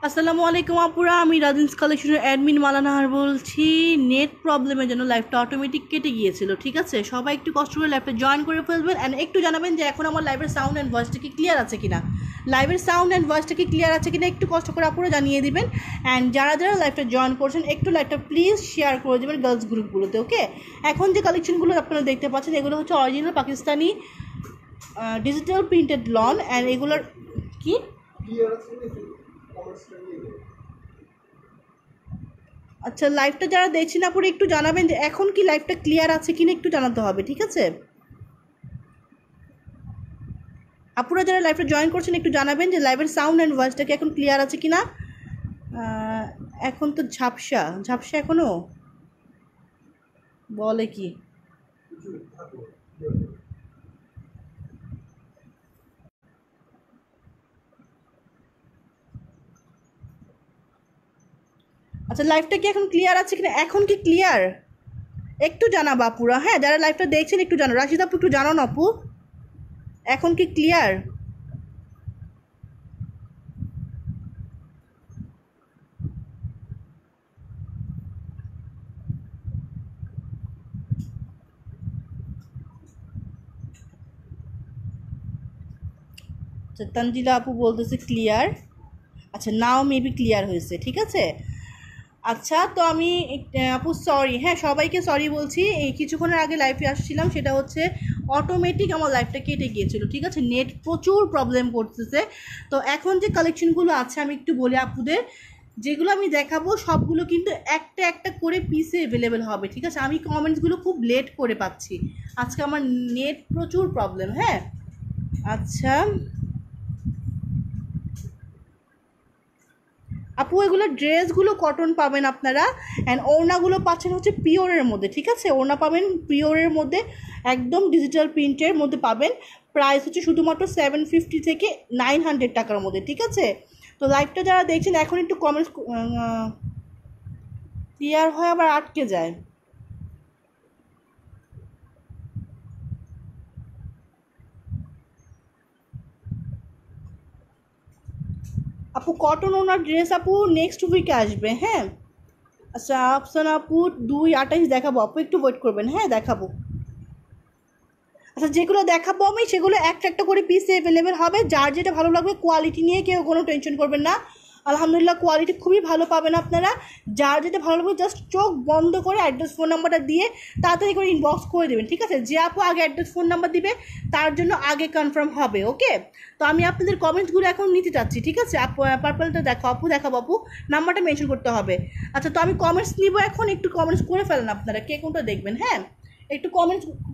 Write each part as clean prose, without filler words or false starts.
আসসালামু আলাইকুম আপুরা, আমি রাজিন্স কালেকশনের অ্যাডমিন মালানাহার বলছি। নেট প্রবলেমের জন্য লাইভটা অটোমেটিক কেটে গিয়েছিল। ঠিক আছে, সবাই একটু কষ্ট করে লাইভটা জয়েন করে ফেলবেন অ্যান্ড একটু জানাবেন যে এখন আমার লাইভের সাউন্ড অ্যান্ড ভয়েসটা কি ক্লিয়ার আছে কিনা। লাইভের সাউন্ড অ্যান্ড ভয়েসটা কি ক্লিয়ার আছে কিনা একটু কষ্ট করে আপুরা জানিয়ে দিবেন। অ্যান্ড যারা যারা লাইভটা জয়েন করছেন একটু লাইভটা প্লিজ শেয়ার করে দেবেন গার্লস গ্রুপগুলোতে। ওকে, এখন যে কালেকশনগুলো আপনারা দেখতে পাচ্ছেন এগুলো হচ্ছে original Pakistani digital printed lawn and এগুলোর কি আচ্ছা, লাইভটা যারা দেখছেন না পরে একটু জানাবেন যে এখন কি লাইভটা ক্লিয়ার আছে কিনা একটু জানাতে হবে। ঠিক আছে, আপুরা যারা লাইভটা জয়েন করছেন একটু জানাবেন যে লাইভের সাউন্ড অ্যান্ড ভয়েসটা কি এখন ক্লিয়ার আছে কিনা। এখন তো ঝাপসা ঝাপসা এখনো বলে কি। আচ্ছা, লাইভটা কি এখন ক্লিয়ার আছে কিনা, এখন কি ক্লিয়ার একটু জানাবো আপুরা। হ্যাঁ, যারা লাইভটা দেখছেন একটু জানো। রাশিদ আপু একটু জানান আপু, এখন কি ক্লিয়ার। আচ্ছা, তানজিলা আপু বলতেছে ক্লিয়ার। আচ্ছা, নাও মেবি ক্লিয়ার হয়েছে। ঠিক আছে, আচ্ছা তো আমি আপু সরি, হ্যাঁ সবাইকে সরি বলছি। এই কিছুক্ষণের আগে লাইভে আসছিলাম, সেটা হচ্ছে অটোমেটিক আমার লাইফটা কেটে গিয়েছিল। ঠিক আছে, নেট প্রচুর প্রবলেম করতেছে। তো এখন যে কালেকশনগুলো আছে আমি একটু বলি আপুদের, যেগুলো আমি দেখাবো সবগুলো কিন্তু একটা একটা করে পিসে অ্যাভেলেবেল হবে। ঠিক আছে, আমি কমেন্টসগুলো খুব লেট করে পাচ্ছি, আজকে আমার নেট প্রচুর প্রবলেম। হ্যাঁ, আচ্ছা আপু এগুলো ড্রেসগুলো কটন পাবেন আপনারা, অ্যান্ড ওড়নাগুলো পাচ্ছেন হচ্ছে পিওরের মধ্যে। ঠিক আছে, ওড়না পাবেন পিওরের মধ্যে, একদম ডিজিটাল প্রিন্টের মধ্যে পাবেন। প্রাইস হচ্ছে শুধুমাত্র 750 থেকে 900 টাকার মধ্যে। ঠিক আছে, তো লাইভটা যারা দেখছেন এখন একটু কমেন্টস ক্লিয়ার হয় আবার আটকে যায়। আপু কটন ওনার ড্রেস আপু নেক্সট উইকে আসবে। হ্যাঁ, আচ্ছা আফসানা আপু 2/28 দেখাবো আপু, একটু ওয়েট করবেন। হ্যাঁ দেখাবো। আচ্ছা, যেগুলো দেখাবো আমি সেগুলো একটা একটা করে পিস অ্যাভেলেবেল হবে। যার যেটা ভালো লাগবে, কোয়ালিটি নিয়ে কেউ কোনো টেনশন করবেন না। আলহামদুলিল্লাহ কোয়ালিটি খুবই ভালো পাবেন আপনারা। যার যেটা ভালো লাগবে জাস্ট চোখ বন্ধ করে অ্যাড্রেস ফোন নাম্বারটা দিয়ে তাড়াতাড়ি করে ইনবক্স করে দেবেন। ঠিক আছে, যে আপু আগে অ্যাড্রেস ফোন নাম্বার দিবে তার জন্য আগে কনফার্ম হবে। ওকে, তো আমি আপনাদের কমেন্টসগুলো এখন নিতে চাচ্ছি। ঠিক আছে, আপু পার্পলটা দেখো আপু, দেখাবো আপু, নাম্বারটা মেনশন করতে হবে। আচ্ছা, তো আমি কমেন্টস নিব এখন, একটু কমেন্টস করে ফেলেন আপনারা কে কোনটা দেখবেন। হ্যাঁ, একটু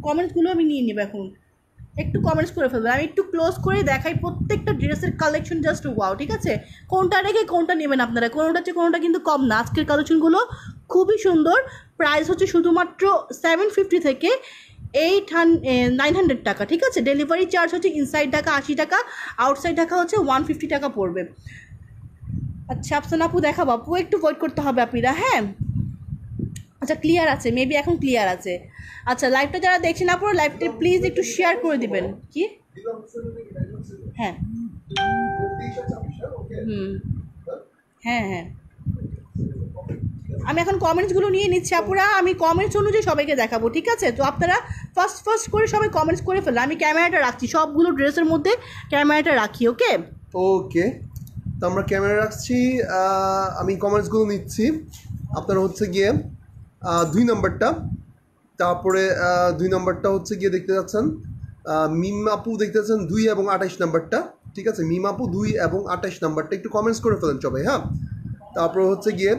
কমেন্টসগুলো আমি নিয়ে নেব এখন, একটু কমেন্টস করে ফেলবেন। আমি একটু ক্লোজ করে দেখাই প্রত্যেকটা ড্রেসের কালেকশন, জাস্ট ওয়াও। ঠিক আছে, কোনটা রেখে কোনটা নেবেন আপনারা, কোনোটা হচ্ছে কোনোটা কিন্তু কম না। আজকের কালেকশনগুলো খুবই সুন্দর। প্রাইস হচ্ছে শুধুমাত্র 750 থেকে 900 টাকা। ঠিক আছে, ডেলিভারি চার্জ হচ্ছে ইনসাইড ঢাকা 80 টাকা, আউটসাইড ঢাকা হচ্ছে 150 টাকা পড়বে। আচ্ছা আফসানা আপু দেখাবো আপু, একটু ওয়েট করতে হবে আপনারা। হ্যাঁ, আচ্ছা ক্লিয়ার আছে, মেবি এখন ক্লিয়ার আছে। আচ্ছা, লাইভটা যারা দেখছেন আপনারা লাইভটা প্লিজ একটু শেয়ার করে দিবেন। কি হ্যাঁ, হুম, হ্যাঁ হ্যাঁ, আমি এখন কমেন্টসগুলো নিয়ে নিচ্ছি আপুরা, আমি কমেন্টস অনুযায়ী সবাইকে দেখাবো। ঠিক আছে, তো আপনারা ফার্স্ট ফার্স্ট করে সবাই কমেন্টস করে ফেললাম। আমি ক্যামেরাটা রাখছি, সবগুলো ড্রেসের মধ্যে ক্যামেরাটা রাখি। ওকে ওকে, তো আমরা ক্যামেরা রাখছি। আমি কমেন্টসগুলো নিচ্ছি। আপনার হচ্ছে গিয়ে 2 নম্বরটা, তারপরে 2 নম্বরটা হচ্ছে গিয়ে দেখতে যাচ্ছেন মিম আপু, দেখতে যাচ্ছেন 2 এবং 28 নাম্বারটা। ঠিক আছে, মিম আপু 2 এবং 28 নাম্বারটা একটু কমেন্টস করে ফেলেন সবাই। হ্যাঁ, তারপরে হচ্ছে গিয়ে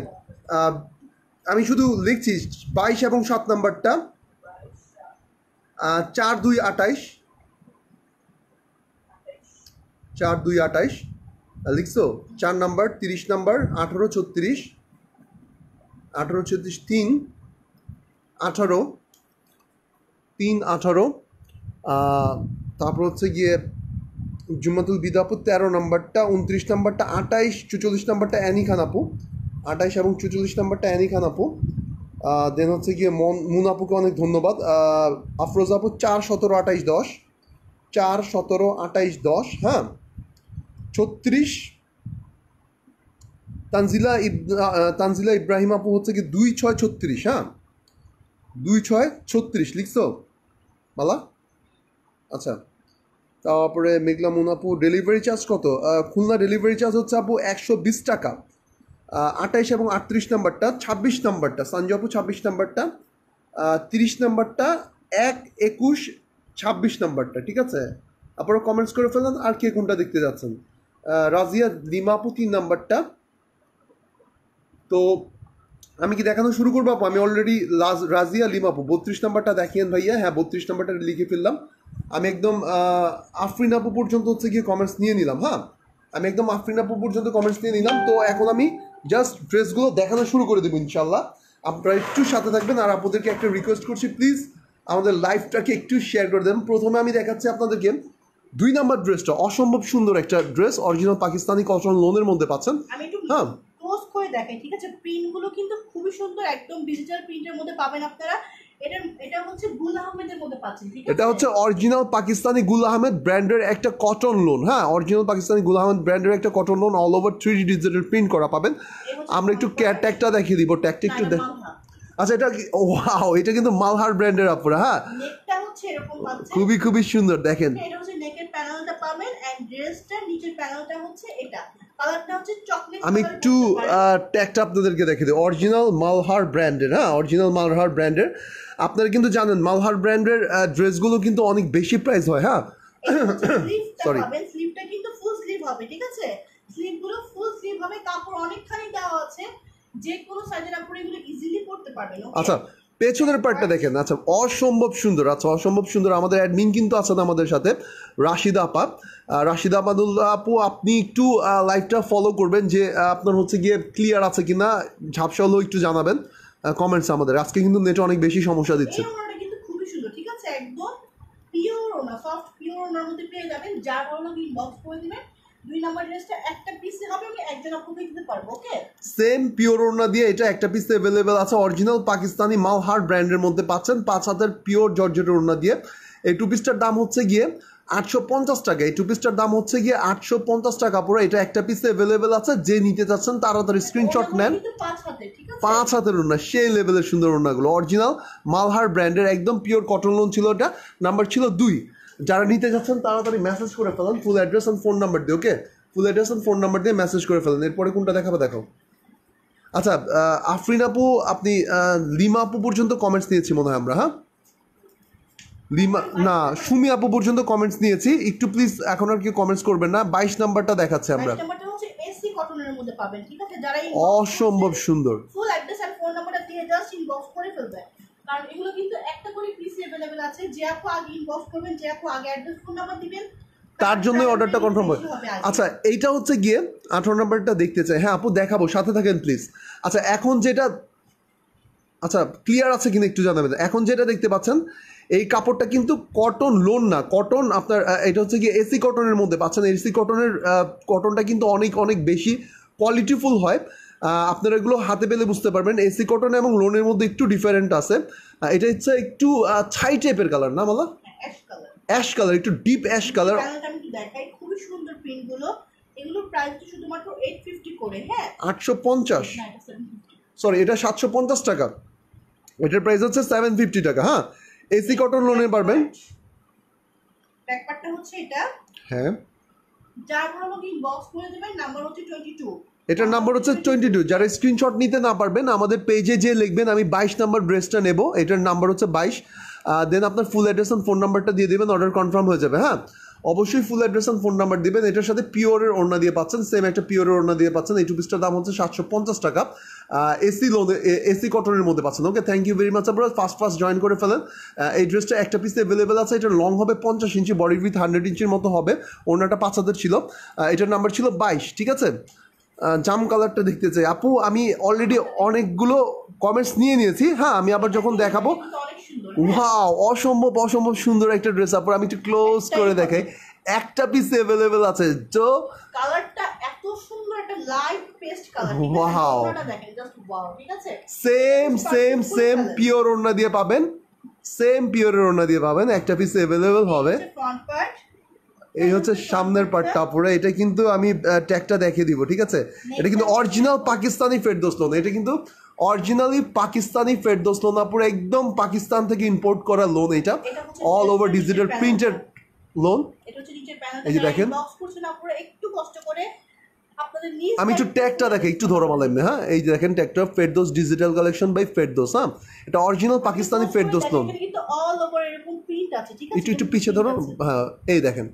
আমি শুধু লিখছি 22 এবং 7 নাম্বারটা, 4-2-28, 4-2-28 লিখছো। 4 নাম্বার 30 নাম্বার 18-36, 18-36, 3-18, 3-18। তারপর হচ্ছে গিয়ে জুম্মাতুল বিদাপুর 13 নাম্বারটা, 29 নাম্বারটা, 28-44 নাম্বারটা অ্যানি খান আপু, 28 এবং 44 নাম্বারটা অ্যানি খান আপু। দেন হচ্ছে গিয়ে মুন আপুকে অনেক ধন্যবাদ। আফরোজ আপু 4-17-28-10, 4-17-28-10। হ্যাঁ, 36 তানজিলা ইব্রাহিম আপু হচ্ছে কি 2636, হ্যাঁ 2636 লিখছো মালা? আচ্ছা, তারপরে মেঘলা মুন আপু ডেলিভারি চার্জ কত? খুলনা ডেলিভারি চার্জ হচ্ছে আপু 120 টাকা। 28 এবং 38 নাম্বারটা, 26 নাম্বারটা সঞ্জু আপু, 26 নাম্বারটা, 30 নাম্বারটা, 1, 21, 26 নাম্বারটা, ঠিক আছে? আপনারা কমেন্টস করে ফেলেন আর কে কোনটা দেখতে যাচ্ছেন। রাজিয়া লিমা আপু 3 নাম্বারটা। তো আমি কি দেখানো শুরু করবো আপু? আমি অলরেডি রাজিয়া লিমা আপু 32 নাম্বারটা দেখিয়েন ভাইয়া। হ্যাঁ 32 নাম্বারটা লিখে ফেললাম আমি একদম। আফরিন আপু পর্যন্ত হচ্ছে গিয়ে কমেন্টস নিয়ে নিলাম। হ্যাঁ আমি একদম আফরিন আপু পর্যন্ত কমেন্টস নিয়ে নিলাম। তো এখন আমি জাস্ট ড্রেসগুলো দেখানো শুরু করে দেবো ইনশাল্লাহ। আপনারা একটু সাথে থাকবেন আর আপনাদেরকে একটা রিকোয়েস্ট করছি, প্লিজ আমাদের লাইভটাকে একটু শেয়ার করে দেবেন। প্রথমে আমি দেখাচ্ছি আপনাদেরকে 2 নাম্বার ড্রেসটা, অসম্ভব সুন্দর একটা ড্রেস, অরিজিনাল পাকিস্তানি কটন লোনের মধ্যে পাচ্ছেন। হ্যাঁ ক্লোজ করে দেখেন, ঠিক আছে? প্রিন্টগুলো কিন্তু খুবই সুন্দর, একদম ডিজিটাল প্রিন্টের মধ্যে পাবেন আপনারা। এটা হচ্ছে গুল আহমেদের মধ্যে পাচ্ছেন, ঠিক আছে? এটা হচ্ছে অরিজিনাল পাকিস্তানি গুল আহমেদ ব্র্যান্ডের একটা কটন লোন। হ্যাঁ অরিজিনাল পাকিস্তানি গুল আহমেদ ব্র্যান্ডের একটা cotton lawn, all over 3D digital print করা পাবেন। আমরা একটু ট্যাগটা দেখিয়ে দিব, ট্যাগটা একটু আচ্ছা এটা ওয়াও, এটা কিন্তু মালহার ব্র্যান্ডের আপুরা। হ্যাঁ নেকটা হচ্ছে এরকম পাচ্ছেন, খুবই খুবই সুন্দর। দেখেন এটা হচ্ছে নেকের প্যানেলটা পাবেন এন্ড ড্রেসটার নিচের প্যানেলটা হচ্ছে এটা, কালারটা হচ্ছে চকলেট। আমি একটু ট্যাগটা আপনাদেরকে দেখিয়ে দিই, অরিজিনাল মালহার ব্র্যান্ডের। হ্যাঁ অরিজিনাল মালহার ব্র্যান্ডের। আপনারা কিন্তু জানেন মালহার ব্র্যান্ডের ড্রেসগুলো কিন্তু অনেক বেশি প্রাইস হয়। হ্যাঁ সরি, স্লিভটা কিন্তু ফুল স্লিভ হবে, ঠিক আছে? স্লিভগুলো ফুল স্লিভ হবে, কাপড় অনেকখানি দেওয়া আছে, যে কোনো সাইজের আপনি এগুলো ইজিলি পরতে পারবেন। আচ্ছা পেছনের পার্টটা দেখেন। আচ্ছা অসম্ভব সুন্দর। আচ্ছা অসম্ভব সুন্দর। আমাদের অ্যাডমিন কিন্তু আছেন আমাদের সাথে, রাশিদা আপা। রাশিদা আমাদুল্লাহ আপু, আপনি একটু লাইভটা ফলো করবেন যে আপনার হচ্ছে গিয়ে ক্লিয়ার আছে কিনা, ঝাপসা হলেও একটু জানাবেন কমেন্টস আমাদের। আজকে কিন্তু নেটে অনেক বেশি সমস্যা দিচ্ছে। এই ওনাটা কিন্তু খুবই সুন্দর, ঠিক আছে? একদম পিওর ওনা, সফট পিওর ওনার মধ্যে পেয়ে যাবেন। যার ভালো লাগে ইনবক্স করে দিবেন। 2 নাম্বার ড্রেসটা একটা পিসে হবে, আমি একজন আপনাকে দিতে পারবো। ওকে, সেম পিওর ওড়না দিয়ে এটা একটা পিস অ্যাভেলেবেল আছে, অরিজিনাল পাকিস্তানি মালহার ব্র্যান্ডের মধ্যে পাচ্ছেন 5 হাতের পিওর জর্জেটের ওড়না দিয়ে। এই 2 পিসটার দাম হচ্ছে গিয়ে 850 টাকা। এই 2 পিসটার দাম হচ্ছে গিয়ে 850 টাকা পুরো। এটা একটা পিস অ্যাভেলেবেল আছে, যে নিতে চাচ্ছেন তাড়াতাড়ি স্ক্রিনশট নেন। 5 হাতের ওড়না, সেই লেভেলের সুন্দর ওড়নাগুলো, অরিজিনাল মালহার ব্র্যান্ডের, একদম পিওর কটন লোন ছিল। এটা নাম্বার ছিল 2। যারা নিতে যাচ্ছেন তাড়াতাড়ি মেসেজ করে ফেলেন full address and phone number দিয়ে। Okay full address and phone number দিয়ে মেসেজ করে ফেলেন। এরপরে কোনটা দেখাবো দেখো। আচ্ছা আফরিন আপু, আপনি লিমা আপু পর্যন্ত কমেন্টস নিয়েছি মনে হয় আমরা। হ্যাঁ লিমা না, সুমি আপু পর্যন্ত কমেন্টস নিয়েছি। একটু প্লিজ এখন আর কি কমেন্টস করবেন না। 22 নাম্বারটা দেখাচ্ছে আমরা। কটনের মধ্যে পাবেন, ঠিক আছে? যারা অসম্ভব সুন্দর। ফুল অ্যাড্রেস আর ফোন নাম্বারটা দিয়ে জাস্ট ইনবক্স করে ফেলবেন, কারণ এগুলো কিন্তু একটা করে পিস अवेलेबल আছে। যে আপু আগে ইনবক্স করবেন, যে আপু আগে অ্যাড্রেস ফোন নাম্বার দিবেন, তার জন্য অর্ডারটা কনফার্ম হয়। আচ্ছা এইটা হচ্ছে গিয়ে 18 নাম্বারটা দেখতে চাই। হ্যাঁ আপু দেখাবো, সাথে থাকেন প্লিজ। আচ্ছা এখন যেটা, আচ্ছা ক্লিয়ার আছে কিনা একটু জানাবেন। এখন যেটা দেখতে পাচ্ছেন এই কাপড়টা কিন্তু কটন লোন না, কটন আপনার এটা হচ্ছে গিয়ে এসি কটনের মধ্যে পাচ্ছেন। এসি কটনের কটনটা কিন্তু অনেক অনেক বেশি কোয়ালিটিফুল হয়। আপনারা এগুলো হাতে পেলে বুঝতে পারবেন। এসি কটন এবং লোনের মধ্যে একটু ডিফারেন্ট আছে। এটা হচ্ছে একটু ছাই টাইপের কালার না মালা, অ্যাশ কালার, একটু ডিপ অ্যাশ কালার। আমি দেখাই, খুবই সুন্দর প্রিন্টগুলো। এগুলোর প্রাইস শুধুমাত্র 850 করে। হ্যাঁ 850, সরি এটা 750 টাকা। এটার প্রাইস হচ্ছে 750 টাকা। হ্যাঁ এসি কটন লোনে পারবেন। ব্যাকপার্টটা হচ্ছে এটা। হ্যাঁ যার ভালো ইনবক্স করে দিবেন, নাম্বার হচ্ছে 22। এটার নাম্বার হচ্ছে 22। যারা স্ক্রিনশট নিতে না পারবেন আমাদের পেজে যে লিখবেন আমি 22 নাম্বার ড্রেসটা নেব, এটার নাম্বার হচ্ছে 22। দেন আপনার ফুল অ্যাড্রেস অ্যান্ড ফোন নাম্বারটা দিয়ে দেবেন, অর্ডার কনফার্ম হয়ে যাবে। হ্যাঁ অবশ্যই ফুল অ্যাড্রেস অ্যান্ড ফোন নাম্বার দিবেন। এটার সাথে পিওরের ওড়না দিয়ে পাচ্ছেন, সেম একটা পিওরের ওড়না দিয়ে পাচ্ছেন। এই 2 পিসটার দাম হচ্ছে 750 টাকা। এসি লোনে, এসি কটনের মধ্যে পাচ্ছেন। Okay thank you very much. আপনারা ফার্স্ট জয়েন করে ফেলেন। এই ড্রেসটা একটা পিস অ্যাভেলেবেল আছে। এটা লং হবে 50 ইঞ্চি, বডি উইথ 100 ইঞ্চির মতো হবে। ওড়নাটা 5 হাতের ছিল। এটার নাম্বার ছিল 22, ঠিক আছে? জাম কালারটা দেখতে চাই আপু। আমি অলরেডি অনেকগুলো কমেন্টস নিয়ে নিয়েছি। হ্যাঁ আমি আবার যখন দেখাবো, ওয়াও অসম্ভব অসম্ভব সুন্দর একটা ড্রেস। আপু আমি একটু ক্লোজ করে দেখাই, একটা পিস অ্যাভেলেবেল আছে। তো কালারটা এত সুন্দর, একটা লাইট পেস্ট কালার। ওয়াও দেখেন জাস্ট ওয়াও, ঠিক আছে? সেম পিওর ওড়না দিয়ে পাবেন, সেম পিওরের ওড়না দিয়ে পাবেন। একটা পিস অ্যাভেলেবেল হবে। ফ্রন্ট পার্ট এই হচ্ছে সামনের পার্টটা পুরো, এটা কিন্তু আমি ট্যাগটা দেখিয়ে দিব, ঠিক আছে? এটা কিন্তু অরিজিনাল পাকিস্তানি ফেরদৌস লোন, এটা কিন্তু অরিজিনালি পাকিস্তানি ফেরদৌস লোন, পুরো একদম পাকিস্তান থেকে ইম্পোর্ট করা লোন, এটা all over digital printed loan. এই যে দেখেন, আমি একটু ট্যাগটা দেখে একটু ধরো মালাম, হ্যাঁ এই যে দেখেন ট্যাগটা, Ferdous digital collection by Ferdous. হ্যাঁ, এটা অরিজিনাল পাকিস্তানি ফেরদৌস লোন। একটু একটু পিছিয়ে ধরো, হ্যাঁ এই দেখেন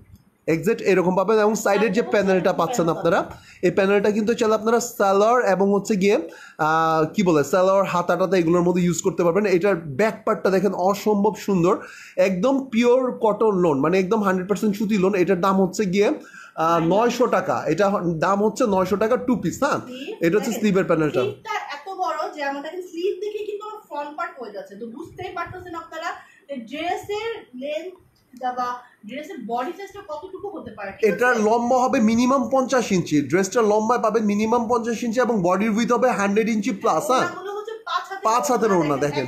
এক্সাক্ট এরকম পাবেন। এবং সাইডের যে প্যানেলটা পাচ্ছেন আপনারা, এই প্যানেলটা কিন্তু চাইলে আপনারা সালোয়ার এবং হচ্ছে গিয়ে কি বলে সালোয়ার হাতাটাতে এগুলোর মধ্যে ইউজ করতে পারবেন। এটার ব্যাক পার্টটা দেখেন অসম্ভব সুন্দর, একদম পিওর কটন লোন, মানে একদম 100% সুতি লোন। এটার দাম হচ্ছে গিয়ে 900 টাকা, এটা দাম হচ্ছে 900 টাকা 2 পিস। হ্যাঁ, এটা হচ্ছে স্লিভের প্যানেলটা। এত বড় যে আমাদের স্লিভ দেখে কিন্তু আমার ফ্রন্ট পার্ট হয়ে যাচ্ছে, তো বুঝতেই পারতেছেন আপনারা ড্রেসের লেন্থ বা ড্রেসের বডি সাইজটা কতটুকু হতে পারে। এটার লম্বা হবে মিনিমাম 50 ইঞ্চি, ড্রেসটার লম্বা পাবেন মিনিমাম 50 ইঞ্চি এবং বডির উইথ হবে 100 ইঞ্চি প্লাস। হ্যাঁ, 5 হাতের ওড়না দেখেন,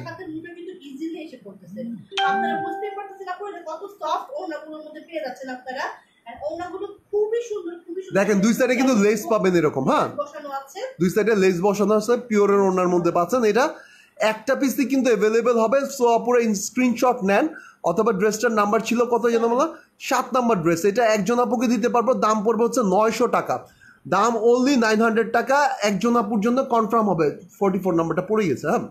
ইজিলি এসে পড়তেছে। আপনারা বুঝতেই পারতেছেন আপনারা কত সফট ওড়নাগুলোর মধ্যে পেয়ে যাচ্ছেন আপনারা। ওড়নাগুলো খুবই সুন্দর, খুবই সুন্দর। দেখেন দুই সাইডে কিন্তু লেস পাবেন এরকম। হ্যাঁ, বসানো আছে, দুই সাইডে লেস বসানো আছে, পিওরের ওড়নার মধ্যে পাচ্ছেন। এটা একটা পিসই কিন্তু অ্যাভেলেবেল হবে। সো আপুরা স্ক্রিনশট নেন, অথবা ড্রেসটার নাম্বার ছিল কত যেন বলা, 7 নাম্বার ড্রেস। এটা একজন আপুকে দিতে পারবো, দাম পড়বে হচ্ছে 900 টাকা, দাম অনলি 900 টাকা। একজন আপুর জন্য কনফার্ম হবে, 44 নাম্বারটা পড়ে গেছে। হ্যাঁ,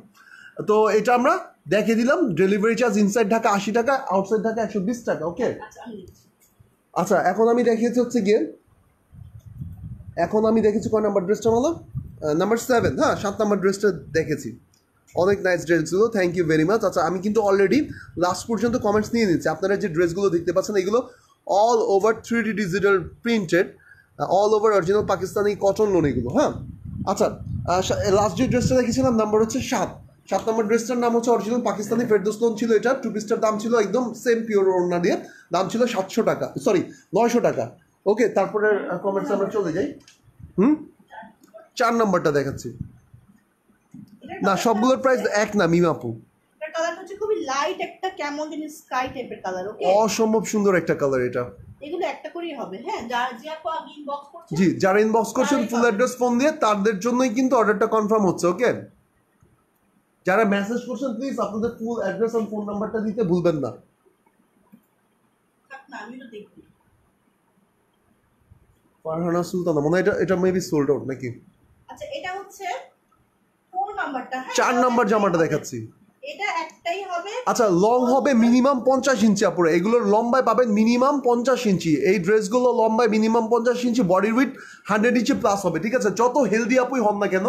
তো এটা আমরা দেখিয়ে দিলাম। ডেলিভারি চার্জ ইনসাইড ঢাকা 80 টাকা, আউটসাইড ঢাকা 120 টাকা। ওকে, আচ্ছা এখন আমি দেখিয়েছি হচ্ছে গিয়ে, এখন আমি দেখেছি কয় নাম্বার ড্রেসটা বলো, নাম্বার 7। হ্যাঁ, 7 নাম্বার ড্রেসটা দেখেছি, অনেক নাইস ড্রেসগুলো, থ্যাংক ইউ ভেরি মাচ। আচ্ছা আমি কিন্তু অলরেডি লাস্ট পর্যন্ত কমেন্টস নিয়ে নিচ্ছি। আপনারা যে ড্রেসগুলো দেখতে পাচ্ছেন এগুলো all over 3D digital printed, all over original Pakistani cotton loan এগুলো। হ্যাঁ, আচ্ছা লাস্ট যে ড্রেসটা দেখেছিলাম নাম্বার হচ্ছে 7 নম্বর ড্রেসটার নাম হচ্ছে অরিজিনাল পাকিস্তানি ফেরদৌস লোন ছিল। এটা 2 পিসটার দাম ছিল একদম সেম পিওর ওড়না দিয়ে, দাম ছিল 700 টাকা, সরি 900 টাকা। ওকে, তারপরে কমেন্টস আমরা চলে যাই। 4 নম্বরটা দেখাচ্ছি। না, সবগুলোর প্রাইস এক না মিমাপু। এটার কালারটা হচ্ছে খুবই লাইট একটা কেমন জানি স্কাই টাইপের কালার। ওকে, অসম্ভব সুন্দর একটা কালার এটা। এগুলো একটা করেই হবে। হ্যাঁ, যারা যে আপু আগে ইনবক্স করছেন, জি যারা ইনবক্স করছেন ফুল অ্যাড্রেস ফোন দিয়ে, তাদের জন্যই কিন্তু অর্ডারটা কনফার্ম হচ্ছে। ওকে, যারা মেসেজ করছেন প্লিজ আপনাদের ফুল অ্যাড্রেস আর ফোন নাম্বারটা দিতে ভুলবেন না। থাক না, আমি তো দেখি। ফারহানা সুলতানা মনে হয় এটা মেবি সোল্ড আউট নাকি। আচ্ছা, এটা হচ্ছে 4 নাম্বারটা। হ্যাঁ, 4 নাম্বার জামাটা দেখাচ্ছি। এটা একটাই হবে। আচ্ছা, লং হবে মিনিমাম 50 ইঞ্চি আপুরে, এগুলোর লম্বায় পাবেন মিনিমাম 50 ইঞ্চি। এই ড্রেসগুলো লম্বায় মিনিমাম 50 ইঞ্চি, বডির উইথ 100 ইঞ্চি প্লাস হবে। ঠিক আছে, যত হেলদি আপুই হন না কেন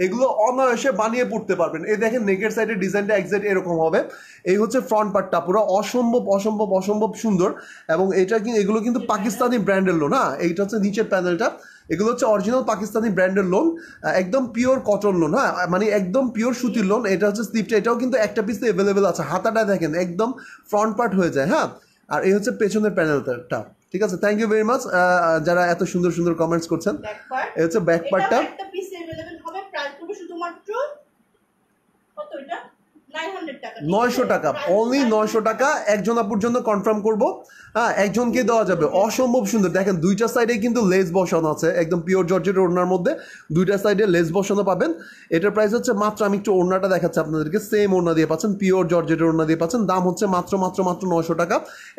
এগুলো অনায়াসে বানিয়ে পড়তে পারবেন। এই দেখেন নেকের সাইডের ডিজাইনটা এক্সাক্ট এরকম হবে। এই হচ্ছে ফ্রন্ট পার্টটা, পুরো অসম্ভব অসম্ভব অসম্ভব সুন্দর। এবং এটা কিন্তু এগুলো কিন্তু পাকিস্তানি ব্র্যান্ডের লোন। হ্যাঁ, এইটা হচ্ছে নিচের প্যানেলটা, এগুলো হচ্ছে অরিজিনাল পাকিস্তানি ব্র্যান্ডের লোন, একদম পিওর কটন লোন। হ্যাঁ, মানে একদম পিওর সুতির লোন। এটা হচ্ছে স্লিপটা, এটাও কিন্তু একটা পিসে অ্যাভেলেবেল আছে। হাতাটা দেখেন একদম ফ্রন্ট পার্ট হয়ে যায়। হ্যাঁ, আর এই হচ্ছে পেছনের প্যানেলটা। ঠিক আছে, থ্যাংক ইউ ভেরি মাচ যারা এত সুন্দর সুন্দর কমেন্টস করছেন। এই হচ্ছে ব্যাক পার্টটা, একটা পিস अवेलेबल হবে, প্রাইস হবে শুধুমাত্র কত, এটা 900 টাকা। 900 টাকা, অনলি 900 টাকা। একজন আপুর জন্য কনফার্ম করব। হ্যাঁ, একজনকে দেওয়া যাবে। অসম্ভব সুন্দর, দেখেন দুইটা সাইডে কিন্তু লেস বসানো আছে, একদম পিওর জর্জেট ওড়নার মধ্যে দুইটা সাইডে লেস বসানো পাবেন। এটার প্রাইস হচ্ছে মাত্র, আমি একটু ওড়নাটা দেখাচ্ছি আপনাদেরকে, সেম ওড়না দিয়ে পাচ্ছেন, পিওর জর্জেটের ওড়না দিয়ে পাচ্ছেন। দাম হচ্ছে মাত্র মাত্র মাত্র 900 টাকা,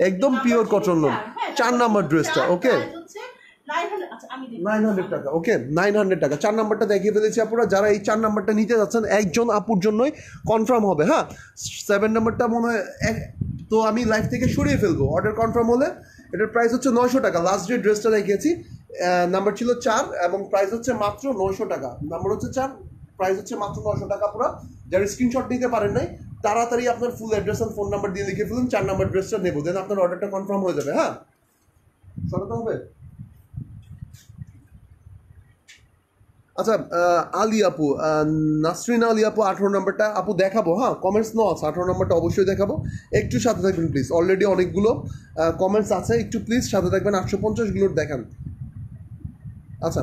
একদম পিওর কটন লোন। 4 নাম্বার ড্রেসটা। ওকে, 900 টাকা। ওকে, 900 টাকা। 4 নাম্বারটা দেখিয়ে ফেলেছি আপুরা। যারা এই 4 নাম্বারটা নিতে যাচ্ছেন একজন আপুর জন্যই কনফার্ম হবে। হ্যাঁ, 7 নাম্বারটা মনে হয় তো আমি লাইভ থেকে সরিয়ে ফেলবো। অর্ডার কনফার্ম হলে এটার প্রাইস হচ্ছে 900 টাকা। লাস্ট যে ড্রেসটা দেখিয়েছি নাম্বার ছিল 4 এবং প্রাইস হচ্ছে মাত্র 900 টাকা। নাম্বার হচ্ছে 4, প্রাইস হচ্ছে মাত্র 900 টাকা পুরো। যারা স্ক্রিনশট নিতে পারেন নাই তাড়াতাড়ি আপনার ফুল অ্যাড্রেস আর ফোন নাম্বার দিয়ে লিখে ফেলুন, 4 নাম্বার ড্রেসটা নেবো, দেন আপনার অর্ডারটা কনফার্ম হয়ে যাবে। হ্যাঁ, সরাতে হবে। আচ্ছা, আলী আপু, নাসরিন আলী আপু 18 নম্বরটা আপু দেখাবো। হ্যাঁ, কমেন্টস নো আছে, 18 নম্বরটা অবশ্যই দেখাবো। একটু সাথে থাকবেন প্লিজ, অলরেডি অনেকগুলো কমেন্টস আছে, একটু প্লিজ সাথে থাকবেন। 850গুলোর দেখান। আচ্ছা,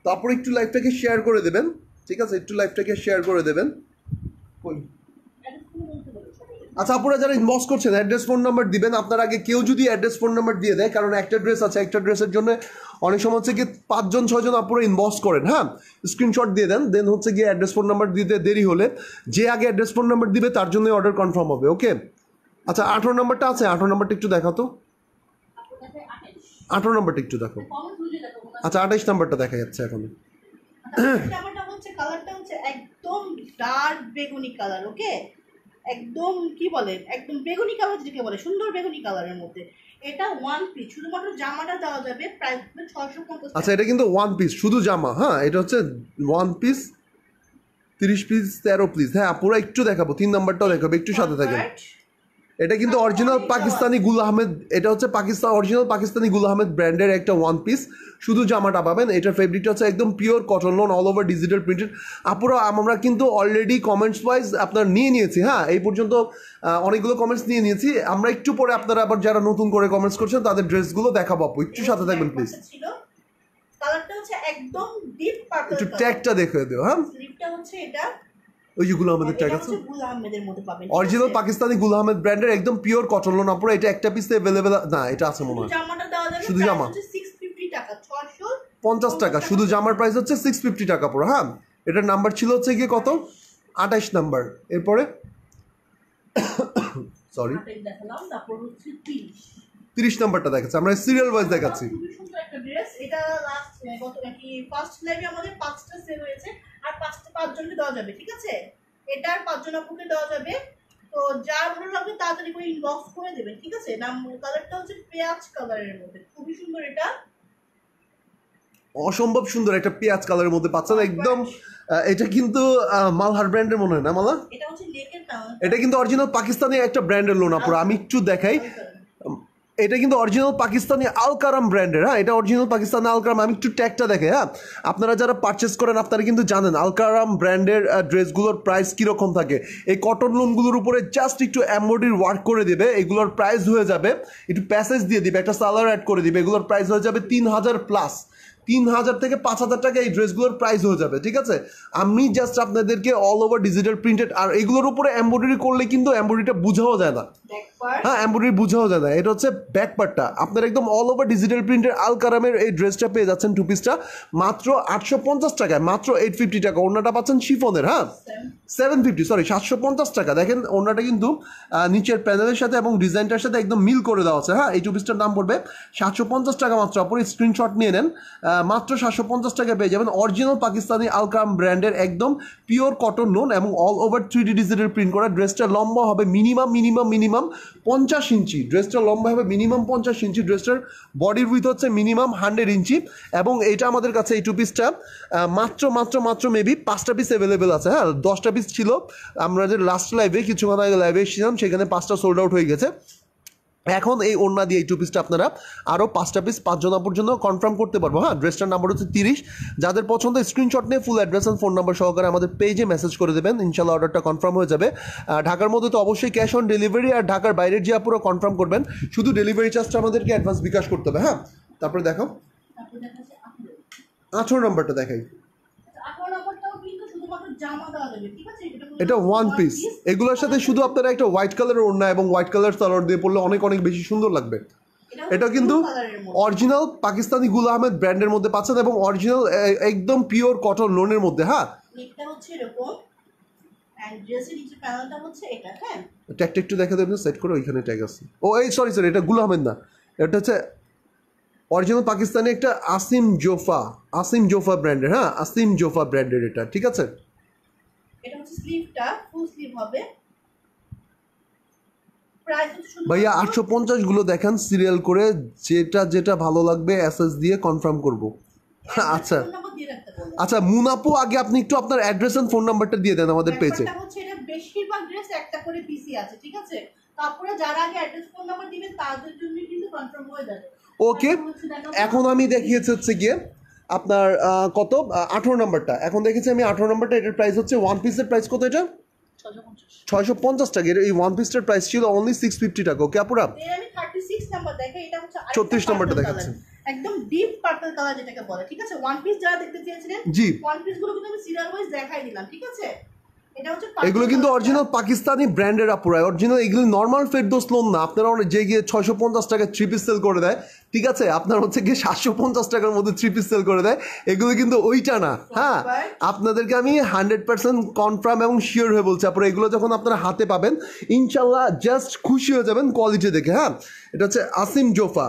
তারপর একটু লাইভটাকে শেয়ার করে দেবেন। ঠিক আছে, একটু লাইভটাকে শেয়ার করে দেবেন। আচ্ছা, আপনারা যারা ইনবক্স করছেন অ্যাড্রেস ফোন নাম্বার দিবেন। আপনার আগে কেউ যদি অ্যাড্রেস ফোন নাম্বার দিয়ে দেয়, কারণ একটা ড্রেস আছে, একটা ড্রেসের জন্য অনেক সময় হচ্ছে কি 5জন 6জন আপনারা ইনবক্স করেন, হ্যাঁ, স্ক্রিনশট দিয়ে দেন, দেন হচ্ছে গিয়ে অ্যাড্রেস ফোন নাম্বার দিতে দেরি হলে যে আগে অ্যাড্রেস ফোন নাম্বার দিবে তার জন্যই অর্ডার কনফার্ম হবে। ওকে, আচ্ছা 18 নাম্বারটা আছে, 18 নাম্বারটা একটু দেখাও তো, 18 নাম্বারটা একটু দেখো। আচ্ছা 28 নাম্বারটা দেখা যাচ্ছে এখন। জামাটা হচ্ছে কালারটা হচ্ছে একদম ডার্ক বেগুনি কালার। ওকে, একদম কি বলে, একদম বেগুনি কালার যেটাকে বলে, সুন্দর বেগুনি কালারের মধ্যে। এটা ওয়ান পিস, শুধুমাত্র জামাটা দেওয়া যাবে প্রাইস 650। আচ্ছা, এটা কিন্তু ওয়ান পিস শুধু জামা, হ্যাঁ, এটা হচ্ছে ওয়ান পিস 30 পিস 13 পিস। হ্যাঁ, পুরো একটু দেখাবো, 3 নাম্বারটাও দেখাবো, একটু সাথে থাকেন। এটা কিন্তু অরিজিনাল পাকিস্তানি গুল আহমেদ, এটা হচ্ছে অরিজিনাল পাকিস্তানি গুল আহমেদ ব্র্যান্ডের একটা ওয়ান পিস, শুধু জামাটা পাবেন। এটার ফেব্রিকটা হচ্ছে একদম pure cotton lawn, all over digital printed. আপুরা আমরা কিন্তু অলরেডি কমেন্টস ওয়াইজ আপনার নিয়ে নিয়েছি, হ্যাঁ, এই পর্যন্ত অনেকগুলো কমেন্টস নিয়ে নিয়েছি আমরা। একটু পরে আপনারা আবার যারা নতুন করে কমেন্টস করছেন তাদের ড্রেসগুলো দেখাবো আপু, একটু সাথে থাকবেন প্লিজ। কালারটা হচ্ছে একদম ডিপ পার্পল, একটু ট্যাগটা দেখে দিও। হ্যাঁ, স্লিপটা হচ্ছে এটা, ওই যে গুল আহমেদের ট্যাগ আছে, গুল আহমেদের মধ্যে পাবেন, অরিজিনাল পাকিস্তানি গুল আহমেদ ব্র্যান্ডের একদম পিওর কটন লোন। আপুরা এটা একটা পিস অ্যাভেলেবেল না, এটা আছে মনে হয়, জামাটা দেওয়া যাবে শুধু জামা 650 টাকা, 650 টাকা, শুধু জামার প্রাইস হচ্ছে 650 টাকা পুরো। হ্যাঁ, এটার নাম্বার ছিল হচ্ছে গিয়ে কত, 28 নাম্বার। এরপরে সরি দেখালাম, তারপর হচ্ছে 30 নাম্বারটা দেখাচ্ছি, আমরা সিরিয়াল ওয়াইজ দেখাচ্ছি। খুবই সুন্দর একটা ড্রেস। এটা লাস্ট গত নাকি ফার্স্ট লাইভে আমাদের 5টা সেল হয়েছে, আর 5 জনকে দেওয়া যাবে, ঠিক আছে? এটার 5 জন আপুকে দেওয়া যাবে। তো যার ভালো লাগবে তাড়াতাড়ি করে ইনবক্স করে দেবেন, ঠিক আছে? নাম কালারটা হচ্ছে পেঁয়াজ কালারের মধ্যে, খুবই সুন্দর। এটা অসম্ভব সুন্দর একটা পেঁয়াজ কালারের মধ্যে পাচ্ছেন একদম। এটা কিন্তু মালহার ব্র্যান্ডের মনে হয় না মালা, এটা হচ্ছে নেকের নাম, এটা কিন্তু অরিজিনাল পাকিস্তানি একটা ব্র্যান্ডের লোন আপুরা। আমি একটু দেখাই, এটা কিন্তু অরিজিনাল পাকিস্তানি আলকারাম ব্র্যান্ডের। হ্যাঁ, এটা অরিজিনাল পাকিস্তানি আলকারাম। আমি একটু ট্যাগটা দেখে, হ্যাঁ, আপনারা যারা পারচেস করেন আপনারা কিন্তু জানেন আলকারাম ব্র্যান্ডের ড্রেসগুলোর প্রাইস কীরকম থাকে। এই কটন লোনগুলোর উপরে জাস্ট একটু এমব্রয়ডারি ওয়ার্ক করে দেবে, এগুলোর প্রাইস হয়ে যাবে, একটু প্যাসেজ দিয়ে দিবে, একটা সালোয়ার অ্যাড করে দিবে, এগুলোর প্রাইস হয়ে যাবে 3000 প্লাস, 3000 থেকে 5000 টাকা এই ড্রেসগুলোর প্রাইস হয়ে যাবে, ঠিক আছে? আমি জাস্ট আপনাদেরকে অল ওভার ডিজিটাল প্রিন্টেড, আর এগুলোর উপরে এমব্রয়ডারি করলে কিন্তু এমব্রয়ডারিটা বোঝাও যায় না, হ্যাঁ, এমব্রয়ডারি বোঝাও যায় না। এটা হচ্ছে ব্যাক পার্টটা, আপনার একদম অল ওভার ডিজিটাল প্রিন্টের আলকারামের এই ড্রেসটা পেয়ে যাচ্ছেন, টু পিসটা মাত্র 850 টাকায়, মাত্র 850 টাকা। ওড়নাটা পাচ্ছেন শিফনের, হ্যাঁ 750, সরি 750 টাকা। দেখেন ওড়নাটা কিন্তু নিচের প্যানেলের সাথে এবং ডিজাইনটার সাথে একদম মিল করে দেওয়া আছে। হ্যাঁ, এই টু পিসটার দাম পড়বে 750 টাকা মাত্র। আপনি স্ক্রিনশট নিয়ে নেন, মাত্র 750 টাকায় পেয়ে যাবেন অরিজিনাল পাকিস্তানি আলকারাম ব্র্যান্ডের একদম পিওর কটন লোন এবং all over 3D digital print করা। ড্রেসটা লম্বা হবে মিনিমাম 50 ইঞ্চি, ড্রেসটা লম্বা হবে মিনিমাম 50 ইঞ্চি, ড্রেসটার বডির উইথ হচ্ছে মিনিমাম 100 ইঞ্চি। এবং এটা আমাদের কাছে এই টু পিসটা মাত্র মেবি 5টা পিস অ্যাভেলেবেল আছে। হ্যাঁ, 10টা পিস ছিল, আমরা যে লাস্ট লাইভে কিছুক্ষণ আগে লাইভে এসেছিলাম সেখানে 5টা সোল্ড আউট হয়ে গেছে। এখন এই ওড়না দিয়ে এই টু পিসটা আপনারা আরও 5টা পিস 5 জন পর্যন্ত কনফার্ম করতে পারবো। হ্যাঁ, ড্রেসটার নাম্বার হচ্ছে 30। যাদের পছন্দ স্ক্রিনশট নিয়ে full address and phone number সহকারে আমাদের পেজে মেসেজ করে দেবেন, ইনশাল্লাহ অর্ডারটা কনফার্ম হয়ে যাবে। ঢাকার মধ্যে তো অবশ্যই ক্যাশ অন ডেলিভারি, আর ঢাকার বাইরের যে আপুরা কনফার্ম করবেন শুধু ডেলিভারি চার্জটা আমাদেরকে অ্যাডভান্স বিকাশ করতে হবে। হ্যাঁ, তারপরে দেখো 18 নম্বরটা দেখাই, এটা ওয়ান পিস। এগুলোর সাথে শুধু আপনারা একটা হোয়াইট কালারের ওড়না এবং হোয়াইট কালার সালোয়ার দিয়ে পড়লে অনেক বেশি সুন্দর লাগবে। এটা কিন্তু অরিজিনাল পাকিস্তানি গুল আহমেদ ব্র্যান্ডের মধ্যে পাচ্ছেন এবং অরিজিনাল একদম পিওর কটন লোনের মধ্যে। হ্যাঁ, ট্যাগটা একটু দেখা দেবেন, সেট করে ওইখানে ট্যাগ আছে। ও এই সরি এটা গুল আহমেদ না, এটা হচ্ছে অরিজিনাল পাকিস্তানি একটা আসিম জোফা ব্র্যান্ডের। হ্যাঁ, আসিম জোফা ব্র্যান্ডের এটা, ঠিক আছে? এটা হচ্ছে স্লিভটা ফুল স্লিভ হবে। ভাইয়া 850 গুলো দেখান সিরিয়াল করে, যেটা ভালো লাগবে এসএস দিয়ে কনফার্ম করব। আচ্ছা মুনাপু, আগে আপনি একটু আপনার অ্যাড্রেস এন্ড ফোন নাম্বারটা দিয়ে দেন আমাদের পেজে। এটা হচ্ছে, এটা বেশিরভাগ ড্রেস একটা করে পিসি আছে, ঠিক আছে? তারপরে যারা আগে অ্যাড্রেস ফোন নাম্বার দিবেন তাদের জন্য কিন্তু কনফার্ম হয়ে যাবে। ওকে, এখন আমি দেখিয়েছি হচ্ছে গিয়ে আপনার কত 18 নাম্বারটা। এখন দেখেছি আমি 18 নাম্বারটা, এটার প্রাইস হচ্ছে ওয়ান পিসের প্রাইস কত? এটা 650 টাকা। এই ওয়ান পিসটার প্রাইস ছিল অনলি 650 টাকা। ওকে আপুরা, আমি 36 নাম্বার দেখে, এটা হচ্ছে 34 নাম্বারটা দেখাচ্ছি, একদম ডিপ পার্পল কালার যেটাকে বলে, ঠিক আছে? ওয়ান পিস যারা দেখতে চেয়েছিলেন, জি, ওয়ান পিস গুলো কিন্তু আমি সিরিয়াল ওয়াইজ দেখাই দিলাম, ঠিক আছে? এটা হচ্ছে এগুলো কিন্তু অরিজিনাল পাকিস্তানি ব্র্যান্ডের আপুরা, অরিজিনাল এগুলো নর্মাল ফেরদৌস লোন না। আপনারা যে গিয়ে 650 টাকায় 3 পিস সেল করে দেয়, ঠিক আছে, আপনার হচ্ছে গিয়ে 750 টাকার মধ্যে 3 পিস সেল করে দেয়, এগুলো কিন্তু ওইটা না। হ্যাঁ, আপনাদেরকে আমি 100% কনফার্ম এবং শিওর হয়ে বলছি আপনারা, এগুলো যখন আপনারা হাতে পাবেন ইনশাল্লাহ জাস্ট খুশি হয়ে যাবেন কোয়ালিটি দেখে। হ্যাঁ, এটা হচ্ছে আসিম জোফা,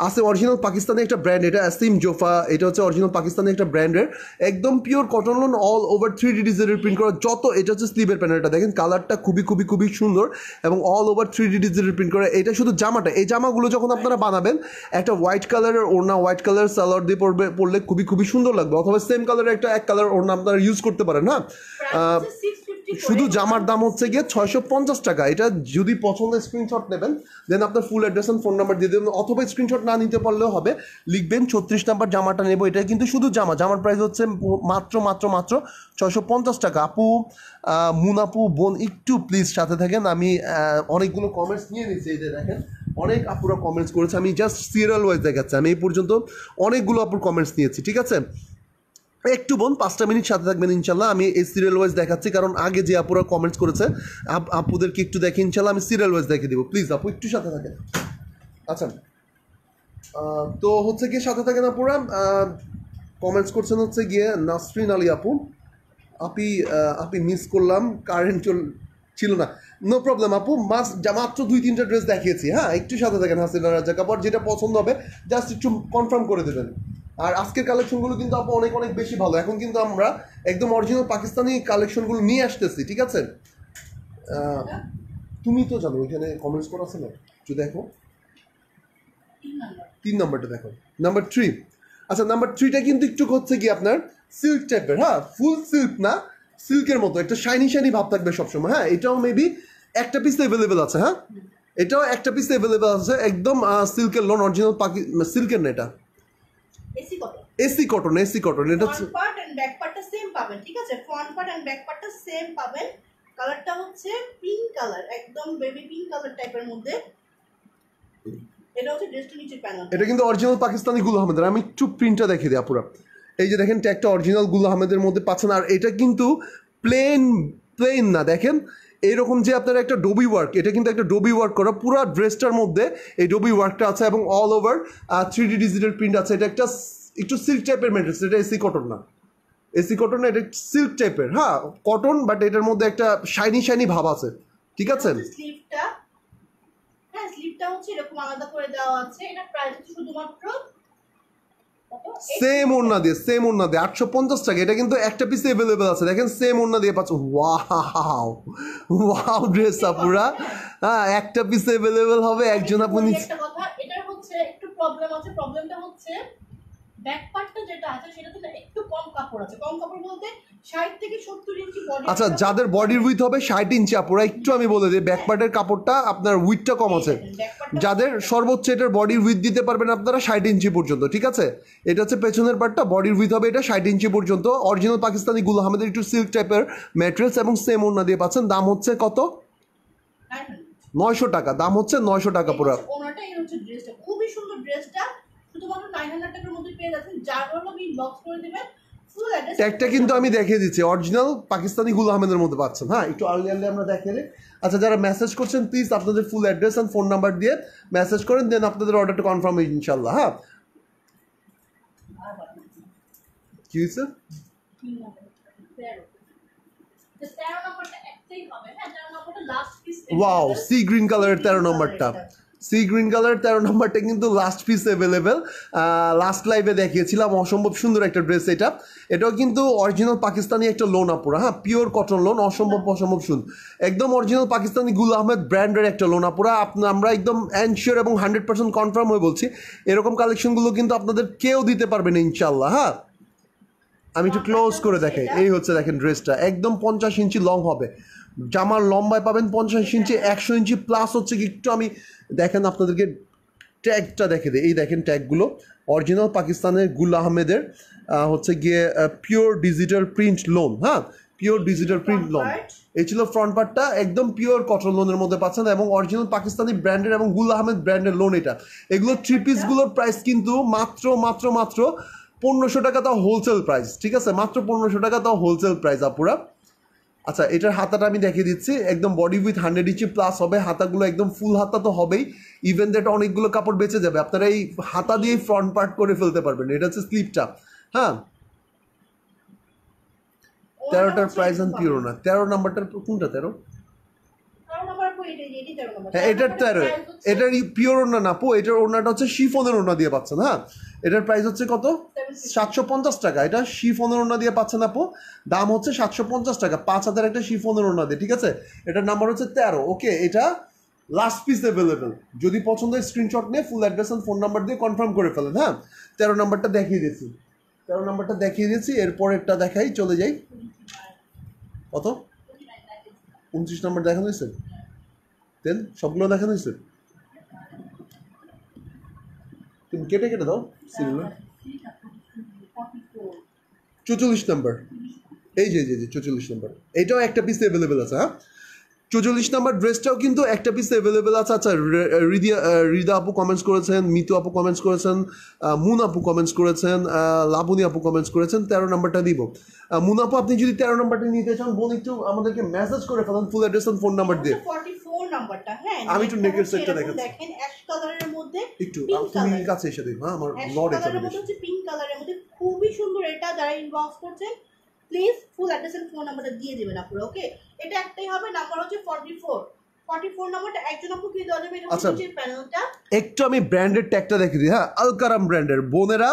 আছে অরিজিনাল পাকিস্তানি একটা ব্র্যান্ড, এটা আসিম জোফা, এটা হচ্ছে অরিজিনাল পাকিস্তানি একটা ব্র্যান্ডের, একদম pure cotton lawn, all over 3D digital print করা। যত এটা হচ্ছে স্লিভের প্যানেলটা দেখেন, কালারটা খুবই খুবই খুবই সুন্দর এবং all over 3D digital print করা। এটা শুধু জামাটা, এই জামাগুলো যখন আপনারা বানাবেন একটা হোয়াইট কালারের ওড়না, হোয়াইট কালার সালোয়ার দিয়ে পরলে খুবই খুবই সুন্দর লাগবে, অথবা সেম কালারের একটা এক কালার ওড়না আপনারা ইউজ করতে পারেন। হ্যাঁ, শুধু জামার দাম হচ্ছে গিয়ে 650 টাকা। এটা যদি পছন্দ স্ক্রিনশট নেবেন, দেন আপনার full address and phone number দিয়ে দেবেন, অথবা স্ক্রিনশট না নিতে পারলেও হবে, লিখবেন 36 নাম্বার জামাটা নেবো। এটা কিন্তু শুধু জামার প্রাইস হচ্ছে মাত্র মাত্র মাত্র 650 টাকা। আপু, মুনাপু বোন একটু প্লিজ সাথে থাকেন, আমি অনেকগুলো কমেন্টস নিয়ে নিচ্ছি। এই যে দেখেন অনেক আপুরা কমেন্টস করেছে, আমি জাস্ট সিরিয়াল ওয়াইজ দেখাচ্ছি, আমি এই পর্যন্ত অনেকগুলো আপুর কমেন্টস নিয়েছি, ঠিক আছে। একটু বোন 5টা মিনিট সাথে থাকবেন ইনশাল্লাহ, আমি এই সিরিয়াল ওয়াইজ দেখাচ্ছি, কারণ আগে যে আপুরা কমেন্টস করেছে আপুদেরকে একটু দেখে ইনশাল্লাহ আমি সিরিয়াল ওয়াইজ দেখে দিব। প্লিজ আপু একটু সাথে থাকেন। আচ্ছা, তো হচ্ছে গিয়ে সাথে থাকেন আপুরা। কমেন্টস করছেন হচ্ছে গিয়ে নাসরিন আলী আপু, আপি মিস করলাম, কারেন্ট ছিল না। নো প্রবলেম আপু, মাত্র 2-3টা ড্রেস দেখিয়েছি। হ্যাঁ, একটু সাথে থাকেন। হাসিনা রাজা কাপড় যেটা পছন্দ হবে জাস্ট একটু কনফার্ম করে দেবেন। আর আজকের কালেকশনগুলো কিন্তু আপু অনেক অনেক বেশি ভালো। এখন কিন্তু আমরা একদম অরিজিনাল পাকিস্তানি কালেকশনগুলো নিয়ে আসতেছি, ঠিক আছে। তুমি তো জানো ওইখানে কমেন্টস করা আছে না, একটু দেখো 3 নাম্বারটা দেখো, নাম্বার 3। আচ্ছা, নাম্বার 3টা কিন্তু একটু হচ্ছে কি আপনার সিল্ক টাইপের। হ্যাঁ, ফুল সিল্ক না, সিল্কের মতো একটা শাইনি শাইনি ভাব থাকবে সবসময়। হ্যাঁ, এটাও মেবি একটা পিস অ্যাভেলেবেল আছে। হ্যাঁ, এটাও একটা পিস অ্যাভেলেবেল আছে, একদম সিল্কের লোন, অরিজিনাল সিল্কের না, এটা এসি কটন। এটা ফ্রন্ট পার্ট এন্ড ব্যাক পার্টটা সেম পাবেন, ঠিক আছে। ফ্রন্ট পার্ট এন্ড ব্যাক পার্টটা সেম পাবেন। কালারটা হচ্ছে পিঙ্ক কালার, একদম বেবি পিঙ্ক কালার টাইপের মধ্যে। এটা হচ্ছে ড্রেসটা নিচের প্যানেল। এটা কিন্তু অরিজিনাল পাকিস্তানি গুল আহমেদের। আমি একটু প্রিন্টটা দেখিয়ে দিই আপুরা। এই যে দেখেন ট্যাগটা অরিজিনাল গুল আহমেদের মধ্যে পাচ্ছেন। আর এটা কিন্তু প্লেন না, দেখেন এইরকম যে আপনার একটা ডোবি ওয়ার্ক, এটা কিন্তু একটা ডোবি ওয়ার্ক করা পুরো ড্রেসটার মধ্যে এই ডোবি ওয়ার্কটা আছে এবং all over 3D digital print আছে। এটা একটা একটু সিল্ক টাইপের ম্যাটেরিয়ালস, এটা এসি কটন না, এটা সিল্ক টাইপের। হ্যাঁ, কটন, বাট এটার মধ্যে একটা শাইনি ভাব আছে, ঠিক আছে। স্লিভটা, হ্যাঁ স্লিভটা হচ্ছে এরকম আলাদা করে দেওয়া আছে। এটা প্রাইস হচ্ছে শুধুমাত্র সেম ওড়না দিয়ে 850 টাকা। এটা কিন্তু একটা পিস অ্যাভেলেবেল আছে, দেখেন সেম ওড়না দিয়ে পাচ্ছ। ওয়াও ড্রেস আপুরা। হ্যাঁ, একটা পিস অ্যাভেলেবেল হবে, একজন আপু একটা কথা, এটার হচ্ছে একটু প্রবলেম আছে। প্রবলেমটা হচ্ছে ব্যাক পার্টটা যেটা আছে সেটাতে না একটু কম কাপড় আছে। কম কাপড় বলতে 60 থেকে 70 ইঞ্চি বডি। আচ্ছা, যাদের বডির উইথ হবে 60 ইঞ্চি আপুরা, একটু আমি বলে দিই, ব্যাক পার্টের কাপড়টা আপনার উইথটা কম আছে। যাদের সর্বোচ্চ এটার বডির উইথ দিতে পারবেন আপনারা 60 ইঞ্চি পর্যন্ত, ঠিক আছে। এটা হচ্ছে পেছনের পার্টটা, বডির উইথ হবে এটা 60 ইঞ্চি পর্যন্ত। অরিজিনাল পাকিস্তানি গুল আহমেদের একটু সিল্ক টাইপের ম্যাটেরিয়ালস এবং সেম ওড়না দিয়ে পাচ্ছেন। দাম হচ্ছে কত? 900 টাকা। দাম হচ্ছে 900 টাকা পুরো। ওনাটা এই হচ্ছে ড্রেসটা, খুবই সুন্দর ড্রেসটা, শুধুমাত্র 900 টাকার মধ্যে পেয়ে যাচ্ছেন। যার হলো ইনবক্স করে দিবেন। ফুল অ্যাড্রেস ট্যাগটা কিন্তু আমি দেখিয়ে দিচ্ছি, অরিজিনাল পাকিস্তানি গুল আহমেদের মধ্যে পাচ্ছেন। হ্যাঁ, একটু আর্লি আমরা দেখিয়ে দিই। আচ্ছা, যারা মেসেজ করছেন প্লিজ আপনাদের full address and phone number দিয়ে মেসেজ করেন, দেন আপনাদের অর্ডারটা কনফার্ম হবে ইনশাল্লাহ। হ্যাঁ, কি হয়েছে? ওয়াও, সি গ্রিন কালারের 13 নম্বরটা, কিন্তু লাস্ট পিস অ্যাভেলেবেল। লাস্ট লাইভে দেখিয়েছিলাম, অসম্ভব সুন্দর একটা ড্রেস। এটাও কিন্তু অরিজিনাল পাকিস্তানি একটা লোন আপুরা। হ্যাঁ, পিওর কটন লোন, অসম্ভব সুন্দর, একদম অরিজিনাল পাকিস্তানি গুল আহমেদ ব্র্যান্ডের একটা লোন আপুরা। আমরা একদম এনশিওর এবং 100% কনফার্ম হয়ে বলছি, এরকম কালেকশনগুলো কিন্তু আপনাদের কেউ দিতে পারবে না ইনশাল্লাহ। হ্যাঁ, আমি একটু ক্লোজ করে দেখাই। এই হচ্ছে দেখেন ড্রেসটা, একদম 50 ইঞ্চি লং হবে। জামার লম্বায় পাবেন 50 ইঞ্চি, 100 ইঞ্চি প্লাস হচ্ছে কি। একটু আমি দেখেন আপনাদেরকে ট্যাগটা দেখে দিই। এই দেখেন ট্যাগগুলো অরিজিনাল পাকিস্তানের গুল আহমেদের হচ্ছে গিয়ে পিওর ডিজিটাল প্রিন্ট লোন। হ্যাঁ, পিওর ডিজিটাল প্রিন্ট লোন। এই ছিল ফ্রন্ট পার্টটা, একদম পিওর কটন লোনের মধ্যে পাচ্ছেন এবং অরিজিনাল পাকিস্তানি ব্র্যান্ডের এবং গুল আহমেদ ব্র্যান্ডের লোন। এগুলো 3 পিসগুলোর প্রাইস কিন্তু মাত্র 1500 টাকা, তাও হোলসেল প্রাইস, ঠিক আছে। মাত্র 1500 টাকা, তাও হোলসেল প্রাইস আপুরা। আচ্ছা, এটার হাতাটা আমি দেখিয়ে দিচ্ছি, একদম বডি উইথ 100 ইঞ্চি প্লাস হবে, হাতাগুলো একদম ফুল হাতা তো হবেই, ইভেন দ্যাট অনেকগুলো কাপড় বেঁচে যাবে, আপনারা এই হাতা দিয়েই ফ্রন্ট পার্ট করে ফেলতে পারবেন। এটা হচ্ছে স্লিপটা। হ্যাঁ, 13টার প্রাইস আমি পিওর না, 13 নাম্বারটার কোনটা 13? হ্যাঁ, এটার 13, এটার পিওর ওড়না না আপু, এটার ওড়নাটা হচ্ছে শিফনের ওড়না দিয়ে পাচ্ছেন। হ্যাঁ, এটার প্রাইস হচ্ছে কত? 750 টাকা। এটা শিফনের ওড়না দিয়ে পাচ্ছেন আপু, দাম হচ্ছে 750 টাকা, 5000 একটা শিফনের ওড়না দিয়ে, ঠিক আছে? এটার নাম্বার হচ্ছে 13। ওকে, এটা লাস্ট পিস অ্যাভেলেবেল, যদি পছন্দ হয় স্ক্রিনশট নিয়ে full address and phone number দিয়ে কনফার্ম করে ফেলেন। হ্যাঁ, 13 নাম্বারটা দেখিয়ে দিয়েছি, 13 নাম্বারটা দেখিয়ে দিয়েছি। এরপরেরটা দেখাই, চলে যাই। কত? 29 নাম্বার দেখানো হয়েছে, দেন সবগুলো দেখানো হয়েছে, তুমি কেটে কেটে দাও সিলগুলো। 44 নাম্বার, এই যে 44 নাম্বার, এইটাও একটা পিস অ্যাভেলেবেল আছে। হ্যাঁ, 44 নাম্বার ড্রেসটাও কিন্তু একটা পিস অ্যাভেলেবেল আছে। আচ্ছা, রিদা আপু কমেন্টস করেছেন, মিতু আপু কমেন্টস করেছেন, মুন আপু কমেন্টস করেছেন, লাবণী আপু কমেন্টস করেছেন 13 নাম্বারটা দিব। মুন আপু, আপনি যদি 13 নাম্বারটা নিতে চান বোন, একটু আমাদেরকে মেসেজ করে ফেলেন full address and phone number দিয়ে। 44 নাম্বারটা। হ্যাঁ, আমি একটু নেকের সেটটা দেখাচ্ছি, দেখেন অ্যাশ কালারের মধ্যে একটু তুমি কাছে এসে দেখো। হ্যাঁ, আমার নট কালারের মধ্যে হচ্ছে পিঙ্ক কালারের মধ্যে, খুবই সুন্দর। এটা যারা ইনবক্স করছেন please full address and phone নাম্বারটা দিয়ে দিবেন আপুরা। ওকে, এটা একটাই হবে, নাম্বার হচ্ছে 44 নাম্বারটা একজন আপু কি দেওয়া যাবে? এটা নিচের প্যানেলটা একটু আমি ব্র্যান্ডের ট্যাগটা দেখে দিই। হ্যাঁ, আলকারাম ব্র্যান্ডের বোনেরা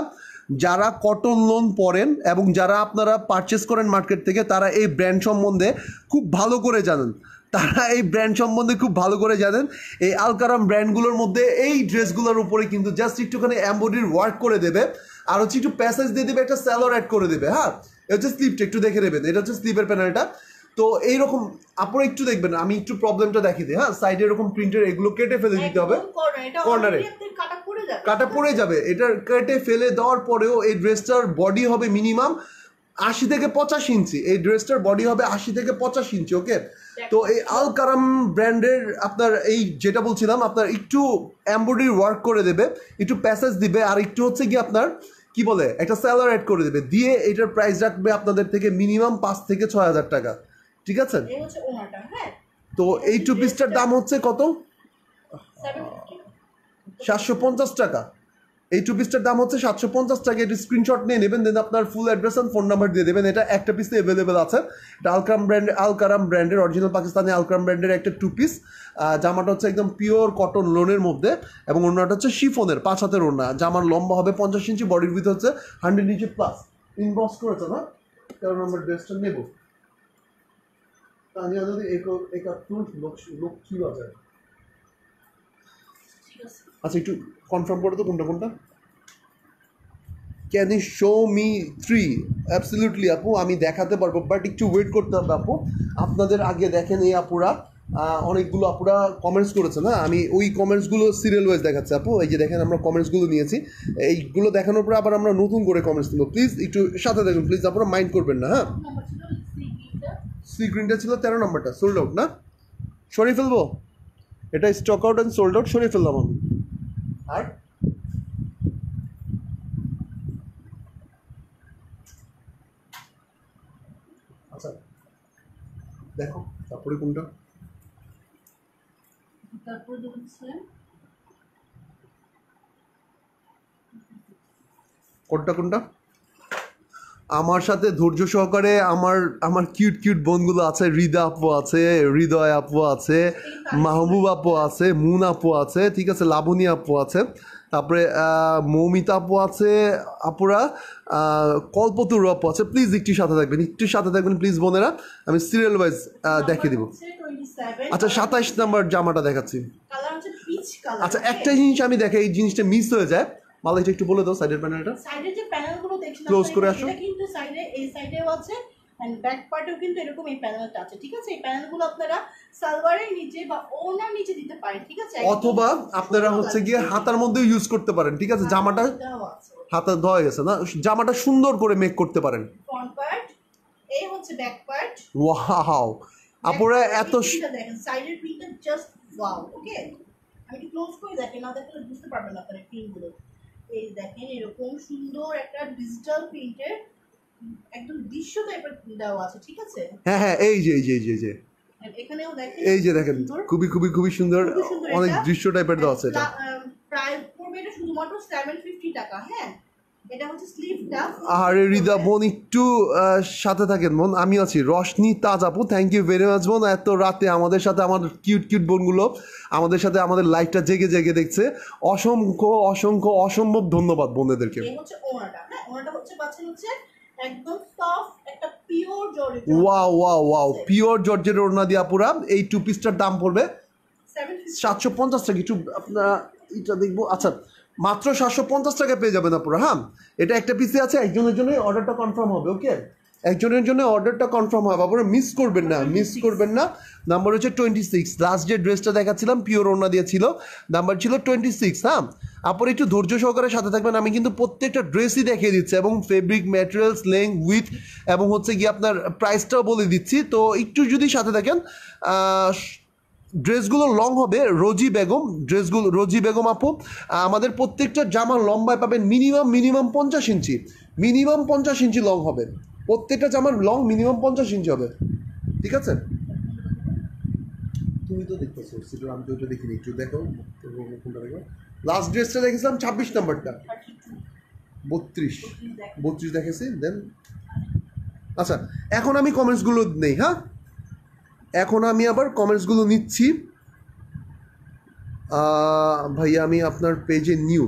যারা কটন লোন পড়েন এবং যারা আপনারা পারচেস করেন মার্কেট থেকে, তারা এই ব্র্যান্ড সম্বন্ধে খুব ভালো করে জানেন, এই আলকারাম ব্র্যান্ডগুলোর মধ্যে এই ড্রেসগুলোর উপরে কিন্তু জাস্ট একটুখানি এমব্রয়ডারি ওয়ার্ক করে দেবে, আর হচ্ছে একটু প্যাসেজ দিয়ে দেবে, একটা স্যালোর অ্যাড করে দেবে। হ্যাঁ, এটা হচ্ছে স্লিপটা, একটু দেখে নেবেন, এটা হচ্ছে স্লিপের প্যানেলটা। তো এইরকম আপনারা একটু দেখবেন, আমি একটু প্রবলেমটা দেখিয়ে দিই। হ্যাঁ, সাইডে এরকম প্রিন্টের এগুলো কেটে ফেলে দিতে হবে, কর্নারে কাটা পড়ে যাবে। এটা কেটে ফেলে দেওয়ার পরেও এই ড্রেসটার বডি হবে মিনিমাম 80 থেকে 85 ইঞ্চি, এই ড্রেসটার বডি হবে 80 থেকে 85 ইঞ্চি। ওকে, তো এই আলকারাম ব্র্যান্ডের আপনার এই যেটা বলছিলাম, আপনার একটু এমব্রয়ডারি ওয়ার্ক করে দেবে, একটু প্যাসেজ দিবে, আর একটু হচ্ছে কি আপনার কি বলে একটা স্যালার অ্যাড করে দেবে, দিয়ে এটার প্রাইস রাখবে আপনাদের থেকে মিনিমাম 5 থেকে 6000 টাকা, ঠিক আছে? তো এই টু পিসটার দাম হচ্ছে কত? 750 টাকা। এই টু পিসটার দাম হচ্ছে 750 টাকা। এটা স্ক্রিনশট নিয়ে নেবেন, দেন আপনার full address and phone number দিয়ে দেবেন। এটা একটা পিসে অ্যাভেলেবেল আছে। এটা আলকারাম ব্র্যান্ডের অরিজিনাল পাকিস্তানি আলকারাম ব্র্যান্ডের একটা টু পিস। জামাটা হচ্ছে একদম পিওর কটন লোনের মধ্যে, এবং ওড়নাটা হচ্ছে শিফনের 5 হাতের ওড়না। জামার লম্বা হবে 50 ইঞ্চি, বডির ভিতর হচ্ছে 100 ইঞ্চি প্লাস। ইনবক্স করেছে না 13 নম্বর ড্রেসটা নেব। তানিয়া যদি লক্ষ্মী বাজার। আচ্ছা, একটু কনফার্ম করে তো কোনটা কোনটা। Can you show me 3? Absolutely আপু, আমি দেখাতে পারবো, বাট একটু ওয়েট করতে হবে আপু। আপনাদের আগে দেখেন এই আপুরা অনেকগুলো আপুরা কমেন্টস করেছে না, আমি ওই কমেন্টসগুলো সিরিয়াল ওয়াইজ দেখাচ্ছি আপু। এই যে দেখেন, আমরা কমেন্টসগুলো নিয়েছি, এইগুলো দেখানোর পরে আবার আমরা নতুন করে কমেন্টস নেবো। প্লিজ একটু সাথে দেখুন, প্লিজ আপনারা মাইন্ড করবেন না। হ্যাঁ, সি গ্রিনটা ছিল 13 নম্বরটা, সোল্ড আউট না? সরিয়ে ফেলবো, এটা stock out and sold out, সরিয়ে ফেললাম আমি। আর আচ্ছা দেখো তারপরে কোনটা, কোনটা কোনটা আমার সাথে ধৈর্য সহকারে আমার আমার কিউট কিউট বোনগুলো আছে। রিদা আপু আছে, হৃদয় আপু আছে, মাহবুব আপু আছে, মুন আপু আছে, ঠিক আছে, লাবণী আপু আছে, তারপরে মৌমিতা আপু আছে, আপুরা কল্পতরু আপু আছে। প্লিজ একটু সাথে থাকবেন প্লিজ বোনেরা, আমি সিরিয়াল ওয়াইজ দেখিয়ে দিব। আচ্ছা, 27 নাম্বার জামাটা দেখাচ্ছি। আচ্ছা, একটা জিনিস আমি দেখাই, এই জিনিসটা মিস হয়ে যায়, মালা এটা একটু বলে দাও। সাইডের প্যানেলটা, সাইডের যে প্যানেলগুলো দেখছেন ক্লোজ করে আসো। এটা কিন্তু সাইডে, এই সাইডেও আছে এন্ড ব্যাক পার্টেও কিন্তু এরকম এই প্যানেলটা আছে, ঠিক আছে? এই প্যানেলগুলো আপনারা সালোয়ারের নিচে বা ওনার নিচে দিতে পারেন, ঠিক আছে? অথবা আপনারা হচ্ছে গিয়ে হাতার মধ্যে ইউজ করতে পারেন, ঠিক আছে? জামাটা হাতা ধোয়া গেছে না, জামাটা সুন্দর করে মেক করতে পারেন। ফ্রন্ট পার্ট, এই হচ্ছে ব্যাক পার্ট। ওয়াও, আপুরা এত দেখেন সাইডের প্রিন্টটা জাস্ট ওয়াও। ওকে, আমি একটু ক্লোজ করে দেখেন, না দেখলে বুঝতে পারবেন না আপনারা প্রিন্টগুলো। এই দেখেন এরকম সুন্দর একটা ডিজিটাল প্রিন্টের একদম দৃশ্য টাইপের দেওয়া আছে, ঠিক আছে। হ্যাঁ হ্যাঁ, এই যে এই যে এই যে এই যে এখানেও দেখেন, এই যে দেখেন, খুবই খুবই খুবই সুন্দর, খুবই সুন্দর অনেক এটা। দৃশ্য টাইপের দেওয়া আছে এটা। প্রাইস পড়বে এটা শুধুমাত্র 750 টাকা। হ্যাঁ, এটা হচ্ছে স্লিভটা। আরে হৃদা বোন, একটু সাথে থাকেন বোন, আমি আছি। রশনি তাজ আপু, থ্যাংক ইউ ভেরি মাচ বোন, এত রাতে আমাদের সাথে, আমাদের কিউট কিউট বোনগুলো আমাদের সাথে আমাদের লাইভটা জেগে জেগে দেখছে। অসংখ্য অসংখ্য অসম্ভব ধন্যবাদ বোনেদেরকে। এই হচ্ছে ওনাটা। হ্যাঁ, ওনাটা হচ্ছে পাচ্ছেন হচ্ছে একদম সফট একটা pure georgette. Wow wow wow, pure জর্জের ওড়না দিয়া পুরা। এই টু পিসটার দাম পড়বে 750 টাকা। একটু আপনারা এটা দেখবো। আচ্ছা, মাত্র 750 টাকা পেয়ে যাবেন আপনারা। হ্যাঁ, এটা একটা পিসে আছে, একজনের জন্য অর্ডারটা কনফার্ম হবে। ওকে, একজনের জন্য অর্ডারটা কনফার্ম হবে, আপনারা মিস করবেন না, মিস করবেন না। নাম্বার হচ্ছে 26। লাস্ট যে ড্রেসটা দেখাচ্ছিলাম পিওর ওড়না দিয়ে ছিল, নাম্বার ছিল 26। হ্যাঁ, আপনারা একটু ধৈর্য সহকারে সাথে থাকবেন, আমি কিন্তু প্রত্যেকটা ড্রেসই দেখিয়ে দিচ্ছি, এবং ফেব্রিক, ম্যাটেরিয়ালস, লেন্থ, উইথ, এবং হচ্ছে গিয়ে আপনার প্রাইসটাও বলে দিচ্ছি। তো একটু যদি সাথে থাকেন, ড্রেসগুলো লং হবে। রোজি বেগম আপু, আমাদের প্রত্যেকটা জামা লম্বায় পাবেন মিনিমাম 50 ইঞ্চি, মিনিমাম 50 ইঞ্চি লং হবে। প্রত্যেকটা জামার লং মিনিমাম 50 ইঞ্চি হবে, ঠিক আছে। তুমি তো দেখতেছো, আমি তো ওটা দেখিনি, একটু দেখো কোনটা দেখো। লাস্ট ড্রেসটা দেখেছিলাম 26 নাম্বারটা, 32 দেখেছি। দেন আচ্ছা, এখন আমি কমেন্টসগুলো নেই। হ্যাঁ, এখন আমি আবার কমেন্টসগুলো নিচ্ছি। ভাইয়া আমি আপনার পেজে নিউ,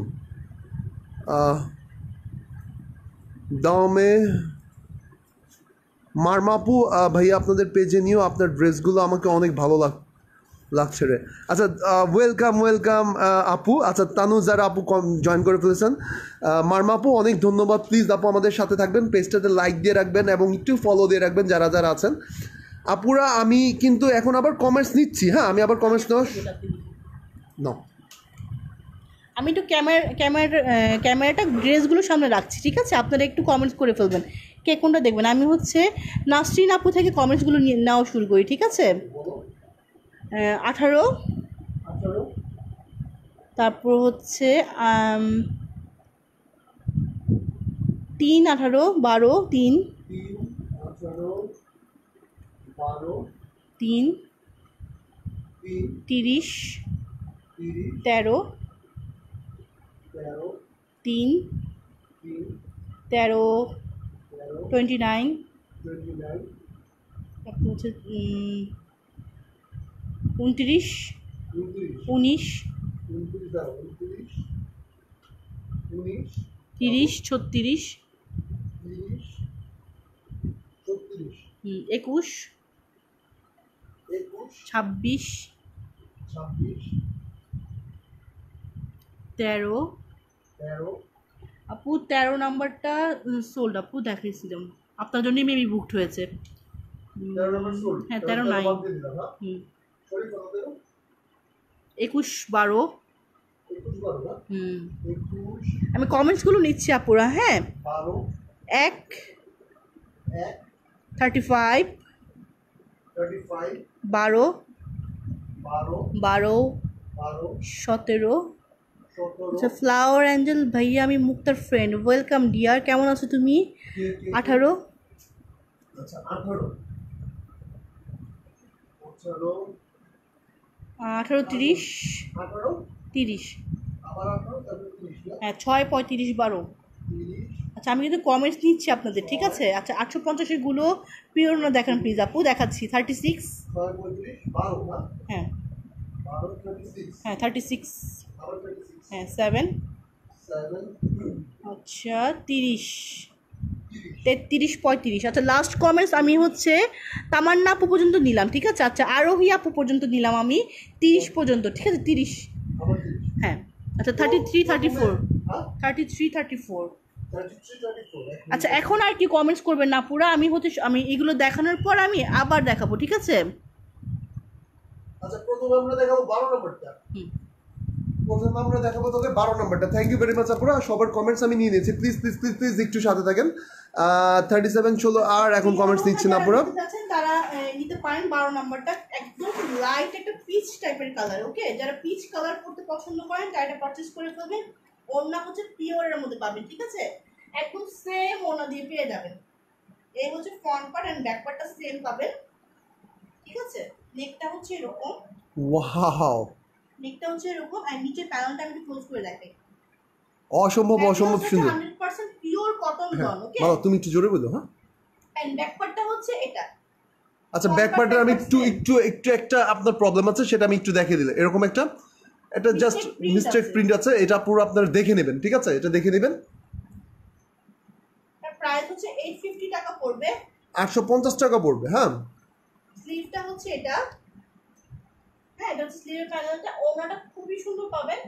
দামে মারমাপু, ভাইয়া আপনাদের পেজে নিউ, আপনার ড্রেসগুলো আমাকে অনেক ভালো লাগছে রে। আচ্ছা, ওয়েলকাম আপু। আচ্ছা, তানুজারা আপু জয়েন করে ফেলেছেন। মারমাপু অনেক ধন্যবাদ। প্লিজ আপু আমাদের সাথে থাকবেন, পেজটাতে লাইক দিয়ে রাখবেন এবং একটু ফলো দিয়ে রাখবেন যারা যারা আছেন। আপুরা আমি কিন্তু এখন আবার কমেন্টস নিচ্ছি। হ্যাঁ, আমি আবার কমেন্টস নাও। আমি একটু ক্যামেরাটা ড্রেসগুলোর সামনে রাখছি, ঠিক আছে। আপনারা একটু কমেন্টস করে ফেলবেন কে কোনটা দেখবেন। আমি হচ্ছে নাসরিন আপু থেকে কমেন্টসগুলো নেওয়া শুরু করি, ঠিক আছে। 18, তারপর হচ্ছে 3, 18, 12, 3, 3, 30, 13, 3, 13, 29, তারপর হচ্ছে 29, 19, 30, 36, 21, 26, 13। আপু 13 নাম্বারটা সোল্ড আপু, দেখাইছিলাম আপনার জন্যই মেবি বুকড হয়েছে। হ্যাঁ, 13 নাই। 21, 12। আমি কমেন্টসগুলো নিচ্ছি আপুরা। হ্যাঁ, 1, 35, 12, 17। আচ্ছা, ফ্লাওয়ার অ্যাঞ্জেল ভাইয়া, আমি মুক্তার ফ্রেন্ড। ওয়েলকাম ডিয়ার, কেমন আছো তুমি? 18, 18, 30, 30। হ্যাঁ, 6, 35, 12। আচ্ছা, আমি কিন্তু কমেন্টস নিচ্ছি আপনাদের, ঠিক আছে। আচ্ছা, 850 গুলো পিওর না দেখান প্লিজ আপু, দেখাচ্ছি। 36, হ্যাঁ হ্যাঁ 36, হ্যাঁ 7, আচ্ছা 30, 33, 35। আচ্ছা, লাস্ট কমেন্টস আমি হচ্ছে তামান্না আপু পর্যন্ত নিলাম, ঠিক আছে। আচ্ছা, আরোহী আপু পর্যন্ত নিলাম আমি 30 পর্যন্ত, ঠিক আছে। 30, হ্যাঁ। আচ্ছা, 33, 34, 33, 34। আচ্ছা, এখন আর কি কমেন্টস করবেন না পুরা। আমি এগুলো দেখানোর পর আমি আবার দেখাবো, ঠিক আছে। আচ্ছা, প্রথমে আমরা দেখাবো 12 নম্বরটা। প্রথমে আমরা দেখাবো তোকে 12 নম্বরটা। থ্যাংক ইউ ভেরি মাচ আপুরা, সবার কমেন্টস আমি নিয়ে নিয়েছি। প্লিজ প্লিজ প্লিজ প্লিজ একটু সাথে থাকেন। 37 ষোলো আর এখন কমেন্টস নিচ্ছি না আপুরা। তারা নিতে পারেন 12 নম্বরটা, একদম লাইট একটা পিচ টাইপের কালার। ওকে, যারা পিচ কালার পড়তে পছন্দ করেন তারা এটা পারচেজ করে ফেলবেন। ওড়না হচ্ছে পিওরের মধ্যে পাবেন, ঠিক আছে। একদম সেম ওড়না দিয়ে পেয়ে যাবেন। এই হচ্ছে ফ্রন্ট পার্ট এন্ড ব্যাক পার্টটা সেম পাবেন, ঠিক আছে। নেকটা হচ্ছে এরকম, ওয়াও, নেকটা হচ্ছে এরকম, আর নিচে প্যানেলটা আমি ক্লোজ করে দেখাই। অসম্ভব অসম্ভব সুন্দর। 100% পিওর কটন লন, ওকে। বলো, তুমি একটু জোরে বলো। হ্যাঁ, এন্ড ব্যাক পার্টটা হচ্ছে এটা। আচ্ছা, ব্যাক পার্টের আমি একটু একটা আপনার প্রবলেম আছে, সেটা আমি একটু দেখিয়ে দিলে। এরকম একটা জাস্ট মিস্টেক প্রিন্ট আছে, এটা পুরো আপনারা দেখে নেবেন, ঠিক আছে, এটা দেখে নেবেন। এর প্রাইস হচ্ছে 850 টাকা পড়বে, 850 টাকা পড়বে। হ্যাঁ, স্লিভটা হচ্ছে এটা, হ্যাঁ এটা হচ্ছে স্লিভের প্যানেলটা। ওনাটা খুবই সুন্দর পাবেন,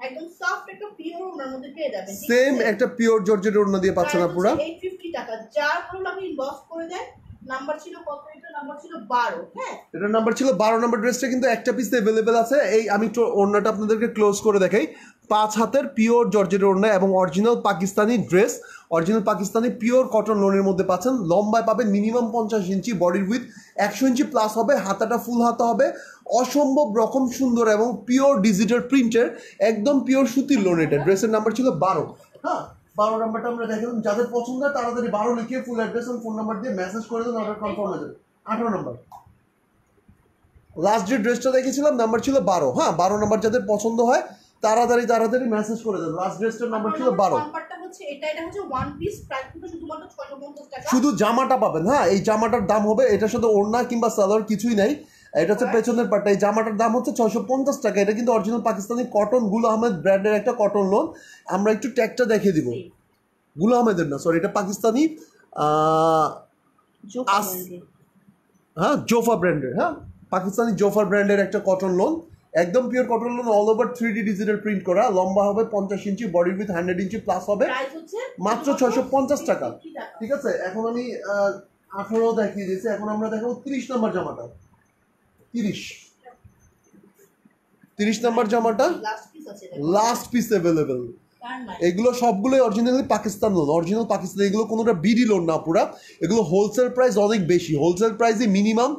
একদম সফট একটা পিওর ওনার মধ্যে পেয়ে যাবেন, সেম একটা পিওর জর্জেট ওড়না দিয়ে পাচ্ছেন না পুরো। 850 টাকা। যার ভালো লাগবে ইনবক্স করে দেন। নাম্বার ছিল কত? এটা নাম্বার ছিল 12, হ্যাঁ এটা নাম্বার ছিল 12 নাম্বার। ড্রেসটা কিন্তু একটা পিস অ্যাভেলেবেল আছে। এই আমি একটু ওড়নাটা আপনাদেরকে ক্লোজ করে দেখাই। 5 হাতের পিওর জর্জেট ওড়না এবং original Pakistani dress, original Pakistani pure cotton লোনের মধ্যে পাচ্ছেন। লম্বায় পাবেন মিনিমাম 50 ইঞ্চি, বডির উইথ 100 ইঞ্চি প্লাস হবে, হাতাটা ফুল হাতা হবে, অসম্ভব রকম সুন্দর এবং পিওর ডিজিটাল প্রিন্টের, একদম পিওর সুতির লোন। এটা ড্রেসের নাম্বার ছিল 12। হ্যাঁ, 12 নাম্বারটা আমরা দেখালাম। যাদের পছন্দ হয় তাড়াতাড়ি 12 লিখে ফুল অ্যাড্রেস এবং ফোন নাম্বার দিয়ে মেসেজ করে দেন, অর্ডার কনফার্ম হয়ে যাবে। 18 নাম্বার লাস্ট যে ড্রেসটা দেখেছিলাম নাম্বার ছিল 12। হ্যাঁ, 12 নাম্বার যাদের পছন্দ হয় তাড়াতাড়ি মেসেজ করে দেন। লাস্ট ড্রেসটার নাম্বার ছিল 12। কনভার্টটা হচ্ছে এটা হচ্ছে ওয়ান পিস, প্রাইস কিন্তু শুধুমাত্র 650 টাকা। শুধু জামাটা পাবেন। হ্যাঁ, এই জামাটার দাম হবে, এটার সাথে ওড়না কিংবা সালোয়ার কিছুই নাই। এটা হচ্ছে পেছনের পার্টটা। এই জামাটার দাম হচ্ছে 650 টাকা। এটা কিন্তু অরিজিনাল পাকিস্তানি কটন, গুল আহমেদ ব্র্যান্ডের একটা কটন লোন। আমরা একটু ট্যাগটা দেখিয়ে দিব। গুল আহমেদের না, সরি, এটা পাকিস্তানি হ্যাঁ জোফা ব্র্যান্ডের। হ্যাঁ, পাকিস্তানি জোফা ব্র্যান্ডের একটা কটন লোন, একদম pure cotton lawn, all over 3D digital print করা। লম্বা হবে 50 ইঞ্চি, বডি উইথ 100 ইঞ্চি প্লাস হবে, মাত্র 650 টাকা। ঠিক আছে, এখন আমি 18 দেখিয়ে দিয়েছি, এখন আমরা দেখাবো 30 নম্বর জামাটা। 30 নম্বর জামাটা লাস্ট পিস অ্যাভেলেবেল। এগুলো সবগুলোই originally Pakistan loan, original Pakistan. এগুলো কোনোটা বিডি লোন না পুরা। এগুলো হোলসেল প্রাইস অনেক বেশি, হোলসেল প্রাইসে মিনিমাম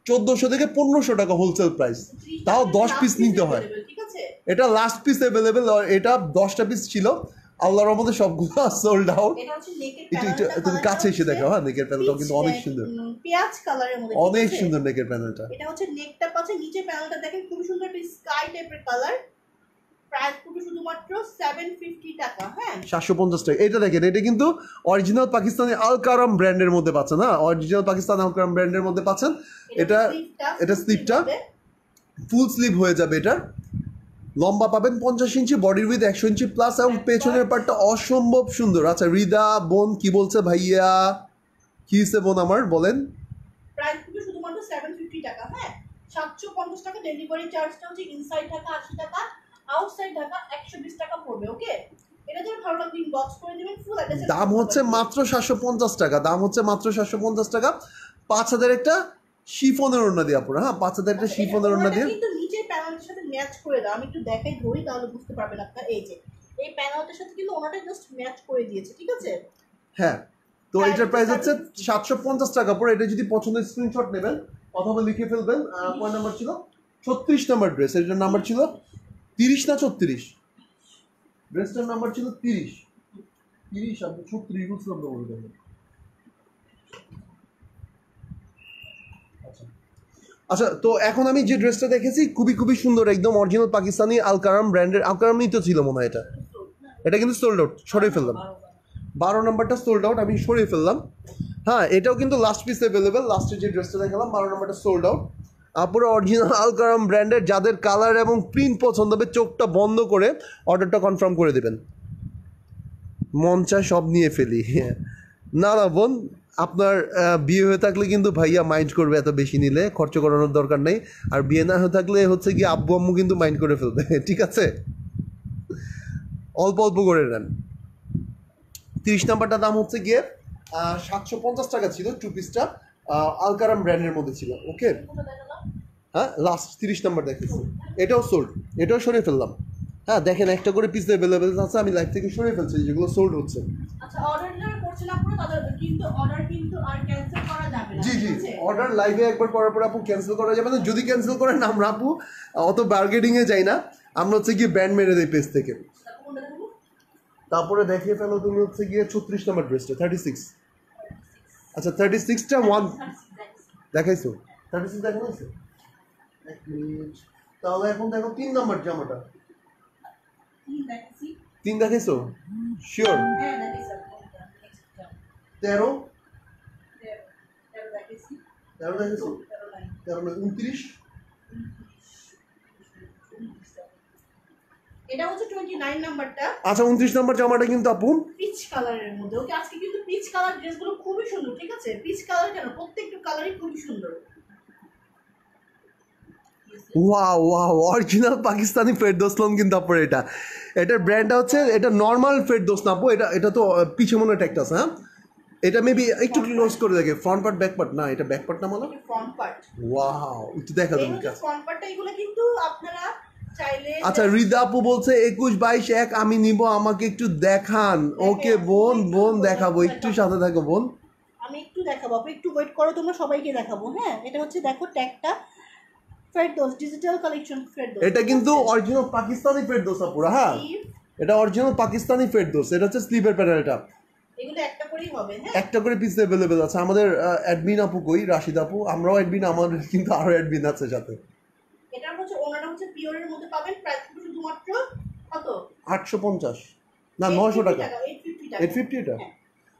1400 থেকে 1500 টাকা হোলসেল প্রাইস, তাও 10 পিস নিতে হয়। এটা লাস্ট পিস অ্যাভেলেবেল, এটা 10টা পিস ছিল, আল্লাহর রহমতে সবগুলো সোল্ড আউট। তুমি কাছে এসে দেখো। হ্যাঁ, নেকের প্যানেলটা কিন্তু অনেক সুন্দর, পেঁয়াজ কালারের মধ্যে, অনেক সুন্দর নেকের প্যানেলটা। এটা হচ্ছে নেকটা পাচ্ছে, নিচে প্যানেলটা দেখেন খুব সুন্দর একটা স্কাই টাইপের কালার। প্রাইস পুরো শুধুমাত্র 750 টাকা। হ্যাঁ, 750 টাকা। এটা দেখেন, এটা কিন্তু অরিজিনাল পাকিস্তানি আল কারাম ব্র্যান্ডের মধ্যে পাচ্ছেন। হ্যাঁ, অরিজিনাল পাকিস্তান আল কারাম ব্র্যান্ডের মধ্যে পাচ্ছেন। এটা স্লিভটা ফুল স্লিভ হয়ে যাবে। এটার লম্বা পাবেন 50 ইঞ্চি, বডির উইথ 100 ইঞ্চি প্লাস, এবং পেছনের পার্টটা অসম্ভব সুন্দর। আচ্ছা, রিদা বোন কি বলছে? ভাইয়া কি হচ্ছে বোন আমার, বলেন। প্রাইস পুরো শুধুমাত্র 750 টাকা। হ্যাঁ, 750 টাকা। ডেলিভারি চার্জটা হচ্ছে ইনসাইড ঢাকা 80 টাকা, আউটসাইড ঢাকা 120 টাকা পড়বে, ওকে। এটা যদি ভালো লাগবে ইনবক্স করে দিবেন। ফুল অ্যাড্রেস দাম হচ্ছে মাত্র 750 টাকা, দাম হচ্ছে মাত্র 750 টাকা। 5000 একটা শিফনের ওড়না দিয়ে আপনারা। হ্যাঁ, 5000 একটা শিফনের ওড়না দিয়ে কিন্তু নিচের প্যানেলটার সাথে ম্যাচ করে দাও। আমি একটু দেখাই ধরি, তাহলে বুঝতে পারবেন আপনারা। এই যে এই প্যানেলটার সাথে কিন্তু ওনাটা জাস্ট ম্যাচ করে দিয়েছে, ঠিক আছে। হ্যাঁ, তো এটার প্রাইস হচ্ছে 750 টাকা পরে। এটা যদি পছন্দের স্ক্রিনশট নেবেন অথবা লিখে ফেলবেন। কয় নাম্বার ছিল? 36 নাম্বার ড্রেস। এটার নাম্বার ছিল 30 না 34? ড্রেসটার নাম্বার ছিল 30। আপনি 36 বুঝলাম না বলে দেবেন। আচ্ছা, তো এখন আমি যে ড্রেসটা দেখেছি খুবই সুন্দর, একদম অরিজিনাল পাকিস্তানি আল কারাম ব্র্যান্ডের। আল কারামই তো ছিল মনে হয় এটা। এটা কিন্তু সোল্ড আউট, সরিয়ে ফেললাম। 12 নাম্বারটা সোল্ড আউট, আমি সরিয়ে ফেললাম। হ্যাঁ, এটাও কিন্তু লাস্ট পিস অ্যাভেলেবেল। লাস্টে যে ড্রেসটা দেখালাম 12 নাম্বারটা সোল্ড আউট। পুরো অরিজিনাল আল কারাম ব্র্যান্ডের। যাদের কালার এবং প্রিন্ট পছন্দ হবে চোখটা বন্ধ করে অর্ডারটা কনফার্ম করে দেবেন। মন চায় সব নিয়ে ফেলি। না বোন, আপনার বিয়ে হয়ে থাকলে কিন্তু ভাইয়া মাইন্ড করবে, এত বেশি নিলে খরচ করানোর দরকার নেই। আর বিয়ে না হয়ে থাকলে হচ্ছে গিয়ে আব্বু আম্মু কিন্তু মাইন্ড করে ফেলবে, ঠিক আছে। অল্প অল্প করে নেন। 30 নাম্বারটা দাম হচ্ছে গিয়ে 750 টাকা ছিল। 2 পিসটা আল কারাম ব্র্যান্ডের মধ্যে ছিল, ওকে। হ্যাঁ, লাস্ট 30 নাম্বার দেখেছি, এটাও সোল্ড, এটাও সরিয়ে ফেললাম। হ্যাঁ, দেখেন একটা করে পিস অ্যাভেলেবেল আছে, আমি লাইভ থেকে সরিয়ে ফেলছি যেগুলো সোল্ড হচ্ছে। আচ্ছা, অর্ডার যারা করছেন আপনারা তাদের কিন্তু অর্ডার কিন্তু আর ক্যান্সেল করা যাবে না। জি, অর্ডার লাইভে একবার করার পর আপু ক্যান্সেল করা যাবে না। যদি ক্যান্সেল করেন আমরা আপু অত বার্গেনিংয়ে যাই না, আমরা হচ্ছে গিয়ে ব্যান্ড মেরে দেই পেজ থেকে। তারপরে দেখিয়ে ফেলো তুমি হচ্ছে গিয়ে 36 নাম্বার ড্রেসটা, 36। আচ্ছা 36টা ওয়ান দেখাইছো 36 দেখানো হয়েছে এক মিনিট তাহলে এখন দেখো 3 নাম্বার জামাটা 3 দেখাইছো শিওর 13 দেখাইছো 13 29 এটা হচ্ছে 29 নাম্বারটা। আচ্ছা 29 নাম্বার জামাটা কিন্তু আপু পিচ কালারের মধ্যে। ওকে আজকে কিন্তু পিচ কালার ড্রেসগুলো খুবই সুন্দর, ঠিক আছে? পিচ কালার কেন, প্রত্যেকটা কালারই খুবই সুন্দর। Wow wow original Pakistani Ferdous loan কিন্তু আপু এটার ব্র্যান্ডটা হচ্ছে এটা নর্মাল ফেরদৌস না আপু, এটা তো পিছে মনে ট্যাগটা আছে। হ্যাঁ এটা মেবি একটু ক্লোজ করে দেখে ফ্রন্ট পার্ট ব্যাক পার্ট না, এটা ব্যাক পার্ট না মানে ফ্রন্ট পার্ট। ওয়াও একটু দেখা দেন ফ্রন্ট পার্টটা এগুলো কিন্তু আপনারা চাইলে। আচ্ছা রিদা আপু বলছে 21 22 1 আমি নিব, আমাকে একটু দেখান। ওকে বোন দেখাবো, একটু সাথে থাকো বোন, আমি একটু দেখাবো, আপনি একটু ওয়েট করো, তোমরা সবাইকে দেখাবো। হ্যাঁ এটা হচ্ছে দেখো ট্যাগটা ফেরদৌস ডিজিটাল কালেকশন ফেরদৌস। এটা কিন্তু অরিজিনাল পাকিস্তানি ফেরদৌস আপুরা। হ্যাঁ এটা অরিজিনাল পাকিস্তানি ফেরদৌস। এটা হচ্ছে স্লিভের প্যানেলটা, এগুলো একটা করেই হবে। হ্যাঁ একটা করে পিস अवेलेबल আছে। আমাদের অ্যাডমিন আপু কই, রাশিদ আপু, আমরাও অ্যাডমিন, আমাদের কিন্তু আরো অ্যাডমিন আছে সাথে। এটা হচ্ছে ওনাটা হচ্ছে পিওরের মধ্যে পাবেন, প্রাইস শুধুমাত্র কত 850 না 900 টাকা 850 এটা। হ্যাঁ।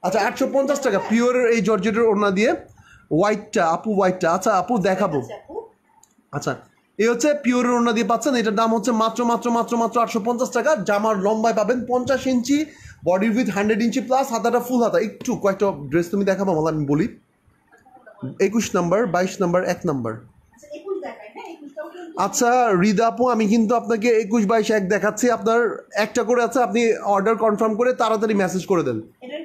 আচ্ছা 850 টাকা পিওরের এই জর্জেটের ওড়না দিয়ে হোয়াইটটা আপু, হোয়াইটটা। আচ্ছা আপু দেখাবো। আচ্ছা এই হচ্ছে পিওরের ওড়না দিয়ে পাচ্ছেন, এটার দাম হচ্ছে মাত্র 850 টাকা। জামার লম্বায় পাবেন 50 ইঞ্চি, বডি উইথ 100 ইঞ্চি প্লাস, হাতাটা ফুল হাতা। একটু কয়েকটা ড্রেস তুমি দেখাবো মালা, আমি বলি 21 নাম্বার 22 নাম্বার 1 নাম্বার। আচ্ছা রিদা আপু আমি কিন্তু আপনাকে 21 22 1 দেখাচ্ছি, আপনার একটা করে আছে, আপনি অর্ডার কনফার্ম করে তাড়াতাড়ি মেসেজ করে দেন। এটার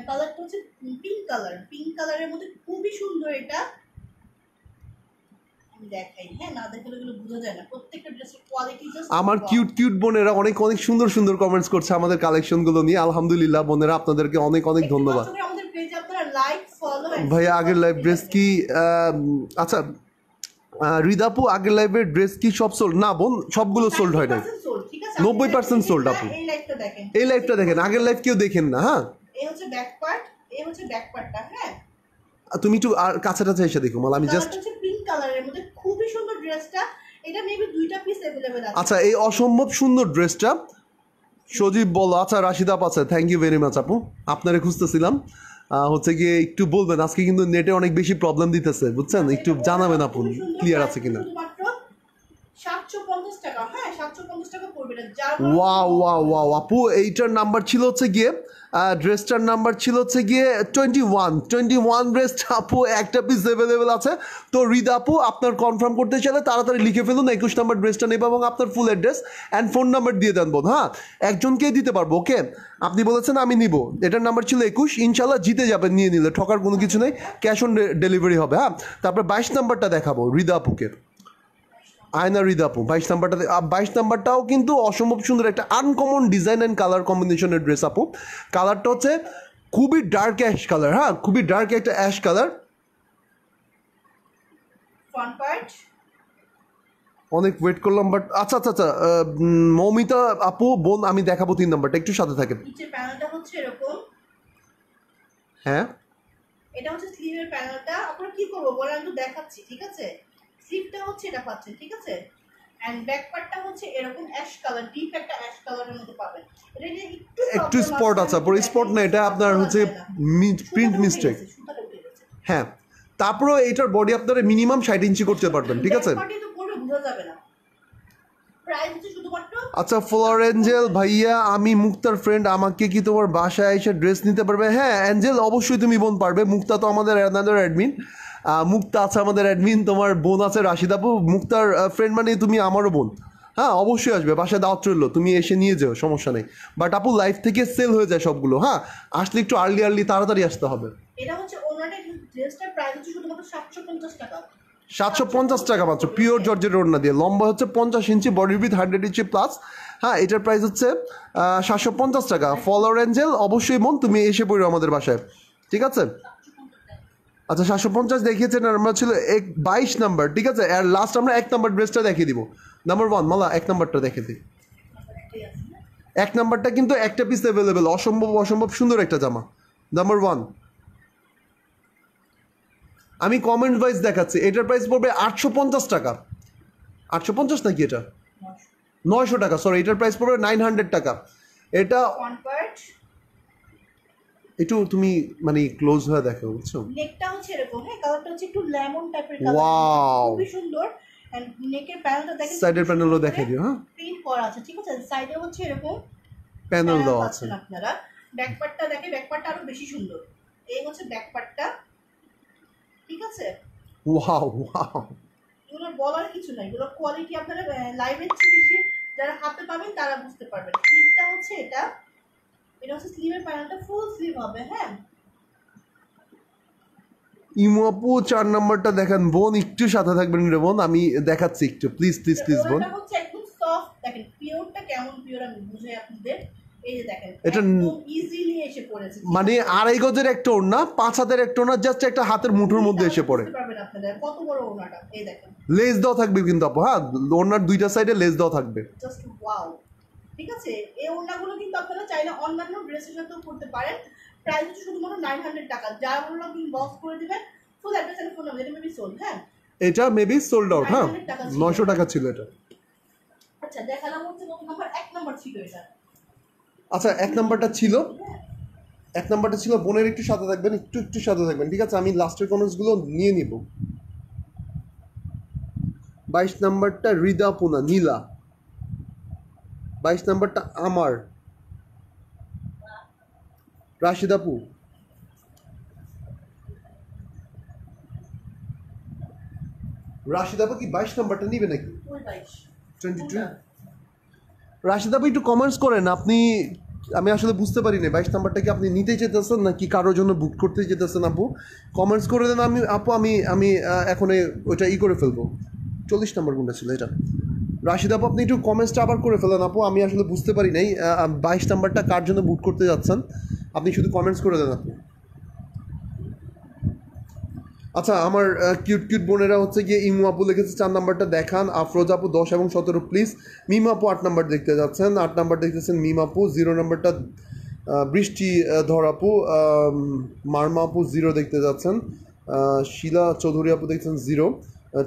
কালারটা হচ্ছে পিঙ্ক কালার, পিঙ্ক কালারের মধ্যে খুবই সুন্দর। এটা আমি দেখাই, হ্যাঁ না দেখলে এগুলো বোঝা যায় না, প্রত্যেকটা ড্রেসের কোয়ালিটি জাস্ট। আমার কিউট বোনেরা অনেক সুন্দর কমেন্টস করছে আমাদের কালেকশনগুলো নিয়ে। আলহামদুলিল্লাহ বোনেরা, আপনাদেরকে অনেক ধন্যবাদ। আমাদের পেজে আপনারা লাইক ফলো। ভাইয়া আগের লাইভ ড্রেস কি আচ্ছা রিদাপু আগের লাইভের ড্রেস কি সব সোল্ড? না বোন সবগুলো সোল্ড হয় নাই, 90% সোল্ড আপু। এই লাইভটা দেখেন, আগের লাইভ কেউ দেখেন না। হ্যাঁ এই হচ্ছে ব্যাক পার্ট, এই হচ্ছে ব্যাক পার্টটা। হ্যাঁ তুমি একটু কাছাকাছি এসে দেখো মাল, আমি জাস্ট পিঙ্ক কালারের মধ্যে খুবই সুন্দর ড্রেসটা। এটা মেবি দুইটা পিস अवेलेबल আছে। আচ্ছা এই অসম্ভব সুন্দর ড্রেসটা সজীব বলো। আচ্ছা রাশিদা আছে, থ্যাংক ইউ ভেরি মাচ আপু, আপনারে খুঁজতেছিলাম। হচ্ছে গিয়ে একটু বলবেন, আজকে কিন্তু নেটে অনেক বেশি প্রবলেম দিতেছে বুঝছেন, একটু জানাবেন আপু ক্লিয়ার আছে কিনা। 750 টাকা। হ্যাঁ 750 টাকা পড়বে এটা। ওয়াও আপু এইটার নাম্বার ছিল হচ্ছে গিয়ে ড্রেসটার নাম্বার ছিল হচ্ছে গিয়ে 21 ড্রেসটা আপু একটা পিস अवेलेबल আছে। তো রিদা আপু আপনার কনফার্ম করতে চাইলে তাড়াতাড়ি লিখে ফেলুন 21 নাম্বার ড্রেসটা নেব এবং আপনার full address and phone number দিয়ে দেন বোন। হ্যাঁ একজনকেই দিতে পারবো। ওকে আপনি বলেছেন আমি নিব, এটার নাম্বার ছিল 21, ইনশাল্লাহ জিতে যাবেন নিয়ে নিলে, ঠকার কোনো কিছু নেই, ক্যাশ অন ডেলিভারি হবে। হ্যাঁ তারপরে 22 নাম্বারটা দেখাবো রিদা আপুকে, আয়না রিদাপু 22 নাম্বারটা। 22 নাম্বারটাও কিন্তু অসম্ভব সুন্দর, একটা আনকমন ডিজাইন অ্যান্ড কালার কম্বিনেশনের ড্রেস আপু। কালারটা হচ্ছে খুবই ডার্ক অ্যাশ কালার। হ্যাঁ খুবই ডার্ক একটা অ্যাশ কালার। অনেক ওয়েট করলাম বাট আচ্ছা মৌমিতা আপু বোন আমি দেখাবো 3 নাম্বারটা, একটু সাথে থাকেন। নিচের প্যানেলটা হচ্ছে এরকম। হ্যাঁ এটা হচ্ছে স্লিভের প্যানেলটা। আপনারা কি করব বলে আমি তো দেখাচ্ছি, ঠিক আছে? স্লিভটা হচ্ছে এটা পাচ্ছেন, ঠিক আছে? এন্ড ব্যাক পার্টটা হচ্ছে এরকম অ্যাশ কালার, ডিপ একটা অ্যাশ কালারের মধ্যে পাবেন। এটা যে একটু স্পট আছে, পুরো স্পট না, এটা আপনার হচ্ছে প্রিন্ট মিস্টেক। হ্যাঁ তারপরে এটার বডি আপনারা মিনিমাম 60 ইঞ্চি করতে পারবেন, ঠিক আছে? আচ্ছা ফ্লোর অ্যাঞ্জেল ভাইয়া আমি মুক্তার ফ্রেন্ড, আমাকে কি তোমার বাসায় এসে ড্রেস নিতে পারবে? হ্যাঁ অ্যাঞ্জেল অবশ্যই তুমি বোন পারবে। মুক্তা তো আমাদের অ্যানাদার অ্যাডমিন, মুক্তা আছে আমাদের অ্যাডমিন, তোমার বোন আছে রাশিদা আপু, মুক্তার ফ্রেন্ড মানে তুমি আমারও বোন। হ্যাঁ অবশ্যই আসবে, বাসায় দাওয়াত রইলো, তুমি এসে নিয়ে যাও, সমস্যা নেই। বাট আপু লাইফ থেকে সেল হয়ে যায় সবগুলো। হ্যাঁ আসলে একটু আর্লি তাড়াতাড়ি আসতে হবে। এটা হচ্ছে ওনার ড্রেসটার প্রাইস হচ্ছে শুধুমাত্র 750 টাকা। 750 টাকা মাত্র, পিওর জর্জের ওড়না দিয়ে, লম্বা হচ্ছে 50 ইঞ্চি, বডি উইথ 100 ইঞ্চি প্লাস। হ্যাঁ এটার প্রাইস হচ্ছে 750 টাকা। ফলোয়ার অ্যাঞ্জেল অবশ্যই মন তুমি এসে পড়ো আমাদের বাসায়, ঠিক আছে? আচ্ছা 750 দেখিয়েছেন, আমরা ছিল 22 নাম্বার, ঠিক আছে? আর লাস্ট আমরা 1 নাম্বার ড্রেসটা দেখিয়ে দিব, নাম্বার 1 মালা 1 নাম্বারটা দেখে দিই। 1 নাম্বারটা কিন্তু একটা পিস অ্যাভেলেবেল, অসম্ভব সুন্দর একটা জামা, নাম্বার 1। আমি কমেন্ট ওয়াইজ দেখাচ্ছি, এটার প্রাইস পড়বে 850 টাকা। 850 নাকি এটা? 900 টাকা, সরি, এটার প্রাইস পড়বে 900 টাকা। এটা একটু তুমি মানে ক্লোজ হয়ে দেখো, বুঝছো? নেকটা হচ্ছে এরকম, হ্যাঁ, কালারটা হচ্ছে একটু লেমন টাইপের কালার, ওয়াও, খুবই সুন্দর। এন্ড নেকের প্যানেলটা দেখেন, সাইডের প্যানেলও দেখাই দিও। হ্যাঁ, প্রিন্ট করা আছে, ঠিক আছে, সাইডে হচ্ছে এরকম প্যানেল দেওয়া আছে। আপনারা ব্যাকপার্টটা দেখেন, ব্যাকপার্টটা আরো বেশি সুন্দর। এই হচ্ছে ব্যাকপার্টটা, ঠিক আছে। ওয়াও ওয়াও, এগুলো বলার কিছু নাই, এগুলো কোয়ালিটি আপনারা লাইভের চেয়ে বেশি যারা হাতে পাবেন তারা বুঝতে পারবেন। স্লিভটা হচ্ছে এটা হচ্ছে স্লিভের প্যানেলটা ফুল স্লিভ হবে, হ্যাঁ। ইমু আপু 4 নাম্বারটা দেখান বোন, একটু সাথে থাকবেন রে বোন, আমি দেখাচ্ছি একটু, প্লিজ প্লিজ প্লিজ বোন। এটা হচ্ছে একদম সফট, দেখেন পিওরটা কেমন পিওর আমি বুঝাই আপনাদের। এই যে দেখেন, এটা একদম ইজিলি এসে পড়েছে, মানে 2.5 গজের একটা ওড়না, 5 হাতের একটা ওড়না, জাস্ট একটা হাতের মুঠোর মধ্যে এসে পড়ে। বুঝতে পারবেন আপনারা কত বড় ওনাটা। এই দেখেন লেস দেওয়া থাকবে কিন্তু আপু, হ্যাঁ, ওড়নার দুইটা সাইডে লেস দেওয়া থাকবে। জাস্ট ওয়াও, ঠিক আছে। এই ওড়নাগুলো কিন্তু আপনারা চাইলে অন্যান্য ড্রেসের সাথেও করতে পারেন। প্রাইস হচ্ছে শুধুমাত্র 900 টাকা। যার বললো আপনি বক্স করে দিবেন, full address and phone number, এটা মেবি সোল্ড, হ্যাঁ, এটা মেবি সোল্ড আউট। হ্যাঁ, 900 টাকা ছিল এটা। আচ্ছা, দেখালাম হচ্ছে নতুন নাম্বার 1 নাম্বার ছিল এটা। আচ্ছা, 1 নাম্বারটা ছিল, 1 নাম্বারটা ছিল। বোনের একটু সাথে থাকবেন, একটু একটু সাথে থাকবেন, ঠিক আছে। আমি লাস্টের কমেন্টসগুলো নিয়ে নিব। 22 নাম্বারটা হৃদা পুনা নীলা, 22 নাম্বারটা আমার রাশিদাপু, রাশিদাপু কি 22 নাম্বারটা নিবে নাকি? 22 রাশিদাপু একটু কমেন্টস করেন আপনি, আমি আসলে বুঝতে পারি না 22 নাম্বারটা কি আপনি নিতে চেতেছেন নাকি কারোর জন্য বুক করতে চেতেছেন। আপু কমেন্টস করে দেন, আমি আপু আমি আমি এখন ওইটা করে ফেলবো। 40 নাম্বার কোনটা ছিল এটা? রাশিদ আপু আপনি একটু কমেন্টসটা আবার করে ফেলেন আপু, আমি আসলে বুঝতে পারি নাই 22 নাম্বারটা কার জন্য বুক করতে যাচ্ছেন, আপনি শুধু কমেন্টস করে দেন আপু। আচ্ছা, আমার কিউট কিউট বোনেরা হচ্ছে গিয়ে ইমু আপু লিখেছে 4 নাম্বারটা দেখান, আফরোজ আপু 10 এবং 17 প্লিজ। মিম আপু 8 নাম্বার দেখতে যাচ্ছেন, 8 নাম্বার দেখতেছেন মিম আপু। 0 নাম্বারটা বৃষ্টি ধর আপু, মারমা আপু 0 দেখতে যাচ্ছেন, শিলা চৌধুরী আপু দেখছেন 0,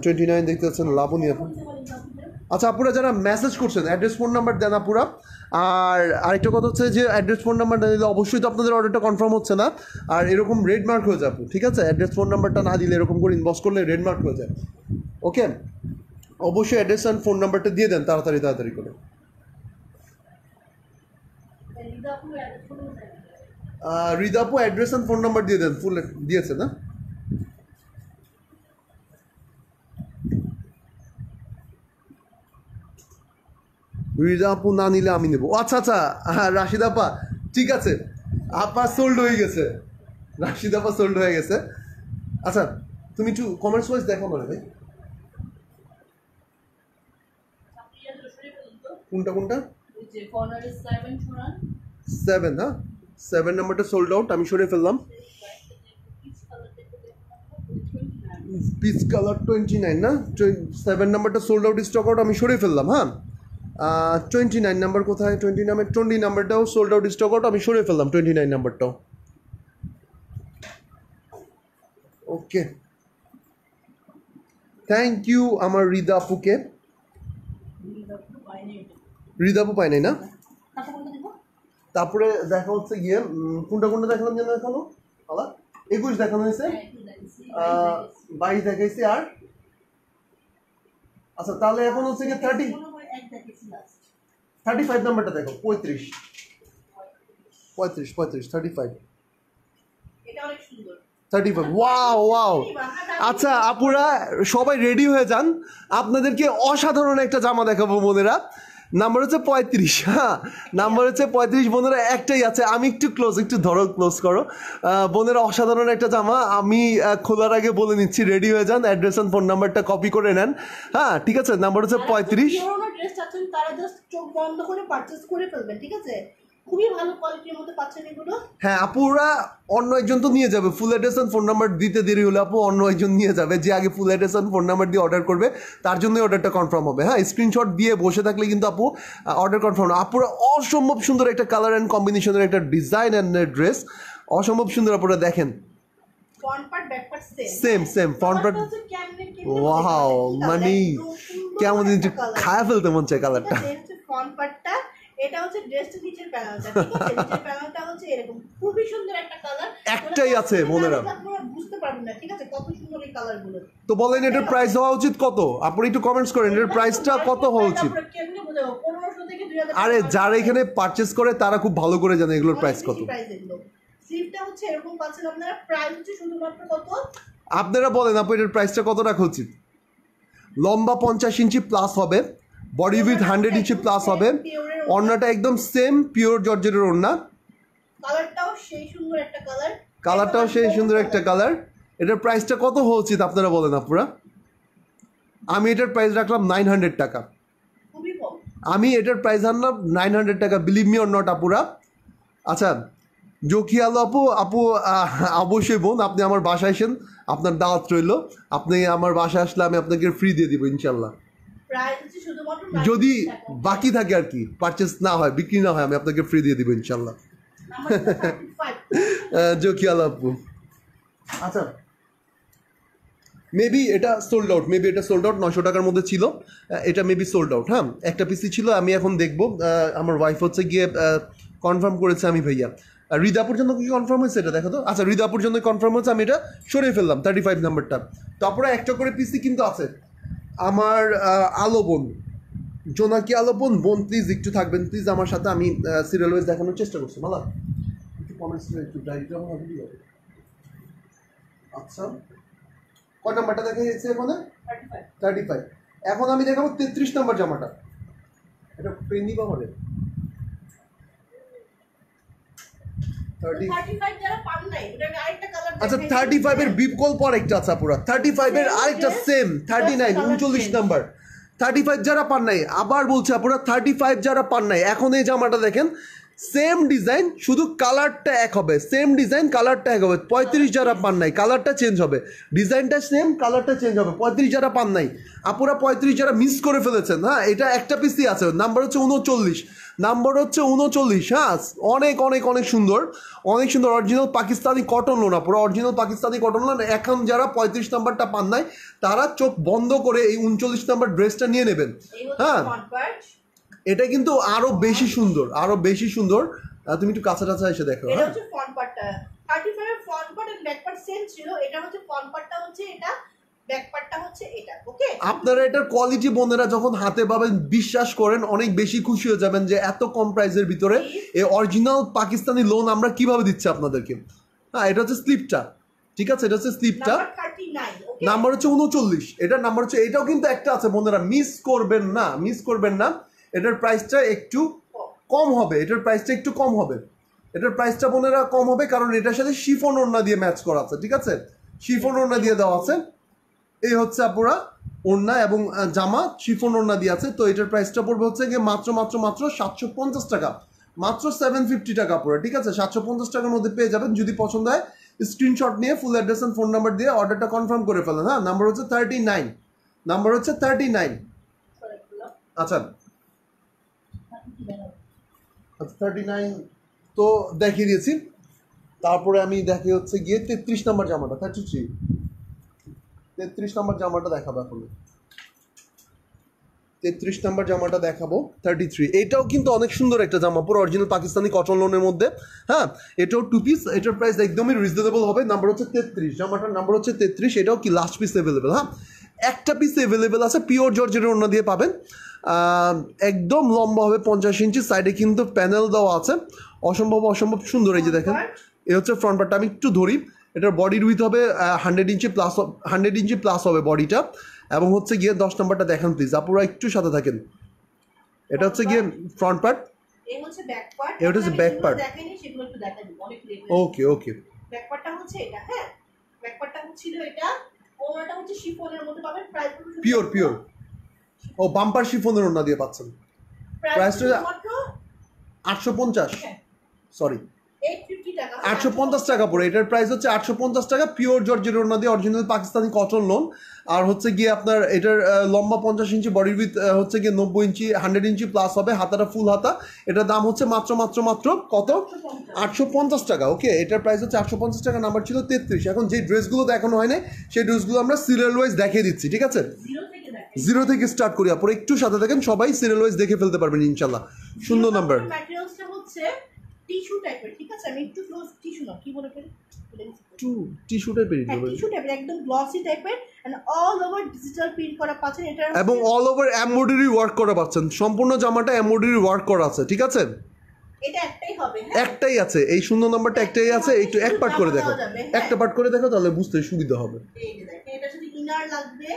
29 দেখতে যাচ্ছেন লাবণী আপু। আচ্ছা আপুরা যারা মেসেজ করছেন অ্যাড্রেস ফোন নাম্বার দেন আপুরা। আর আরেকটা কথা হচ্ছে যে অ্যাড্রেস ফোন নাম্বার না দিলে অবশ্যই তো আপনাদের অর্ডারটা কনফার্ম হচ্ছে না, আর এরকম রেড মার্ক হয়ে যাবে, ঠিক আছে। অ্যাড্রেস ফোন নাম্বারটা না দিলে এরকম করে ইনবক্স করলে রেড মার্ক হয়ে যায়। ওকে, অবশ্যই অ্যাড্রেস অ্যান্ড ফোন নাম্বারটা দিয়ে দেন তাড়াতাড়ি তাড়াতাড়ি করে। হৃদা আপু অ্যাড্রেস অ্যান্ড ফোন নাম্বার দিয়ে দেন, ফুল দিয়েছে না? রিজা আপু না নিলে আমি নেবো। আচ্ছা আচ্ছা, হ্যাঁ রাশিদ আপা ঠিক আছে, আপা সোল্ড হয়ে গেছে, রাশিদ আপা সোল্ড হয়ে গেছে। আচ্ছা তুমি একটু কমেন্টস ওয়াইজ দেখো না ভাই, কোনটা কোনটা? 7, হ্যাঁ 7 নাম্বারটা সোল্ড আউট, আমি সরে ফেললাম। পিচ কালার 29 না, 7 নাম্বারটা সোল্ড আউট, স্টক আউট, আমি সরে ফেললাম। হ্যাঁ 29 নাম্বার কোথায়? 20 নাম্বারটাও সোল্ড আউট, স্টক আউট, আমি সরে ফেললাম 29 নাম্বারটাও। ওকে, থ্যাংক ইউ আমার হৃদা আপুকে। হৃদা আপু পাই নাই না? তারপরে দেখা হচ্ছে গিয়ে কোনটা কোনটা দেখালাম যেন, দেখালো 21 দেখানো হয়েছে, 22 দেখাইছি, আর আচ্ছা তাহলে এখন হচ্ছে গিয়ে 35 নাম্বারটা দেখো, 35 35। Wow wow. আচ্ছা আপুরা সবাই রেডি হয়ে যান, আপনাদেরকে অসাধারণ একটা জামা দেখাবো বোনেরা। নাম্বার হচ্ছে 35, হ্যাঁ নাম্বার হচ্ছে 35 বোনেরা, একটাই আছে। আমি একটু ক্লোজ, একটু ধরো, ক্লোজ করো বোনেরা, অসাধারণ একটা জামা। আমি খোলার আগে বলে নিচ্ছি, রেডি হয়ে যান, অ্যাড্রেস অ্যান্ড ফোন নাম্বারটা কপি করে নেন। হ্যাঁ ঠিক আছে, নাম্বার হচ্ছে 35। তারা জাস্ট চোখ বন্ধ করে পারচেজ করে ফেলবেন, ঠিক আছে। খুবই ভালো কোয়ালিটির মধ্যে পাচ্ছেন এগুলো। হ্যাঁ আপুরা অন্য একজন তো নিয়ে যাবে, ফুল অ্যাড্রেস অ্যান্ড ফোন নাম্বার দিতে দেরি হলে আপু অন্য একজন নিয়ে যাবে, যে আগে ফুল অ্যাড্রেস অ্যান্ড ফোন নাম্বার দিয়ে অর্ডার করবে তার জন্যই অর্ডারটা কনফার্ম হবে। হ্যাঁ স্ক্রিনশট দিয়ে বসে থাকলে কিন্তু আপু অর্ডার কনফার্ম না। আপুরা অসম্ভব সুন্দর একটা কালার অ্যান্ড কম্বিনেশনের একটা ডিজাইন অ্যান্ড ড্রেস, অসম্ভব সুন্দর আপুরা দেখেন। Front part back part same front part. Wow, মানে কেমন খায়া ফেলতে মন চায় কালারটা। ফ্রন্ট পার্টটা, এটা হচ্ছে ড্রেসটা নিচের প্যানেলটা, ঠিক আছে? নিচের প্যানেলটা হচ্ছে এরকম, খুবই সুন্দর একটা কালার। একটাই আছে মনেরা, আপনারা বুঝতে পারবেন না, ঠিক আছে, কত সুন্দর এই কালারগুলো। তো বলেন এটার প্রাইস হওয়া উচিত কত? আপনি একটু কমেন্টস করেন এটার প্রাইসটা কত হওয়া উচিত। কেমনে বোঝাবো? 1500 থেকে 2000। আরে যারা এখানে পারচেজ করে তারা খুব ভালো করে জানে এগুলোর প্রাইস কত। স্লিপটা হচ্ছে এরকম পাচ্ছেন আপনারা, প্রাইস হচ্ছে শুধুমাত্র কত? আপনারা বলেন আপু এটার প্রাইসটা কত রাখা উচিত? লম্বা 50 ইঞ্চি প্লাস হবে, বডি উইথ 100 ইঞ্চি প্লাস হবে, ওড়নাটা একদম সেম পিওর জর্জেটের ওড়না, কালারটাও সেই সুন্দর একটা কালার, কালারটাও সেই সুন্দর একটা কালার। এটার প্রাইসটা কত হওয়া উচিত আপনারা বলেন আপুরা? আমি এটার প্রাইস রাখলাম 900 টাকা। খুবই কম। আমি এটার প্রাইস আনলাম 900 টাকা, বিলিভ মি অর নট আপুরা। আচ্ছা জকি আলো আপু, আপু অবশ্যই বোন আপনি আমার বাসায় আসেন, আপনার দাওয়াত রইল, আপনি আমার বাসায় আসলে আমি আপনাকে ফ্রি দিয়ে দিব ইনশাল্লাহ। যদি বাকি থাকে আর কি, পারচেস না হয়, বিক্রি না হয়, আমি আপনাকে ফ্রি দিয়ে দিব ইনশাল্লাহ। জকি আলো আপু। আচ্ছা মেবি এটা সোল্ড আউট, 900 টাকার মধ্যে ছিল, এটা মেবি সোল্ড আউট। হ্যাঁ একটা পিসি ছিল, আমি এখন দেখবো। আমার ওয়াইফ হচ্ছে গিয়ে কনফার্ম করেছে, আমি ভাইয়া হৃদাপুর জন্য কি কনফার্ম হয়েছে এটা দেখো তো। আচ্ছা হৃদাপুর জন্য কনফার্ম হয়েছে, আমি এটা সরিয়ে ফেললাম 35 নাম্বারটা। তারপরে একটা করে পিসি কিন্তু আছে আমার আলো বোন, জোনাকি আলো বোন, প্লিজ একটু থাকবেন প্লিজ আমার সাথে, আমি সিরিয়াল ওয়াইজ দেখানোর চেষ্টা করছি। মালা একটু কমেন্টস একটু ডাইরেক্ট হবে। আচ্ছা কয় নাম্বারটা দেখা যাচ্ছে এখানে? 35। এখন আমি দেখাবো 33 নাম্বার জামাটা। এটা পেনি বা হবে 35 এর বিকল্প আরেকটা আছে পুরো, 35 এর আরেকটা সেম 39 39 নাম্বার। 35 যারা পান নাই, আবার বলছে আপনারা 35 যারা পান নাই, এখন এই জামাটা দেখেন সেম ডিজাইন, শুধু কালারটা এক হবে, সেম ডিজাইন কালারটা এক হবে। 35 যারা পান নাই, কালারটা চেঞ্জ হবে, ডিজাইনটা সেম কালারটা চেঞ্জ হবে। 35 যারা পান নাই আপুরা, 35 যারা মিস করে ফেলেছেন, হ্যাঁ এটা একটা পিসি আছে, নাম্বার হচ্ছে 39, নাম্বার হচ্ছে 39। হ্যাঁ অনেক অনেক অনেক সুন্দর, অনেক সুন্দর, অরিজিনাল পাকিস্তানি কটন লোন পুরো, অরিজিনাল পাকিস্তানি কটন লোন। এখন যারা 35 নাম্বারটা পান নাই তারা চোখ বন্ধ করে এই 39 নাম্বার ড্রেসটা নিয়ে নেবেন। হ্যাঁ এটা কিন্তু আরো বেশি সুন্দর, আরো বেশি সুন্দর। তুমি একটু কাছে কাছে এসে দেখো। এটা হচ্ছে ফ্রন্ট পার্টটা, 35 এর front part and back part same ছিল, এটা হচ্ছে ফ্রন্ট পার্টটা হচ্ছে এটা, ব্যাক পার্টটা হচ্ছে এটা। ওকে আপনারা এটার কোয়ালিটি বোনেরা যখন হাতে পাবেন বিশ্বাস করেন অনেক বেশি খুশি হয়ে যাবেন যে এত কম প্রাইসের ভিতরে এই অরিজিনাল পাকিস্তানি লোন আমরা কিভাবে দিচ্ছি আপনাদেরকে। হ্যাঁ এটা হচ্ছে স্লিপটা, ঠিক আছে, এটা হচ্ছে স্লিপটা, নাম্বার হচ্ছে 39, এটার নাম্বার হচ্ছে, এটাও কিন্তু একটা আছে বোনেরা, মিস করবেন না, মিস করবেন না। এটার প্রাইসটা একটু কম হবে, এটার প্রাইসটা একটু কম হবে, এটার প্রাইসটা বোনেরা কম হবে কারণ এটার সাথে শিফন ওড়না দিয়ে ম্যাচ করা আছে, ঠিক আছে, শিফন ওড়না দিয়ে দেওয়া আছে। এই হচ্ছে আপুরা ওড়না এবং জামা শিফন ওড়না দিয়ে আছে। তো এটার প্রাইসটা পড়বে হচ্ছে গিয়ে মাত্র 750 টাকা, মাত্র 750 টাকা পুরো, ঠিক আছে, 750 টাকার মধ্যে পেয়ে যাবেন। যদি পছন্দ হয় স্ক্রিনশট নিয়ে full address and phone number দিয়ে অর্ডারটা কনফার্ম করে ফেলেন। হ্যাঁ নাম্বার হচ্ছে 39, নাম্বার হচ্ছে 39। আচ্ছা 39 তো দেখিয়ে দিয়েছি। তারপরে আমি দেখি হচ্ছে গিয়ে 33 নাম্বার জামাটা, 33 নাম্বার জামাটা দেখাবো এখন, 33 নাম্বার জামাটা দেখাবো 33। এটাও কিন্তু অনেক সুন্দর একটা জামা, পুরো অরিজিনাল পাকিস্তানি কটন লোনের মধ্যে। হ্যাঁ এটাও 2 পিস, এটার প্রাইস একদমই রিজনেবল হবে। নাম্বার হচ্ছে 33, জামাটার নাম্বার হচ্ছে 33। এটাও কি লাস্ট পিস অ্যাভেলেবেল, হ্যাঁ একটা পিস অ্যাভেলেবেল আছে, পিওর জর্জের ওড়না দিয়ে পাবেন, একদম লম্বা হবে 50 ইঞ্চি, সাইডে কিন্তু প্যানেল দেওয়া আছে, অসম্ভব অসম্ভব সুন্দর। এই যে দেখেন এ হচ্ছে ফ্রন্ট পার্টটা, আমি একটু ধরি, এটার বডির উইথ হবে 100 ইঞ্চি প্লাস, 100 ইঞ্চি প্লাস হবে বডিটা। এবং হচ্ছে গিয়ে 10 নাম্বারটা দেখান প্লিজ, আপনারা একটু সাথে থাকেন। এটা হচ্ছে গিয়ে ফ্রন্ট পার্ট, এই হচ্ছে ব্যাক পার্ট, এটা হচ্ছে ব্যাক পার্ট। দেখাইনি সেগুলো একটু দেখাই দিব অনেক লেট। ওকে ওকে, ব্যাক পার্টটা হচ্ছে এটা, হ্যাঁ ব্যাক পার্টটা ছিল এটা, ওনাটা হচ্ছে শিফনের মধ্যে পাবেন, প্রাইস পিওর পিওর, ও বাম্পার শিফনের ওড়না দিয়ে পাচ্ছেন। প্রাইসটা 850, সরি 850 টাকা 850 টাকা পড়ে। এটার প্রাইস হচ্ছে 850 টাকা, পিওর জর্জের ওড়না দিয়ে অরিজিনাল পাকিস্তানি কটন লোন। আর হচ্ছে গিয়ে আপনার এটার লম্বা 50 ইঞ্চি, বডির উইথ হচ্ছে গিয়ে 90 ইঞ্চি, 100 ইঞ্চি প্লাস হবে, হাতাটা ফুল হাতা। এটার দাম হচ্ছে মাত্র কত? 850 টাকা। ওকে, এটার প্রাইস হচ্ছে 850 টাকা। নাম্বার ছিল 33। এখন যে ড্রেসগুলো দেখানো হয় না সেই ড্রেসগুলো আমরা সিরিয়াল ওয়াইজ দেখিয়ে দিচ্ছি, ঠিক আছে? জিরো থেকে স্টার্ট করি, আপনারা একটু সাথে থাকেন, সবাই সিরিয়াল ওয়াইজ দেখে ফেলতে পারবেন ইনশাল্লাহ। সুন্দর নাম্বার। ম্যাটেরিয়ালসটা হচ্ছে টিস্যু টাইপের, ঠিক আছে? আমি একটু ক্লোজ টিস্যু না কি বলে ফেলি, টিস্যু টাইপের, টিস্যু টাইপের একদম গ্লসি টাইপের, and all over digital print করা পাচ্ছেন। এটা এবং অল ওভার এমব্রয়ডারি ওয়ার্ক করা পাচ্ছেন। সম্পূর্ণ জামাটা এমব্রয়ডারি ওয়ার্ক করা আছে, ঠিক আছে? এটা একটাই হবে, একটাই আছে, এই সুন্দর নাম্বারটা একটাই আছে। একটু এক পার্ট করে দেখো, একটা পার্ট করে দেখো, তাহলে বুঝতে সুবিধা হবে। এই যে দেখেন, এটা যদি ইনার লাগবে,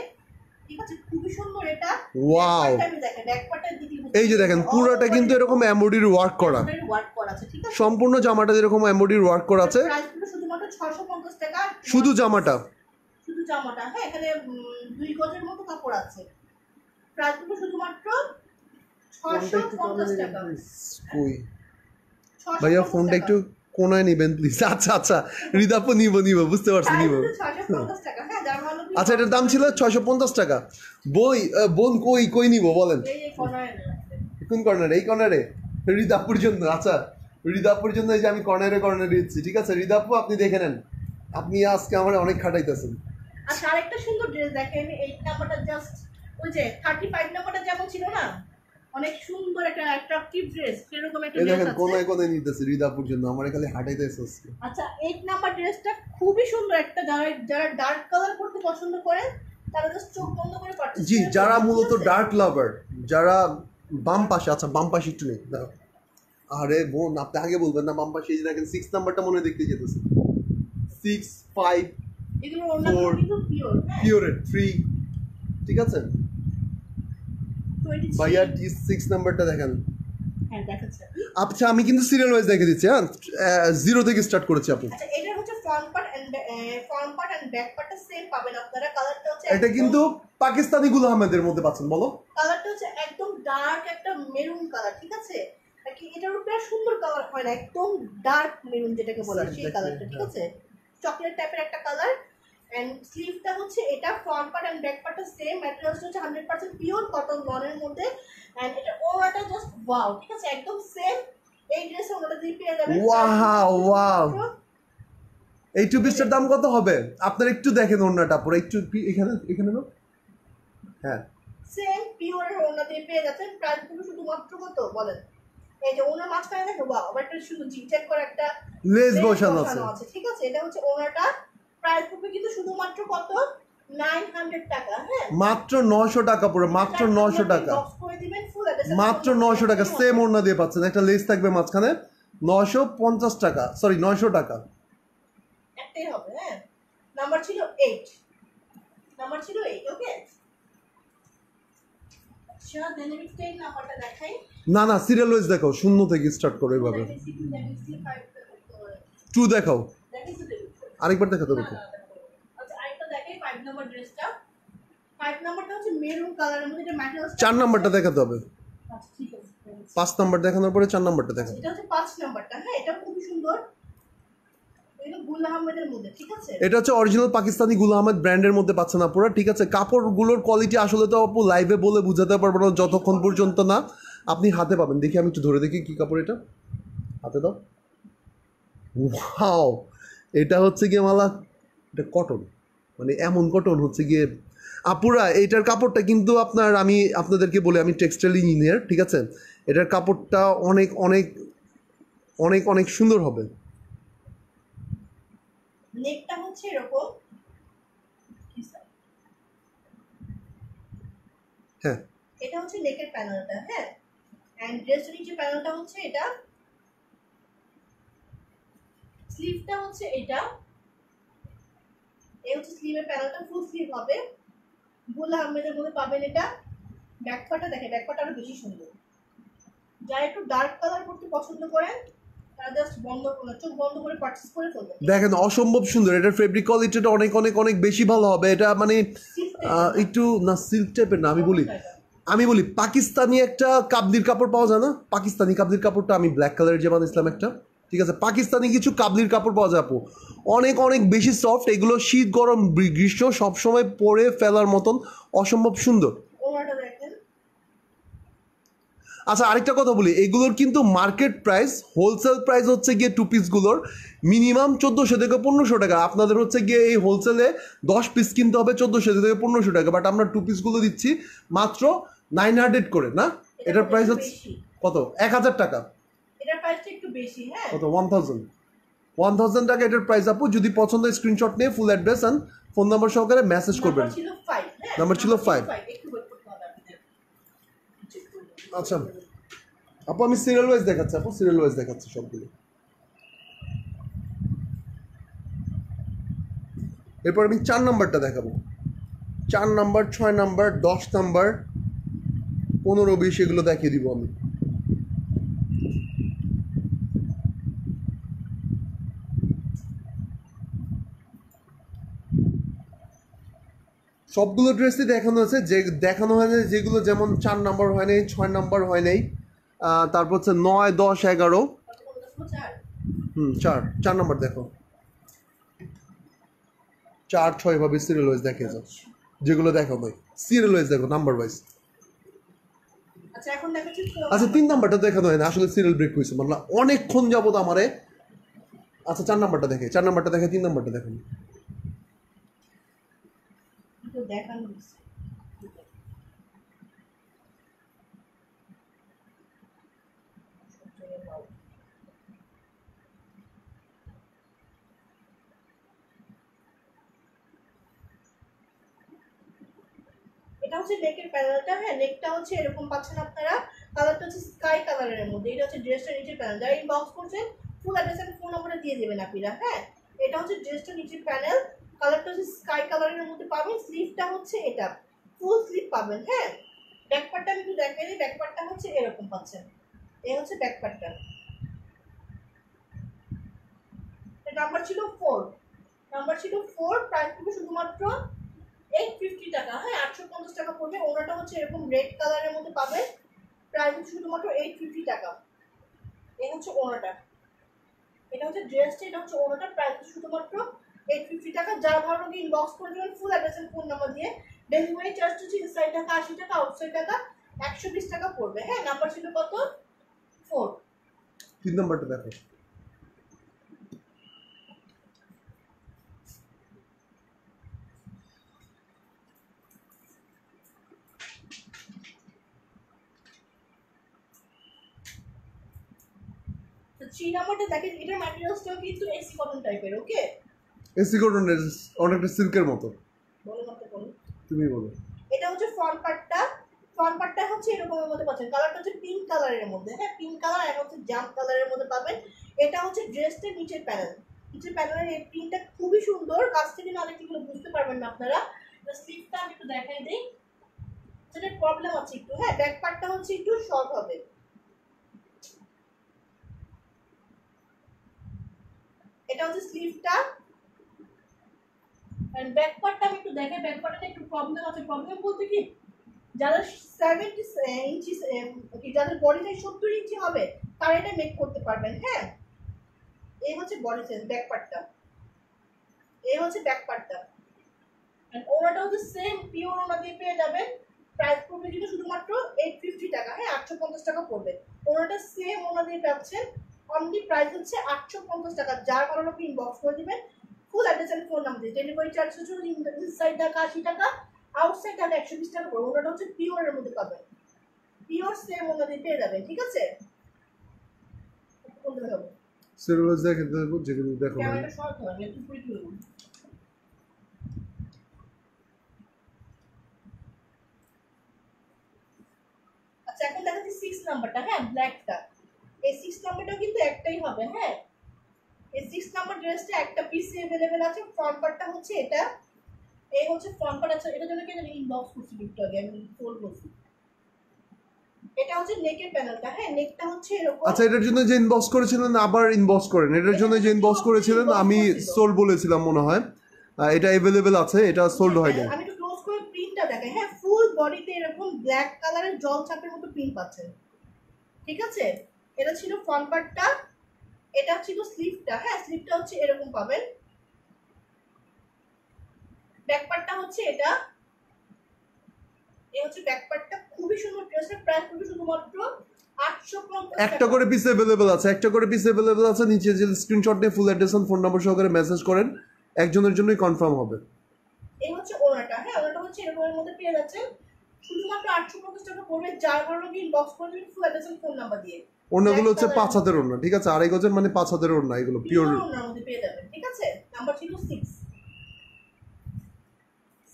ঠিক আছে? খুবই সুন্দর এটা। ওয়াও, দেখেন ব্যাক পার্টটা দিদি, এই যে দেখেন পুরোটা কিন্তু এরকম এমব্রয়ডারি ওয়ার্ক করা, ঠিক আছে? সম্পূর্ণ জামাটা যেরকম এমব্রয়ডারি ওয়ার্ক করা আছে। প্রাইস পুরো শুধুমাত্র 650 টাকা, শুধু জামাটা, হ্যাঁ। এখানে 2 গজের মতো কাপড় আছে। প্রাইস পুরো শুধুমাত্র 650 টাকা। কই ভাইয়া, ফোনটা একটু কোনায় নিবেন প্লিজ। আচ্ছা, হৃদাপু নিব, বুঝতে পারছি, নিব। 650 টাকা, হ্যাঁ। যার ভালো আচ্ছা, এটার দাম ছিল 650 টাকা। বোন কই নিব বলেন? এই কর্নারে কোন কর্নারে? এই কর্নারে হৃদাপুর জন্য। আচ্ছা, হৃদাপুর জন্য এই যে আমি কর্নারে দিচ্ছি, ঠিক আছে? হৃদাপু আপনি দেখে নেন, আপনি আজকে আমার অনেক খাটাইতেছেন। আচ্ছা, আরেকটা সুন্দর ড্রেস দেখেন। 8 নাম্বারটা জাস্ট ওই যে 35 নাম্বারটা যেমন ছিল না, অনেক সুন্দর একটা অ্যাট্রাকটিভ ড্রেস, সেরকম একটা এই ড্রেস দেখেন আছে। কোনায় নিতেছে হৃদাপুর জন্য, আমার খালি হাঁটাইতেছে আজকে। আচ্ছা, 8 নাম্বার ড্রেসটা খুবই সুন্দর একটা, যারা ডার্ক কালার পড়তে পছন্দ করেন তারা জাস্ট চোখ বন্ধ করে পারচেজ জি, করতে যারা পারেন, মূলত ঠিক আছে? ডার্ক লাভার, যারা বাম পাশে, আচ্ছা বাম পাশে একটু নেই। আরে বোন, আপনি আগে বলবেন না বাম পাশে? এই যে দেখেন 6 নাম্বারটা মনে দেখতে যেতেছে, 6, 5, এগুলো ওনাগুলো কিন্তু পিওর, হ্যাঁ। পিওরের 3, ঠিক আছে? 23 ভাইয়া 6 নাম্বারটা দেখেন। হ্যাঁ, দেখাচ্ছে। আচ্ছা, আমি কিন্তু সিরিয়াল ওয়াইজ দেখে দিচ্ছি, হ্যাঁ। 0 থেকে স্টার্ট করেছি আপনি। আচ্ছা, এটা হচ্ছে ফ্রন্ট পার্ট এন্ড ব্যাক পার্টটা সেম পাবেন আপনারা। কালারটা হচ্ছে এটা কিন্তু পাকিস্তানি গুল আহমেদের মধ্যে পাচ্ছেন, বলো। কালারটা হচ্ছে একদম ডার্ক একটা মেরুন কালার, ঠিক আছে? আর কি এটার উপরে আর সুন্দর কালার হয় না, একদম ডার্ক মেরুন যেটাকে বলে সেই কালারটা, ঠিক আছে? চকলেট টাইপের একটা কালার। এন্ড স্লিভটা হচ্ছে এটা, ফ্রন্ট পার্ট এন্ড ব্যাক পার্টটা সেম। ম্যাটেরিয়ালসটা হচ্ছে 100% পিওর কটন লনের মধ্যে। এন্ড এটা ওড়নাটা জাস্ট ওয়াও, ঠিক আছে? একদম সেম। এই ড্রেসে ওড়নাটা দিয়ে পেয়ে যাবেন। ওয়াও, এই 2 পিসটার দাম কত হবে? আপনারা একটু দেখেন ওড়নাটা পুরো, একটু এখানে না, হ্যাঁ সেম পিওরের ওড়না দিয়ে পেয়ে যাচ্ছেন। প্রাইস গুলো শুধুমাত্র কত বলেন? এই যে ওনার মাঝখানে দেখো, বাহ, আবার একটা শুধু জিগজ্যাগ করে একটা লেস বসানো আছে, ঠিক আছে? এটা হচ্ছে ওনাটা। প্রাইস পড়বে কিন্তু শুধুমাত্র কত? 900 টাকা, হ্যাঁ। মাত্র 900 টাকা পুরো, মাত্র 900 টাকা, বক্স করে দিবেন, ফুল অ্যাড্রেস মাত্র 900 টাকা। সেম ওড়না দিয়ে পাচ্ছেন, একটা লেস থাকবে মাঝখানে। 950 টাকা, সরি 900 টাকা। একটাই হবে, হ্যাঁ। নাম্বার ছিল 8, ওকে। আচ্ছা, দেন আমি 10 নাম্বারটা দেখাই। না সিরিয়াল ওয়াইজ দেখাও, শূন্য থেকে স্টার্ট করো এইভাবে। 2 দেখাও, আরেকবার দেখাতে হবে। আচ্ছা, আরেকটা দেখাই 5 নাম্বার ড্রেসটা। 5 নাম্বারটা হচ্ছে মেরুন কালারের মধ্যে, এটা ম্যাটেরিয়ালস। 4 নাম্বারটা দেখাতে হবে। আচ্ছা, ঠিক আছে। 5 নাম্বার দেখানোর পরে 4 নাম্বারটা দেখাও। এটা হচ্ছে 5 নাম্বারটা, হ্যাঁ। এটা খুবই সুন্দর, এটা গুল আহমেদের মধ্যে, ঠিক আছে? এটা হচ্ছে অরিজিনাল পাকিস্তানি গুল আহমেদ ব্র্যান্ডের মধ্যে পাচ্ছেন আপনারা, ঠিক আছে? কাপড়গুলোর কোয়ালিটি আসলে তো আপু লাইভে বলে বুঝাতে পারবো না যতক্ষণ পর্যন্ত না আপনি হাতে পাবেন। দেখি আমি একটু ধরে দেখি কি কাপড় এটা, হাতে দাও। ওয়াও, এটা হচ্ছে গিয়ে মালা, এটা কটন, মানে এমন কটন হচ্ছে গিয়ে আপুরা। এইটার কাপড়টা কিন্তু আমি আপনাদেরকে বলি, আমি টেক্সটাইল ইঞ্জিনিয়ার, ঠিক আছে? এটার কাপড়টা অনেক অনেক অনেক অনেক সুন্দর হবে। নেকটা হচ্ছে এরকম, হ্যাঁ, এটা হচ্ছে নেকের প্যানেলটা, হ্যাঁ। এন্ড ড্রেসের নিচে প্যানেলটা হচ্ছে এটা। স্লিভটা হচ্ছে এটা, এই হচ্ছে স্লিভের প্যানেলটা, ফুল স্লিভ হবে। গুল আহমেদের মধ্যে পাবেন এটা। ব্যাক পার্টটা দেখে, ব্যাক পার্টটা আরো বেশি সুন্দর। যারা একটু ডার্ক কালার করতে পছন্দ করেন তারা জাস্ট চোখ বন্ধ করে পারচেজ করে ফেলবেন। দেখেন অসম্ভব সুন্দর, এটার ফেব্রিক কোয়ালিটিটা অনেক অনেক অনেক বেশি ভালো হবে। এটা মানে একটু না সিল্ক টাইপের না, আমি বলি পাকিস্তানি একটা কাবলির কাপড় পাওয়া যায় না, পাকিস্তানি কাবলির কাপড়টা আমি ব্ল্যাক কালারের যে বানিয়েছিলাম একটা, ঠিক আছে, পাকিস্তানি কিছু কাবলির কাপড় পাওয়া যায় আপু, অনেক অনেক বেশি সফট, এগুলো শীত গরম গ্রীষ্ম সবসময় পরে ফেলার মতন অসম্ভব সুন্দর। ওনাটা দেখেন। আচ্ছা আরেকটা কথা বলি, এগুলোর কিন্তু মার্কেট প্রাইস, হোলসেল প্রাইস হচ্ছে গিয়ে টু পিসগুলোর মিনিমাম 1400 থেকে 1500 টাকা। আপনাদের হচ্ছে গিয়ে এই হোলসেলে 10 পিস কিনতে হবে 1400 থেকে 1500 টাকা, বাট আমরা টু পিসগুলো দিচ্ছি মাত্র 900 করে, না এটার প্রাইস হচ্ছে কত, 1000 টাকা। এটার প্রাইসটা একটু বেশি, হ্যাঁ কত, 1000 টাকা এটার প্রাইস আপু। যদি পছন্দ স্ক্রিনশট নিয়ে full address and phone number সহকারে মেসেজ করবেন। নাম্বার ছিল 5। আচ্ছা আপু আমি সিরিয়াল ওয়াইজ দেখাচ্ছি, আপু সিরিয়াল ওয়াইজ দেখাচ্ছি সবগুলো। এরপর আমি 4 নাম্বারটা দেখাবো। 4 নাম্বার, 6 নাম্বার, 10 নাম্বার, 15, 20 এগুলো দেখিয়ে দিব আমি। সবগুলো ড্রেসই দেখানো আছে, যে দেখানো হয় নাই যেগুলো, যেমন 4 নাম্বার হয় নাই, 6 নাম্বার হয় নাই, তারপর হচ্ছে 9, 10, 11। 4 নাম্বার দেখো, 4, 6 ভাবে সিরিয়াল ওয়াইজ দেখে যাও, যেগুলো দেখো ভাই সিরিয়াল ওয়াইজ দেখো নাম্বার ওয়াইজ। আচ্ছা 3 নাম্বারটা দেখানো হয় না, আসলে সিরিয়াল ব্রেক হয়েছে মানে অনেকক্ষণ যাবত আমারে। আচ্ছা 4 নাম্বারটা দেখে, 4 নাম্বারটা দেখে, 3 নাম্বারটা দেখো। দেখানো এটা হচ্ছে নেকের প্যানেলটা, হ্যাঁ নেকটা হচ্ছে এরকম পাচ্ছেন আপনারা, কালারটা হচ্ছে স্কাই কালারের মধ্যে। এটা হচ্ছে ড্রেসটা নিচের প্যানেল, যারা ইনবক্স করছেন ফুল অ্যাড্রেস এন্ড ফোন নাম্বারটা দিয়ে দেবেন আপনারা, হ্যাঁ এটা হচ্ছে ড্রেসটা নিচের প্যানেল, কালারটা হচ্ছে স্কাই কালারের মধ্যে পাবেন। স্লিভটা হচ্ছে এটা ফুল স্লিভ পাবেন, হ্যাঁ ব্যাকপার্টটা আমি একটু দেখাই দিই। ব্যাকপার্টটা হচ্ছে এরকম পাচ্ছেন, এই হচ্ছে ব্যাকপার্টটা। নাম্বার ছিল 4, নাম্বার ছিল 4, প্রাইস পড়বে শুধুমাত্র 850 টাকা, হ্যাঁ 850 টাকা পড়বে। ওনাটা হচ্ছে এরকম রেড কালারের মধ্যে পাবেন, প্রাইস শুধুমাত্র 850 টাকা। এই হচ্ছে ওনাটা, এটা হচ্ছে ড্রেসটা, এটা হচ্ছে ওনাটা, প্রাইস শুধুমাত্র 850 টাকা। যারা ভালো লাগে ইনবক্স করে দেবেন full address and phone number দিয়ে। ডেলিভারি চার্জ হচ্ছে ইনসাইড টাকা 80 টাকা, আউটসাইড টাকা 120 টাকা পড়বে, হ্যাঁ নাম্বার ছিল কত, 4। 3 নাম্বারটা দেখো। তো 3 নাম্বারটা দেখেন, এটার ম্যাটেরিয়ালসটাও কিন্তু এসি কটন টাইপের, ওকে এসি কটনের অনেকটা সিল্কের মতো। বলো মত বলো, তুমি বলো। এটা হচ্ছে ফ্রন্ট পার্টটা, ফ্রন্ট পার্টটা হচ্ছে এরকমের মধ্যে পাচ্ছেন, কালারটা হচ্ছে পিঙ্ক কালারের মধ্যে, হ্যাঁ পিঙ্ক কালার, আর হচ্ছে জাম্প কালারের মধ্যে পাবেন। এটা হচ্ছে ড্রেসটার নিচের প্যানেল, নিচের প্যানেলের এই প্রিন্টটা খুবই সুন্দর, কাছ থেকে না দেখলে বুঝতে পারবেন না আপনারা। স্লিভটা আমি একটু দেখাই দিই, সেটা প্রবলেম আছে একটু, হ্যাঁ ব্যাক পার্টটা হচ্ছে একটু শর্ট হবে। এটা হচ্ছে স্লিভটা, এন্ড ব্যাক পার্টটা আমি একটু দেখাই। ব্যাক পার্টটা একটু প্রবলেম আছে, প্রবলেম বলতে কি যারা 70 ইঞ্চি, যাদের বডি সাইজ 70 ইঞ্চি হবে তারা এটা মেক করতে পারবেন, হ্যাঁ এই হচ্ছে বডি সাইজ। ব্যাক পার্টটা, এই হচ্ছে ব্যাক পার্টটা, এন্ড ওনাটা হচ্ছে সেম পিওর ওনা দিয়ে পেয়ে যাবেন। প্রাইস পড়বে কিন্তু শুধুমাত্র 850 টাকা, হ্যাঁ 850 টাকা পড়বে। ওনাটা সেম ওনা দিয়ে পাচ্ছেন, অনলি প্রাইস হচ্ছে 850 টাকা। যার কারণে আপনি ইনবক্স করে দিবেন full address and phone number দিয়ে। ডেলিভারি চার্জ হচ্ছে ইনসাইড টাকা 80 টাকা, আউটসাইড টাকা 120 টাকা পড়বে। ওনাটা হচ্ছে পিওরের মধ্যে পাবেন, পিওর সেম ওনা দিয়ে পেয়ে যাবেন, ঠিক আছে বলতে হবে সিরিয়াল দেখে দেখো, যেগুলো দেখো ভাই। ক্যামেরাটা শর্ট হবে একটু পুরো তুলে দিন। আচ্ছা এখন দেখাচ্ছি 6 নাম্বারটা, হ্যাঁ ব্ল্যাকটা। এই 6 নাম্বারটাও কিন্তু একটাই হবে, হ্যাঁ এই 6 নাম্বার ড্রেসটা একটা পিস अवेलेबल আছে। ফ্রন্ট পার্টটা হচ্ছে এটা, এই হচ্ছে ফ্রন্ট পার্ট। আছে এটার জন্য কি জানি ইনবক্স করছি একটু আগে, আমি ফোন করছি। এটা হচ্ছে নেকের প্যানেলটা, হ্যাঁ নেকটা হচ্ছে এরকম। আচ্ছা এটার জন্য যে ইনবক্স করেছিলেন আবার ইনবক্স করেন, এটার জন্য যে ইনবক্স করেছিলেন আমি সোল্ড বলেছিলাম মনে হয়, এটা अवेलेबल আছে, এটা সোল্ড হয় না। আমি একটু ক্লোজ করে প্রিন্টটা দেখাই, হ্যাঁ ফুল বডিতে এরকম ব্ল্যাক কালারের জল ছাপের মতো প্রিন্ট পাচ্ছেন, ঠিক আছে এটা ছিল ফ্রন্ট পার্টটা। এটা ছিল স্লিভটা, হ্যাঁ স্লিভটা হচ্ছে এরকম পাবেন। ব্যাক পার্টটা হচ্ছে এটা, এই হচ্ছে ব্যাক পার্টটা। খুবই সুন্দর ড্রেসের প্রাইস খুবই শুধুমাত্র 850 একটা টাকা। করে পিস অ্যাভেলেবল আছে, একটা করে পিস অ্যাভেলেবল আছে। নিচে যে স্ক্রিনশট নিয়ে ফুল অ্যাড্রেস ফোন নাম্বার সহকারে মেসেজ করেন, একজনের জন্যই কনফার্ম হবে। এই হচ্ছে ওনাটা, হ্যাঁ ওনাটা হচ্ছে এরকমের মধ্যে পেয়ে যাচ্ছেন শুধুমাত্র 850 টাকা পড়বে। যার বড় ইনবক্স করে দিন ফুল অ্যাড্রেস ফোন নাম্বার দিয়ে। ওড়নাগুলো হচ্ছে 5 হাতের ওড়না, ঠিক আছে, 2.5 গজের মানে 5 হাতের ওড়না, এগুলো পিওর ওড়নার মধ্যে পেয়ে যাবেন, ঠিক আছে। নাম্বার ছিল 6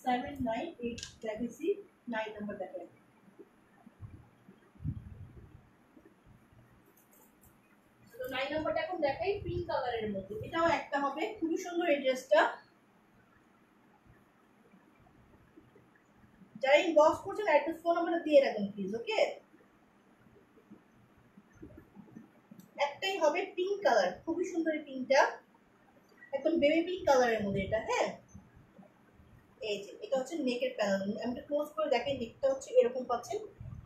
7 9 8 দেখেছি 9 নাম্বার দেখেন। তো 9 নাম্বারটা এখন দেখাই পিঙ্ক কালারের মধ্যে। এটাও একটা হবে, খুবই সুন্দর এই ড্রেসটা। যারা ইনবক্স করছেন অ্যাড্রেস ফোন নাম্বারটা দিয়ে রাখুন প্লিজ, ওকে। একটাই হবে পিঙ্ক কালার, খুবই সুন্দর এই পিঙ্কটা, একদম বেবি পিঙ্ক কালারের মধ্যে এটা, হ্যাঁ। এই যে এটা হচ্ছে নেকের প্যানেল, আমি একটু ক্লোজ করে দেখাই। নেকটা হচ্ছে এরকম পাচ্ছেন,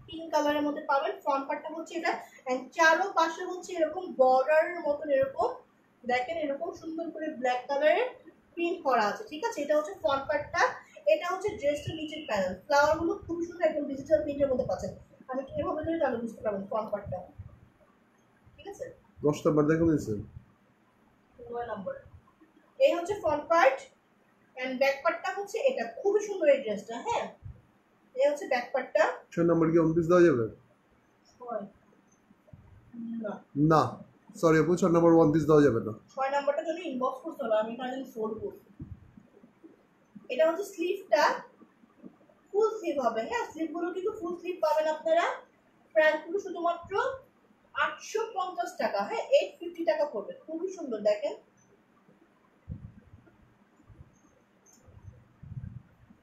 পিঙ্ক কালারের মধ্যে পাবেন। ফ্রন্ট পার্টটা হচ্ছে এটা, এন্ড চারো পাশে হচ্ছে এরকম বর্ডারের মতন এরকম দেখেন, এরকম সুন্দর করে ব্ল্যাক কালারের প্রিন্ট করা আছে, ঠিক আছে। এটা হচ্ছে ফ্রন্ট পার্টটা। এটা হচ্ছে ড্রেসটার নিচের প্যানেল। ফ্লাওয়ার গুলো খুব সুন্দর একদম ডিজিটাল প্রিন্টের মধ্যে পাচ্ছেন। আমি একটু এভাবে ধরে তাহলে বুঝতে পারবেন ফ্রন্ট পার্টটা, ঠিক আছে। 10 নাম্বার দেখো নিছে 9 নাম্বার। এই হচ্ছে ফ্রন্ট পার্ট, এন্ড ব্যাক পার্টটা হচ্ছে এটা। খুবই সুন্দর এই ড্রেসটা, হ্যাঁ। এই হচ্ছে ব্যাক পার্টটা। 6 নাম্বার কি অন পিস দেওয়া যাবে? না না সরি আপু, 6 নাম্বার ওয়ান পিস দেওয়া যাবে না। 6 নাম্বারটা যদি ইনবক্স করতে হলো, আমি এখানে ফোল্ড করব। এটা হচ্ছে স্লিভটা, ফুল স্লিভ হবে, হ্যাঁ। স্লিভগুলো কিন্তু ফুল স্লিভ পাবেন আপনারা। প্রাইস কিন্তু শুধুমাত্র 850 টাকা, হ্যাঁ 850 টাকা পড়বে। খুবই সুন্দর দেখেন।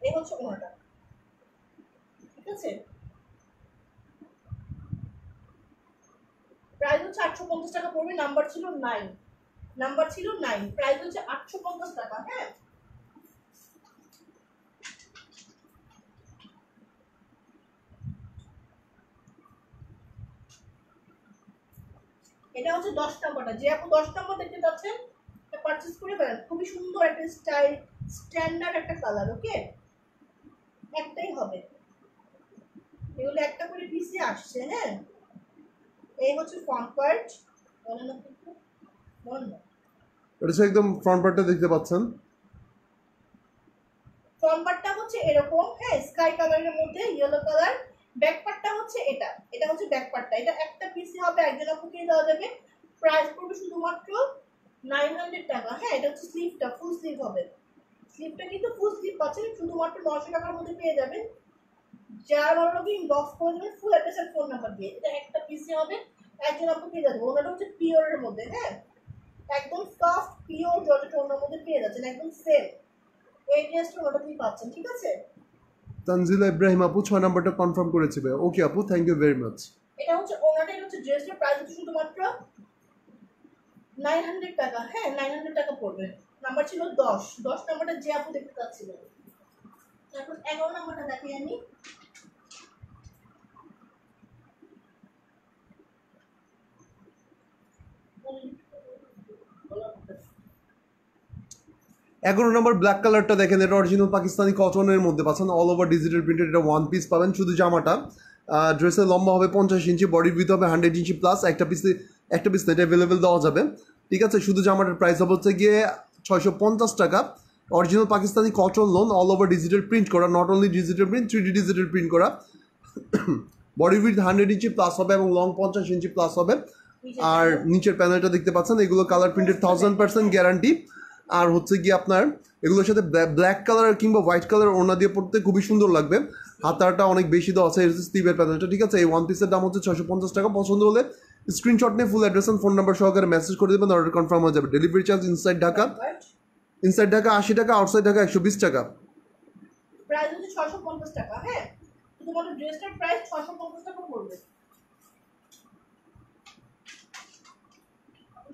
এই হচ্ছে ওনাটা, ঠিক আছে। প্রাইস হচ্ছে 850 টাকা পড়বে। নাম্বার ছিল 9, নাম্বার ছিল 9, প্রাইস হচ্ছে 850 টাকা, হ্যাঁ। এটা হচ্ছে 10 নাম্বারটা। যে আপু 10 নাম্বার দেখতে পাচ্ছেন এটা পারচেজ করে ফেলেন। খুবই সুন্দর একটা স্টাইল, স্ট্যান্ডার্ড একটা কালার, ওকে। একটাই হবে, এগুলো একটা করে পিসে আসছে, হ্যাঁ। এই হচ্ছে ফ্রন্ট পার্ট, বলেন না কিন্তু বলেন না। এটা হচ্ছে একদম ফ্রন্ট পার্টটা দেখতে পাচ্ছেন। ফ্রন্ট পার্টটা হচ্ছে এরকম, হ্যাঁ স্কাই কালারের মধ্যে ইয়েলো কালার। ব্যাক পার্টটা হচ্ছে এটা, এটা হচ্ছে ব্যাক পার্টটা। এটা একটা পিসে হবে, একজন আপুকে দেওয়া যাবে। প্রাইস পড়বে শুধুমাত্র 900 টাকা, হ্যাঁ। এটা হচ্ছে স্লিভটা, ফুল স্লিভ হবে। স্লিভটা কিন্তু ফুল স্লিভ পাচ্ছেন শুধুমাত্র 900 টাকার মধ্যে পেয়ে যাবেন। যার ভালো লাগে ইনবক্স করে দেবেন ফুল অ্যাড্রেস আর ফোন নাম্বার দিয়ে। এটা একটা পিসে হবে, একজন আপু পেয়ে যাবে। ওনাটা হচ্ছে পিওরের মধ্যে, হ্যাঁ একদম সফট পিওর জর্জেট ওনার মধ্যে পেয়ে যাচ্ছেন, একদম সেম। এই ড্রেসটা ওটাতেই পাচ্ছেন, ঠিক আছে। তানজিলা ইব্রাহিম আপু 6 নাম্বারটা কনফার্ম করেছে ভাই। ওকে আপু, থ্যাংক ইউ ভেরি মাচ। এটা হচ্ছে ওনাটা, এটা হচ্ছে ড্রেসটার প্রাইস হচ্ছে শুধুমাত্র 900 টাকা, হ্যাঁ 900 টাকা পড়বে। নাম্বার ছিল 10, 10 নাম্বারটা যে আপু দেখতে চাচ্ছিলেন। তারপর 11 নাম্বারটা দেখাই আমি। এগারো নম্বর ব্ল্যাক কালারটা দেখেন, এটা অরিজিনাল পাকিস্তানি কটনের মধ্যে পাচ্ছেন, অল ওভার ডিজিটাল প্রিন্টেড। এটা ওয়ান পিস পাবেন। শুধু জামাটা, ড্রেসের লম্বা হবে 50 ইঞ্চি, বডির উইথ হবে 100 ইঞ্চি প্লাস। একটা পিস না, এটা অ্যাভেলেবেল দেওয়া যাবে, ঠিক আছে। শুধু জামাটার প্রাইস হবে হচ্ছে গিয়ে 650 টাকা। Original Pakistani cotton lawn, all over digital print করা, not only digital print, 3D digital print করা। বডি উইথ 100 ইঞ্চি প্লাস হবে এবং লং 50 ইঞ্চি প্লাস হবে। আর নিচের প্যানেলটা দেখতে পাচ্ছেন, এগুলো কালার প্রিন্টেড 1000% গ্যারান্টি। আর হচ্ছে গিয়ে আপনার এগুলোর সাথে ব্ল্যাক কালার কিংবা হোয়াইট কালার ওড়না দিয়ে পড়তে খুবই সুন্দর লাগবে। হাতাটা অনেক বেশি দেওয়া আছে, স্লিভের প্যানেলটা, ঠিক আছে। এই ওয়ান পিসের দাম হচ্ছে 650 টাকা। পছন্দ হলে স্ক্রিনশট নিয়ে ফুল অ্যাড্রেস ফোন নাম্বার সহকারে মেসেজ করে দেবেন, অর্ডার কনফার্ম হয়ে যাবে। ডেলিভারি চার্জ ইনসাইড ঢাকা 80 টাকা, আউটসাইড ঢাকা 120 টাকা। প্রাইস হচ্ছে 650 টাকা, হ্যাঁ শুধুমাত্র ড্রেসটার প্রাইস 650 টাকা পড়বে।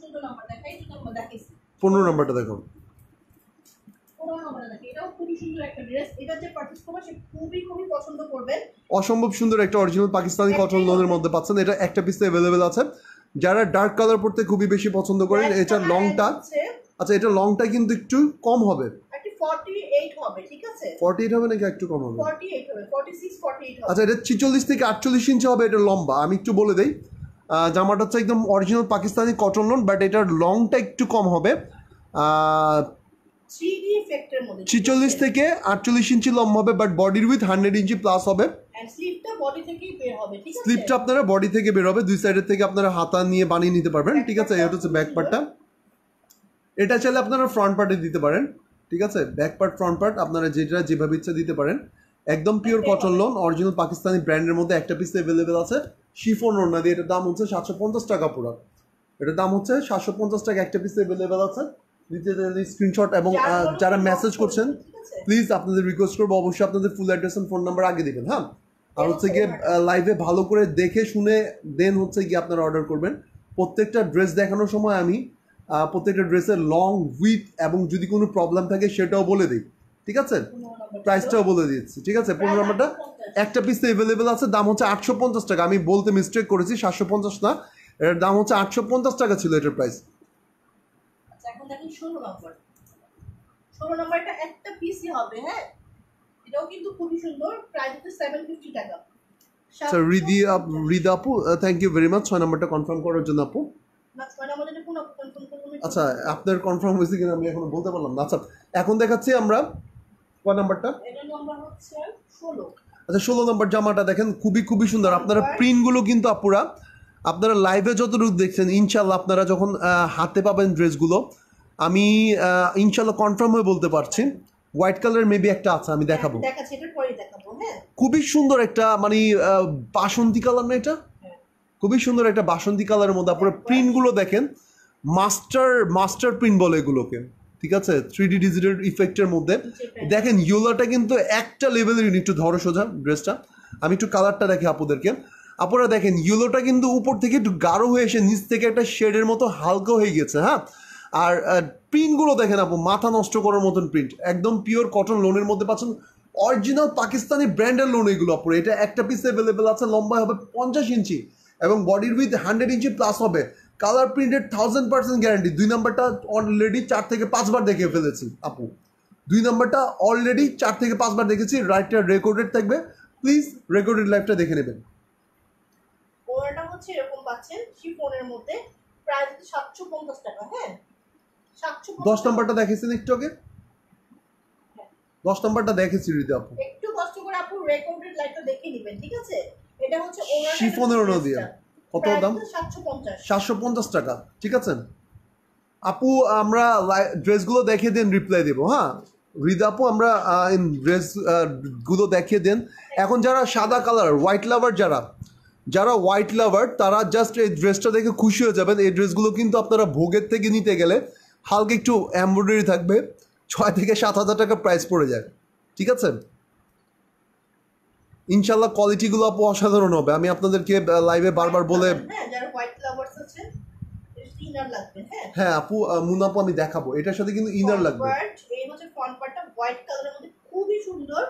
14 নাম্বার দেখাই, 15 নাম্বারটা দেখো। 15 নাম্বারটা দেখি। এটাও খুবই সুন্দর একটা ড্রেস। এটা যে পারচেজ করবে সে খুবই খুবই পছন্দ করবেন। অসম্ভব সুন্দর একটা অরিজিনাল পাকিস্তানি কটন লোনের মধ্যে পাচ্ছেন। এটা একটা পিস অ্যাভেলেবেল আছে। যারা ডার্ক কালার পরতে খুবই বেশি পছন্দ করেন, এটা লংটা, আচ্ছা এটা লংটা কিন্তু একটু কম হবে, 48 হবে, ঠিক আছে 48 হবে নাকি একটু কম হবে? 48 হবে, 46 48 হবে। আচ্ছা এটা 46 থেকে 48 ইঞ্চি হবে, এটা লম্বা। আমি একটু বলে দেই, জামাটা হচ্ছে একদম original Pakistani cotton loan, but এটার লংটা একটু কম হবে, 3D এফেক্টের মধ্যে 46 থেকে 48 ইঞ্চি লম্বা হবে, বাট বডির উইথ 100 ইঞ্চি প্লাস হবে। এন্ড স্লিপটা বডি থেকেই বের হবে, ঠিক আছে স্লিপটা আপনারা বডি থেকে বের হবে, দুই সাইডের থেকে আপনারা হাতা নিয়ে বানিয়ে নিতে পারবেন, ঠিক আছে। এটা হচ্ছে ব্যাক পার্টটা, এটা চাইলে আপনারা ফ্রন্ট পার্টে দিতে পারেন, ঠিক আছে। ব্যাক পার্ট ফ্রন্ট পার্ট আপনারা যেটা যেভাবে ইচ্ছা দিতে পারেন। একদম pure cotton loan, original Pakistani ব্র্যান্ডের মধ্যে একটা পিস অ্যাভেলেবেল আছে, শিফন ওড়না দিয়ে। এটার দাম হচ্ছে 750 টাকা পুরো, এটার দাম হচ্ছে 750 টাকা, একটা পিস অ্যাভেলেবেল আছে। স্ক্রিনশট এবং যারা মেসেজ করছেন প্লিজ আপনাদের রিকোয়েস্ট করবো অবশ্যই আপনাদের full address and phone number আগে দিবেন, হ্যাঁ। আর হচ্ছে গিয়ে লাইভে ভালো করে দেখে শুনে দেন হচ্ছে গিয়ে আপনারা অর্ডার করবেন। প্রত্যেকটা ড্রেস দেখানোর সময় আমি প্রত্যেকটা ড্রেসের লং উইথ এবং যদি কোনো প্রবলেম থাকে সেটাও বলে দিই, ঠিক আছে। প্রাইসটাও বলে দিচ্ছি, ঠিক আছে। 15 নাম্বারটা একটা পিস অ্যাভেলেবেল আছে, দাম হচ্ছে 850 টাকা। আমি বলতে মিস্টেক করেছি, 750 না, এর দাম হচ্ছে 850 টাকা ছিল এটার প্রাইস। এখন দেখেন 16 নম্বর, 16 নম্বরটা একটা পিসই হবে, হ্যাঁ। এটাও কিন্তু খুবই সুন্দর, প্রাইস হচ্ছে 750 টাকা। স্যার রিদা আপু, থ্যাংক ইউ ভেরি মাচ 6 নাম্বারটা কনফার্ম করার জন্য আপু। না 6 নম্বরে কোন আপু কনফার্ম করবেন? আচ্ছা আপনার কনফার্ম হয়েছে কিনা আমি এখনো বলতে পারলাম না। আচ্ছা এখন দেখাচ্ছি আমরা কোন নাম্বারটা, এটা নাম্বার হচ্ছে 16। আচ্ছা 16 নম্বর জামাটা দেখেন, খুবই খুবই সুন্দর। আপনারা প্রিন্টগুলো কিন্তু আপুরা আপনারা লাইভে যতটুকু দেখছেন, ইনশাল্লাহ আপনারা যখন হাতে পাবেন ড্রেসগুলো, আমি ইনশাল্লাহ কনফার্ম হয়ে বলতে পারছি হোয়াইট কালার মেবি একটা আছে, আমি দেখাবো, দেখাচ্ছি, এটার পরেই দেখাবো, হ্যাঁ। খুবই সুন্দর একটা মানে বাসন্তী কালার না এটা, খুবই সুন্দর একটা বাসন্তী কালারের মধ্যে আপনারা প্রিন্টগুলো দেখেন, মাস্টার প্রিন্ট বলে এগুলোকে, ঠিক আছে। 3D ডিজিটাল ইফেক্টের মধ্যে দেখেন ইয়েলোটা কিন্তু একটা লেভেলের, একটু ধরো সোজা ড্রেসটা, আমি একটু কালারটা দেখি আপুদেরকে। আপনারা দেখেন ইয়েলোটা কিন্তু উপর থেকে একটু গাঢ় হয়ে এসে নিচ থেকে একটা শেডের মতো হালকা হয়ে গেছে, হ্যাঁ। আর প্রিন্টগুলো দেখেন আপু, মাথা নষ্ট করার মতন প্রিন্ট, একদম পিওর কটন লোনের মধ্যে পাচ্ছেন, অরিজিনাল পাকিস্তানি ব্র্যান্ডের লোন এগুলো আপুর। এটা একটা পিস অ্যাভেলেবেল আছে, লম্বা হবে 50 ইঞ্চি এবং বডির উইথ 100 ইঞ্চি প্লাস হবে, কালার প্রিন্টেড 1000% গ্যারান্টি। 2 নাম্বারটা অলরেডি 4 থেকে 5 বার দেখে ফেলেছি আপু, 2 নাম্বারটা অলরেডি 4 থেকে 5 বার দেখেছি, রাইটটা রেকর্ডেড থাকবে, প্লিজ রেকর্ডেড লাইভটা দেখে নেবেন। ওটা হচ্ছে এরকম পাচ্ছেন শিফনের মধ্যে, প্রাইস হচ্ছে 750 টাকা, হ্যাঁ 750। 10 নাম্বারটা দেখেছেন একটু আগে, 10 নাম্বারটা দেখেছি রিদা আপু, একটু কষ্ট করে আপু রেকর্ডেড লাইভটা দেখে নেবেন, ঠিক আছে। এটা হচ্ছে শিফনের ওড়না দিয়ে, কত দাম? 750 750 টাকা, ঠিক আছে আপু। আমরা ড্রেসগুলো দেখিয়ে দেন, রিপ্লাই দেবো, হ্যাঁ রিদা আপু। আমরা ড্রেস গুলো দেখিয়ে দেন। এখন যারা সাদা কালার হোয়াইট লাভার, যারা হোয়াইট লাভার তারা জাস্ট এই ড্রেসটা দেখে খুশি হয়ে যাবেন। এই ড্রেসগুলো কিন্তু আপনারা ভোগের থেকে নিতে গেলে হালকা একটু এমব্রয়ডারি থাকবে, 6 থেকে 7 হাজার টাকা প্রাইস পড়ে যায়, ঠিক আছে। ইনশাল্লাহ কোয়ালিটিগুলো আপু অসাধারণ হবে, আমি আপনাদেরকে লাইভে বারবার বলে, হ্যাঁ যারা হোয়াইট লাভার্স আছে ইনার লাগবে, হ্যাঁ হ্যাঁ আপু মুনা আপু আমি দেখাবো, এটার সাথে কিন্তু ইনার লাগবে। এই হচ্ছে ফ্রন্ট পার্টটা হোয়াইট কালারের মধ্যে খুবই সুন্দর।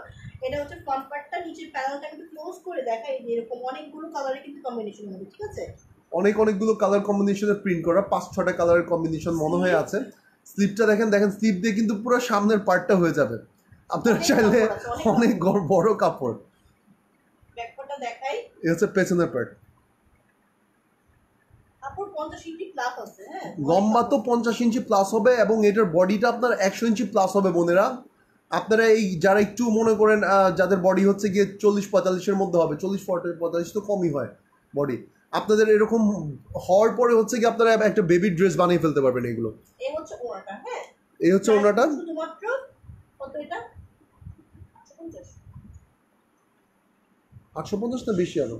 এটা হচ্ছে ফ্রন্ট পার্টটা, নিচের প্যানেলটা কিন্তু ক্লোজ করে দেখাই, এরকম অনেকগুলো কালারে কিন্তু কম্বিনেশন হবে, ঠিক আছে। অনেকগুলো কালার কম্বিনেশনে প্রিন্ট করা, 5-6টা কালারের কম্বিনেশন মনে হয় আছে। স্লিপটা দেখেন স্লিপ দিয়ে কিন্তু পুরো সামনের পার্টটা হয়ে যাবে, আপনারা চাইলে অনেক বড় কাপড়। ব্যাকপার্টটা দেখাই, এই হচ্ছে পেছনের পার্ট, কাপড় 50 ইঞ্চি প্লাস আছে, হ্যাঁ লম্বা তো 50 ইঞ্চি প্লাস হবে এবং এটার বডিটা আপনার 100 ইঞ্চি প্লাস হবে বোনেরা। আপনারা এই যারা একটু মনে করেন যাদের বডি হচ্ছে গিয়ে 40-45-এর মধ্যে হবে, 40-45 তো কমই হয় বডি, আপনাদের এরকম হওয়ার পরে হচ্ছে কি আপনারা একটা বেবি ড্রেস বানিয়ে ফেলতে পারবেন এগুলো। এই হচ্ছে ওনাটা, হ্যাঁ এই হচ্ছে ওনাটা, শুধুমাত্র কত এটা 850 850 না বেশি আরো,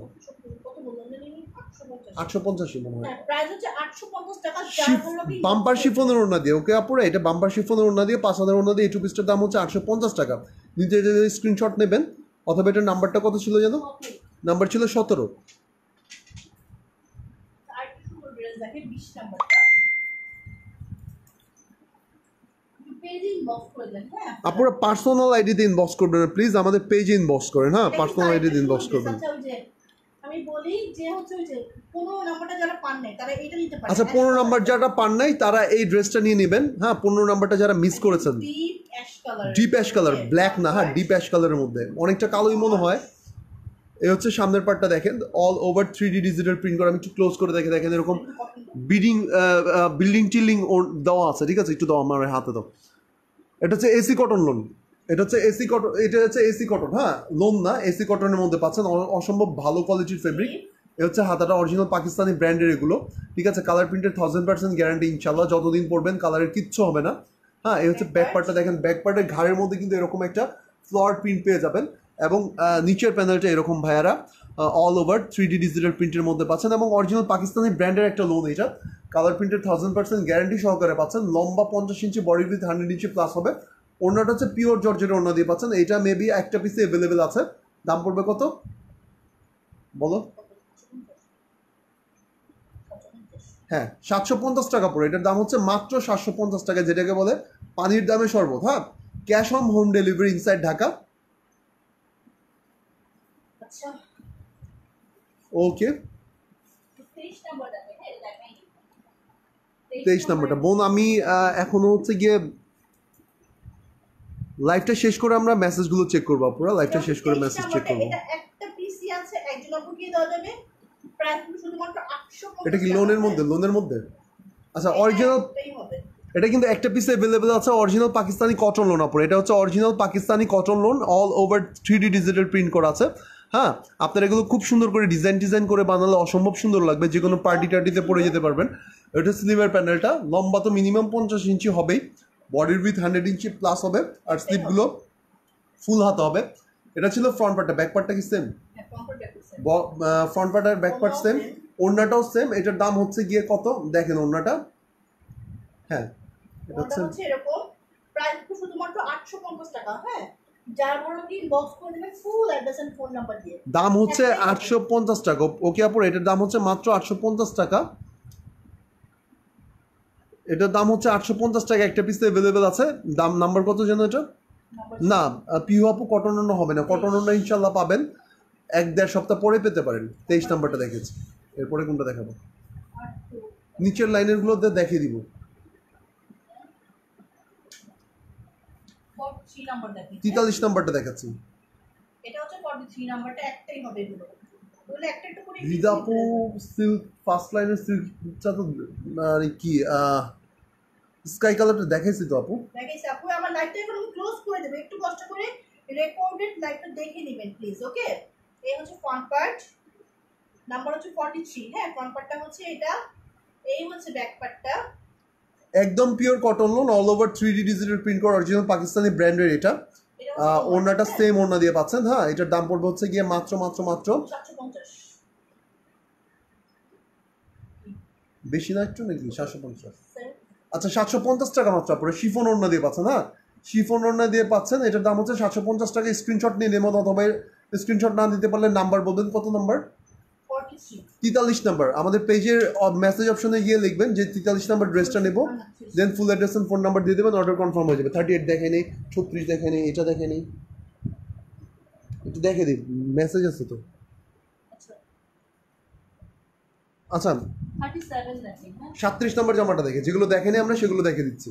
কত বললেন জানি 850 850 মনে হয়। হ্যাঁ প্রাইস হচ্ছে 850 টাকা। যার হলো কি বাম্পার শিফনের ওড়না দিয়ে, ওকে আপুরা এটা বাম্পার শিফনের ওড়না দিয়ে 5000 ওড়না দিয়ে এই টু পিসটার দাম হচ্ছে 850 টাকা। নিজে স্ক্রিনশট নেবেন, অথবা এটার নাম্বারটা কত ছিল যেন, নাম্বার ছিল 17। আরেকটু সুন্দর ড্রেস দেখেন 20 নাম্বারটা, পেজে ইনবক্স করে দেন, হ্যাঁ আপনারা পার্সোনাল আইডিতে ইনবক্স করবেন প্লিজ, আমাদের পেজে ইনবক্স করেন, হ্যাঁ পার্সোনাল আইডিতে ইনবক্স করবেন। আচ্ছা ওই যে আমি বলি যে হচ্ছে ওই যে 15 নাম্বারটা যারা পান নাই তারা এটা নিতে পারে। আচ্ছা 15 নাম্বার যারা পান নাই তারা এই ড্রেসটা নিয়ে নেবেন। হ্যাঁ 15 নাম্বারটা যারা মিস করেছেন, deep ash colour, deep ash colour, black না, হ্যাঁ ডিপ অ্যাশ কালারের মধ্যে অনেকটা কালোই মনে হয়। এই হচ্ছে সামনের পার্টটা দেখেন, all over 3D digital print করা। আমি একটু ক্লোজ করে দেখেন এরকম বিল্ডিং টিল্ডিং দেওয়া আছে, ঠিক আছে? একটু দাও আমার হাতে দাও। এটা হচ্ছে এসি কটন লোন, এটা হচ্ছে এসি কটন, এটা হচ্ছে এসি কটন, হ্যাঁ লোন না, এসি কটনের মধ্যে পাচ্ছেন। অসম্ভব ভালো কোয়ালিটির ফেব্রিক। এ হচ্ছে হাতাটা অরিজিনাল পাকিস্তানি ব্র্যান্ডের এগুলো, ঠিক আছে? কালার প্রিন্টের 1000% গ্যারান্টি ইনশাল্লাহ, যতদিন পরবেন কালারের কিচ্ছু হবে না। হ্যাঁ এই হচ্ছে ব্যাক পার্টটা দেখেন, ব্যাক পার্টের ঘাড়ের মধ্যে কিন্তু এরকম একটা ফ্লোয়ার প্রিন্ট পেয়ে যাবেন, এবং নিচের প্যানেলটা এরকম ভাইয়ারা অল ওভার 3D ডিজিটাল প্রিন্টের মধ্যে পাচ্ছেন, এবং অরিজিনাল পাকিস্তানি ব্র্যান্ডের একটা লোন। এটা কালার প্রিন্টের 1000% গ্যারান্টি সহকারে পাচ্ছেন। লম্বা 50 ইঞ্চি, বডি উইথ 100 ইঞ্চি প্লাস হবে। ওড়নাটা হচ্ছে পিওর জর্জেটের ওড়না দিয়ে পাচ্ছেন। এটা মেবি একটা পিসে অ্যাভেলেবেল আছে। দাম পড়বে কত বলো? হ্যাঁ 750 টাকা পড়ে। এটার দাম হচ্ছে মাত্র 750 টাকা, যেটাকে বলে পানির দামে শরবত। হ্যাঁ cash on home delivery inside Dhaka. আচ্ছা ওকে 23 নাম্বারটা হ্যাঁ দেখাই। 23 নাম্বারটা বোন, আমি এখনো হচ্ছে গিয়ে লাইভটা শেষ করে আমরা মেসেজগুলো চেক করবো। পুরো লাইভটা শেষ করে মেসেজ চেক করবো। এটা একটা পিসি আছে, একজন আপুকে দেওয়া যাবে প্রাইস শুধুমাত্র 850। এটা কি লোনের মধ্যে? লোনের মধ্যে আচ্ছা অরিজিনাল, হবে। এটা কিন্তু একটা পিস অ্যাভেলেবেল আছে, অরিজিনাল পাকিস্তানি কটন লোন আপর। এটা হচ্ছে original Pakistani cotton lawn, all over 3D digital print করা আছে। হ্যাঁ আপনারা এগুলো খুব সুন্দর করে ডিজাইন করে বানালে অসম্ভব সুন্দর লাগবে, যে কোনো পার্টি টার্টিতে পরে যেতে পারবেন। এটা স্লিভের প্যানেলটা লম্বা তো মিনিমাম 50 ইঞ্চি হবেই, বডির উইথ 100 ইঞ্চি প্লাস হবে, আর স্লিভগুলো ফুল হাতে হবে। এটা ছিল ফ্রন্ট পার্টটা। ব্যাক পার্টটা কি সেম? ফ্রন্ট পার্ট আর ব্যাক পার্ট সেম, ওড়নাটাও সেম। এটার দাম হচ্ছে গিয়ে কত দেখেন ওড়নাটা, হ্যাঁ এটা হচ্ছে এরকম প্রাইস শুধুমাত্র 850 টাকা। হ্যাঁ যার বড় কি বক্স করে দেবেন full address and phone number দিয়ে। দাম হচ্ছে 850 টাকা। ওকে আপুর এটার দাম হচ্ছে মাত্র 850 টাকা। এটার দাম হচ্ছে 850 টাকা, একটা পিস অ্যাভেলেবেল আছে। দাম নাম্বার কত যেন এটা? না পিউ আপু কটন ওড়না হবে না, কটন ওড়না ইনশাল্লাহ পাবেন 1-1.5 সপ্তাহ পরে পেতে পারেন। 23 নাম্বারটা দেখেছি, এরপরে কোনটা দেখাবো? নিচের লাইনের গুলোতে দেখিয়ে দিব। 43 নাম্বারটা দেখাচ্ছি। এটা হচ্ছে 43 নাম্বারটা, একটাই হবে এগুলো। বলে একটা একটু করে রিদাপু সিল্ক ফার্স্ট লাইনের সিল্কটা তো মানে কি স্কাই কালারটা দেখাইছি তো আপু? দেখাইছি আপু। আমার লাইভটা এখন আমি ক্লোজ করে দেব, একটু কষ্ট করে রেকর্ডেড লাইভটা দেখে নেবেন প্লিজ। ওকে এই হচ্ছে ফ্রন্ট পার্ট, নাম্বার হচ্ছে 43। হ্যাঁ ফ্রন্ট পার্টটা হচ্ছে এটা, এই হচ্ছে ব্যাক পার্টটা। একদম pure cotton lawn, all over 3D digital print করা, অরিজিনাল পাকিস্তানি ব্র্যান্ডের। এটা ওড়নাটা সেম ওড়না দিয়ে পাচ্ছেন। হ্যাঁ এটার দাম পড়বে হচ্ছে গিয়ে মাত্র 750। বেশি না একটু নাকি? 750। আচ্ছা 750 টাকা মাত্র পরে শিফন ওড়না দিয়ে পাচ্ছেন। হ্যাঁ শিফন ওড়না দিয়ে পাচ্ছেন। এটার দাম হচ্ছে 750 টাকা। স্ক্রিনশট নিয়ে নেবেন, অথবা স্ক্রিনশট না দিতে পারলে নাম্বার বলবেন। কত নাম্বার? 43 নাম্বার। আমাদের পেজের মেসেজ অপশনে গিয়ে লিখবেন যে 43 নাম্বার ড্রেসটা নেবো, then full address and phone number দিয়ে দেবেন, অর্ডার কনফার্ম হয়ে যাবে। 38 দেখে নেই, 36 দেখে নেই, এটা দেখে নেই, একটু দেখে দিই, মেসেজ আছে তো। আচ্ছা 37 নাম্বার জামাটা দেখে, যেগুলো দেখেনি আমরা সেগুলো দেখে দিচ্ছি।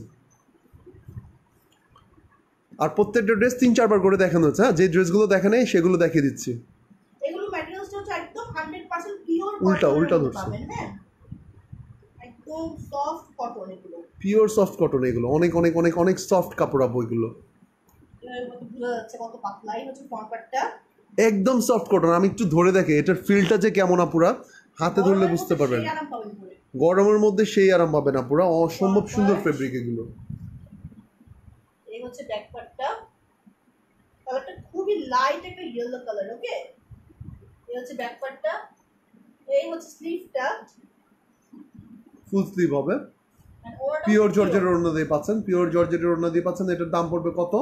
আর প্রত্যেকটা ড্রেস 3-4 বার করে দেখানো হচ্ছে। হ্যাঁ যে ড্রেসগুলো দেখে নেই সেগুলো দেখিয়ে দিচ্ছি। এগুলো ম্যাটেরিয়ালসটা হচ্ছে একদম 100% পিওর উল্টা ধরছে। হ্যাঁ একদম সফট কটন এগুলো, পিওর সফট কটন এগুলো, অনেক অনেক অনেক অনেক সফট কাপড় আপু এগুলো। বোঝা যাচ্ছে কত পাতলাই হচ্ছে ফ্রন্ট পার্টটা, একদম সফট কটন। আমি একটু ধরে দেখে এটার ফিলটা যে কেমন আপুরা, হাতে ধরলে বুঝতে পারবেন। গরমের মধ্যে সেই আরাম পাবেন আপুরা, অসম্ভব সুন্দর ফেব্রিক এগুলো। এই হচ্ছে ব্যাক পার্টটা, কালারটা খুবই লাইট একটা ইয়েলো কালার। ওকে এই হচ্ছে ব্যাক পার্টটা, এই হচ্ছে স্লিভটা, ফুল স্লিভ হবে, পিওর জর্জেটের ওড়না দিয়ে পাচ্ছেন। পিওর জর্জেটের ওড়না দিয়ে পাচ্ছেন। এটার দাম পড়বে কত?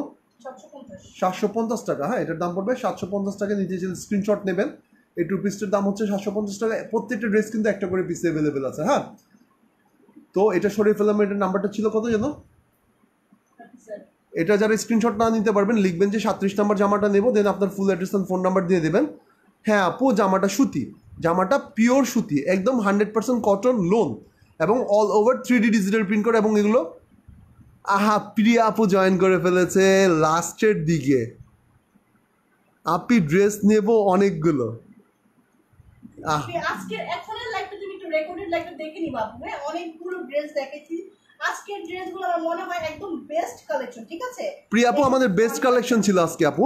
750 টাকা। হ্যাঁ এটার দাম পড়বে 750 টাকা। নিচে যে স্ক্রিনশট নেবেন, এই 2 পিসটার দাম হচ্ছে 750 টাকা। প্রত্যেকটা ড্রেস কিন্তু একটা করে পিস অ্যাভেলেবেল আছে। হ্যাঁ তো এটা সরিয়ে ফেললাম। এটার নাম্বারটা ছিল কত যেন? এটা যারা স্ক্রিনশট না নিতে পারবেন লিখবেন যে 37 নাম্বার জামাটা নেবো, দেন আপনার full address and phone number দিয়ে দেবেন। হ্যাঁ আপু, জামাটা সুতি, জামাটা পিওর সুতি, একদম 100% কটন লোন, এবং all over 3D digital print করে, এবং এগুলো আহা প্রিয়া আপু জয়েন করে ফেলেছে লাস্টের দিকে। আপনি ড্রেস নেব অনেকগুলো। আজকের এখনের লাইভটা তুমি একটু রেকর্ডেড লাইভটা দেখে নিবা আপু, হ্যাঁ অনেকগুলো ড্রেস দেখেছি। আজকের ড্রেসগুলো আমার মনে হয় একদম বেস্ট কালেকশন, ঠিক আছে? প্রিয়া আপু আমাদের বেস্ট কালেকশন ছিল আজকে আপু।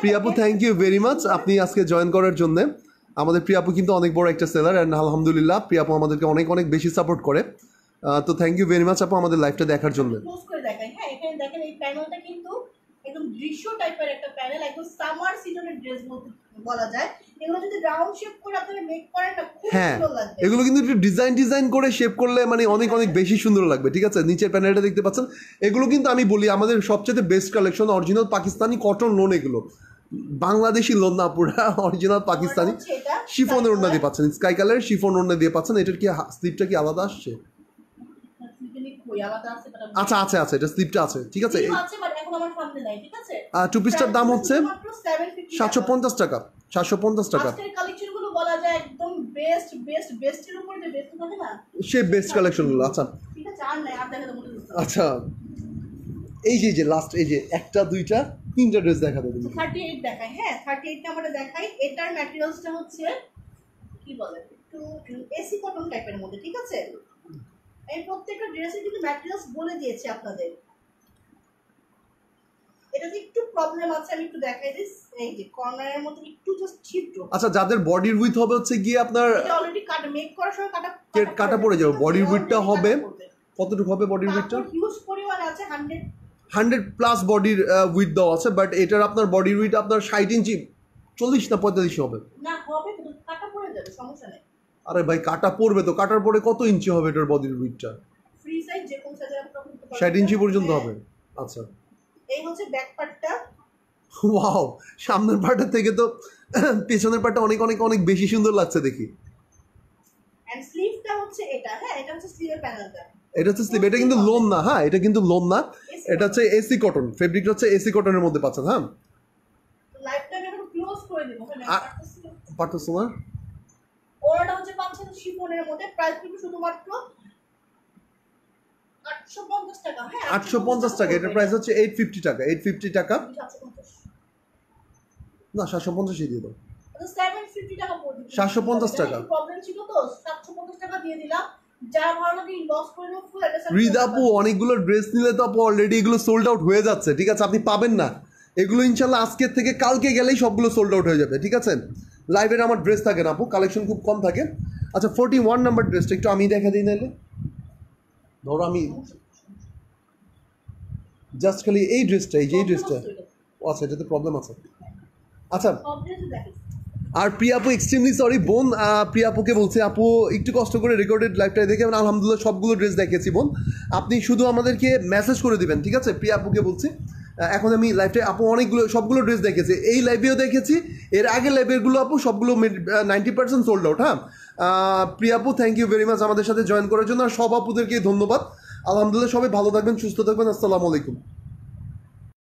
প্রিয়া আপু থ্যাংক ইউ ভেরি মাচ আপনি আজকে জয়েন করার জন্য। আমাদের প্রিয়া আপু কিন্তু অনেক বড় একটা সেলার, অ্যান্ড আলহামদুলিল্লাহ প্রিয়া আপু আমাদেরকে অনেক অনেক বেশি সাপোর্ট করে। তো থ্যাংক ইউ ভেরি মাচ আপু আমাদের লাইভটা দেখার জন্য। ক্লোজ করে দেখাই, হ্যাঁ এখানে দেখেন এই প্যানেলটা কিন্তু একদম দৃশ্য টাইপের একটা প্যানেল, একদম সামার সিজনের ড্রেস বলা যায়। এগুলো যদি রাউন্ড শেপ করে আপনারা মেক করেন না, খুব হ্যাঁ সুন্দর লাগবে। এগুলো কিন্তু একটু ডিজাইন করে শেপ করলে মানে অনেক অনেক বেশি সুন্দর লাগবে, ঠিক আছে? নিচের প্যানেলটা দেখতে পাচ্ছেন, এগুলো কিন্তু আমি বলি আমাদের সবচেয়ে best collection, original Pakistani cotton loan, এগুলো বাংলাদেশি লোন না, পুরা অরিজিনাল পাকিস্তানি শিফনের ওড়না দিয়ে পাচ্ছেন, স্কাই কালারের শিফন ওড়না দিয়ে পাচ্ছেন। এটার কি স্লিপটা কি আলাদা আসছে? আচ্ছা আচ্ছা আচ্ছা, এটা স্লিপটা আছে, ঠিক আছে। টু পিসটার দাম হচ্ছে 750 টাকা, 750 টাকা। সে বেস্ট কালেকশনগুলো। আচ্ছা আচ্ছা, এই যে লাস্ট এই যে একটা দুইটা তিনটা ড্রেস দেখাবো। 38 দেখাই, হ্যাঁ 38 টা আমরা দেখাই। এটার ম্যাটেরিয়ালসটা হচ্ছে কি বলে একটু এসি কটন টাইপের মধ্যে, ঠিক আছে? এই প্রত্যেকটা ড্রেসে কিন্তু ম্যাটেরিয়ালস বলে দিয়েছে আপনাদের। এটাতে একটু প্রবলেম আছে, আমি একটু দেখাই দিই। এই যে কর্নারের মধ্যে একটু জাস্ট ছিদ্র। আচ্ছা, যাদের বডির উইথ হবে হচ্ছে গিয়ে আপনার এটা অলরেডি কাট মেক করার সময় কাটা পড়ে যাবে। বডির উইথটা হবে কতটুকু হবে? বডির উইথটা হিউজ পরিমাণে আছে, 100 প্লাস বডির উইথ দেওয়া আছে, বাট এটার আপনার বডির উইথ আপনার 60 ইঞ্চি 40 না 45 হবে না, হবে কাটা পড়ে যাবে, সমস্যা নেই। আরে ভাই কাটা পড়বে তো, কাটার পরে কত ইঞ্চি হবে এটার বডির উইথটা? ফ্রি সাইজ যে কোন সাইজের আপনি করতে পারবেন, 60 ইঞ্চি পর্যন্ত হবে। আচ্ছা, এই হচ্ছে ব্যাক পার্টটা। ওয়াও, সামনের পার্টের থেকে তো পেছনের পার্টটা অনেক অনেক অনেক বেশি সুন্দর লাগছে দেখি। এন্ড স্লিভটা হচ্ছে এটা, হ্যাঁ এটা হচ্ছে স্লিভের প্যানেলটা। এটা হচ্ছে স্লিভ, এটা কিন্তু লোন না, হ্যাঁ এটা কিন্তু লোন না, এটা হচ্ছে এসি কটন, ফেব্রিকটা হচ্ছে এসি কটনের মধ্যে পাচ্ছেন। হ্যাঁ লাইভটা আমি এখন ক্লোজ করে দেব, হ্যাঁ পারতেছো না? ওটা হচ্ছে পাচ্ছেন শিফনের মধ্যে, প্রাইস কিন্তু শুধুমাত্র 850 টাকা। হ্যাঁ 850 টাকা, এটার প্রাইস হচ্ছে 850 টাকা। 850 টাকা না, 750 দিয়ে দাও। 750 টাকা পড়বে, 750 টাকা প্রবলেম ছিল তো 750 টাকা দিয়ে দিলাম। যারা ভালো লাগে ইনবক্স করে নাও, ফুল অ্যাড্রেস। রিদা আপু অনেকগুলো ড্রেস নিলে তো আপু অলরেডি এগুলো সোল্ড আউট হয়ে যাচ্ছে, ঠিক আছে? আপনি পাবেন না এগুলো, ইনশাল্লাহ আজকের থেকে কালকে গেলেই সবগুলো সোল্ড আউট হয়ে যাবে, ঠিক আছে? লাইভের আমার ড্রেস থাকে না আপু, কালেকশন খুব কম থাকে। আচ্ছা 41 নাম্বার ড্রেসটা একটু আমি দেখা দিই, নাহলে ধরো আমি জাস্ট খালি এই ড্রেসটা, এই যে এই ড্রেসটা, আচ্ছা এটাতে প্রবলেম আছে। আচ্ছা, আর প্রিয়া আপু এক্সট্রিমলি সরি বোন, প্রিয়া আপুকে বলছে আপু একটু কষ্ট করে রেকর্ডেড লাইভটা দেখে, আলহামদুলিল্লাহ সবগুলো ড্রেস দেখেছি বোন, আপনি শুধু আমাদেরকে মেসেজ করে দিবেন, ঠিক আছে? প্রিয়া আপুকে বলছি এখন আমি লাইভটায় আপু অনেকগুলো সবগুলো ড্রেস দেখেছি, এই লাইভেও দেখেছি, এর আগে লাইভেরগুলো আপু সবগুলো 90% সোল্ড আউট। হ্যাঁ প্রিয়া আপু থ্যাংক ইউ ভেরি মাচ আমাদের সাথে জয়েন করার জন্য, আর সব আপুদেরকে ধন্যবাদ। আলহামদুলিল্লাহ সবাই ভালো থাকবেন, সুস্থ থাকবেন, আসসালামু আলাইকুম।